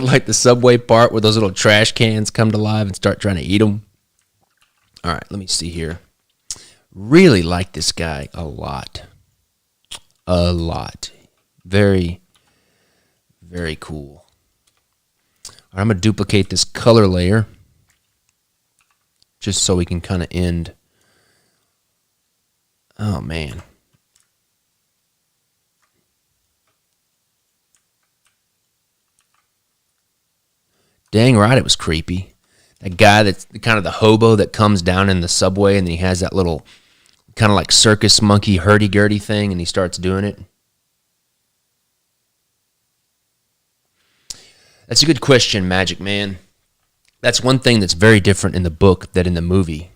Like the subway part where those little trash cans come to life and start trying to eat them. All right, let me see here. Really like this guy a lot. A lot. Very, very cool. All right, I'm going to duplicate this color layer just so we can kind of end. Oh, man. Dang right, it was creepy. That guy that's kind of the hobo that comes down in the subway and he has that little kind of like circus monkey hurdy-gurdy thing and he starts doing it. That's a good question, Magic Man. That's one thing that's very different in the book than in the movie.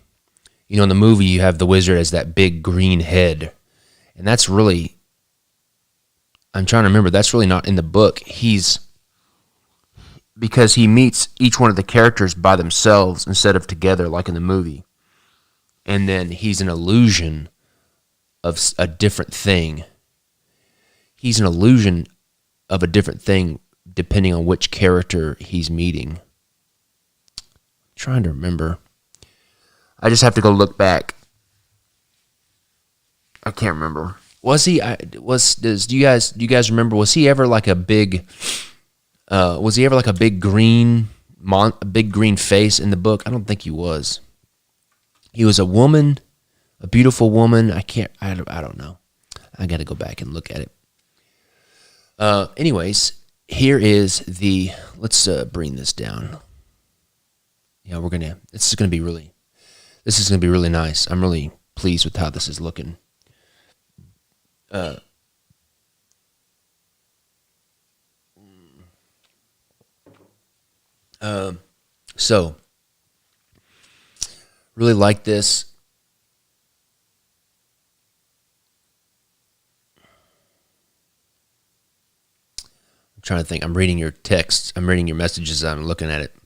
You know, in the movie, you have the wizard as that big green head. And that's really, I'm trying to remember, that's really not in the book. Because he meets each one of the characters by themselves instead of together like in the movie. And then he's an illusion of a different thing. He's an illusion of a different thing depending on which character he's meeting. I'm trying to remember. I just have to go look back. I can't remember. Do you guys remember? Was he ever like a big? Was he ever like a big green face in the book? I don't think he was. He was a woman, a beautiful woman. I don't know. I got to go back and look at it. Anyways, here is let's bring this down. Yeah, this is gonna be really nice. I'm really pleased with how this is looking. So really like this. I'm trying to think. I'm reading your texts. I'm reading your messages. I'm looking at it.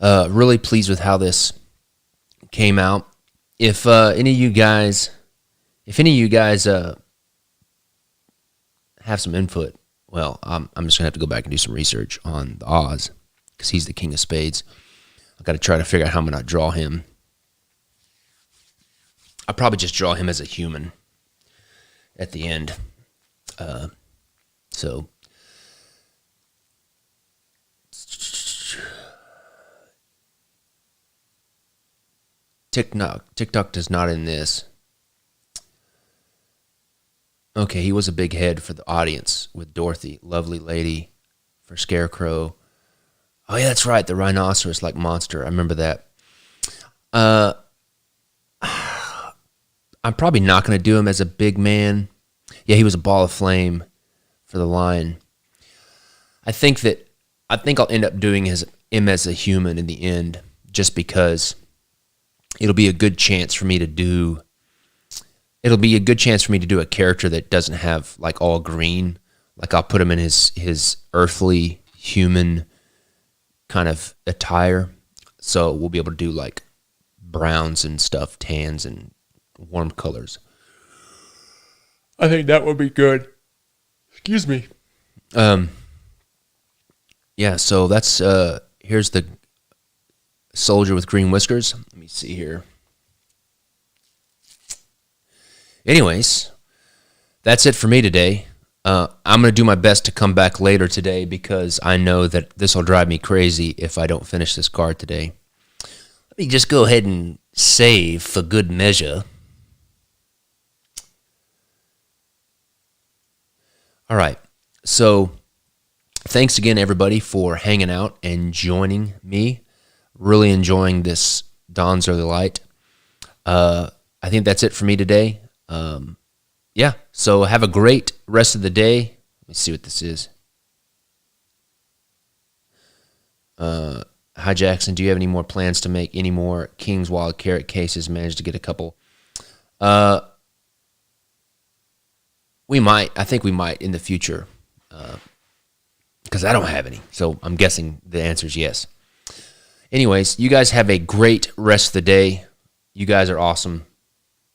Really pleased with how this came out. If any of you guys have some input, well, I'm just gonna have to go back and do some research on the Oz because he's the king of spades. I've got to try to figure out how I'm gonna draw him. I'll probably just draw him as a human at the end. So TikTok is not in this. Okay, he was a big head for the audience with Dorothy, lovely lady, for Scarecrow. Oh yeah, that's right, the rhinoceros-like monster. I remember that. Uh, I'm probably not going to do him as a big man. Yeah, he was a ball of flame for the lion. I think I'll end up doing him as a human in the end, just because it'll be a good chance for me to do. It'll be a good chance for me to do a character that doesn't have like all green. Like I'll put him in his earthly human kind of attire, so we'll be able to do like browns and stuff, tans and warm colors. I think that would be good. Excuse me. Yeah, so that's here's the soldier with green whiskers. Let me see here. Anyways, that's it for me today. I'm going to do my best to come back later today because I know that this will drive me crazy if I don't finish this card today. Let me just go ahead and save for good measure. All right, so thanks again, everybody, for hanging out and joining me. Really enjoying this Dawn's Early Light. I think that's it for me today. Yeah, so have a great rest of the day. Let me see what this is. Hi, Jackson. Do you have any more plans to make any more King's Wild Carrot cases? Managed to get a couple. We might. I think we might in the future. Because I don't have any. So I'm guessing the answer is yes. Anyways, you guys have a great rest of the day. You guys are awesome.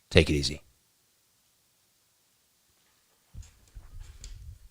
Take it easy.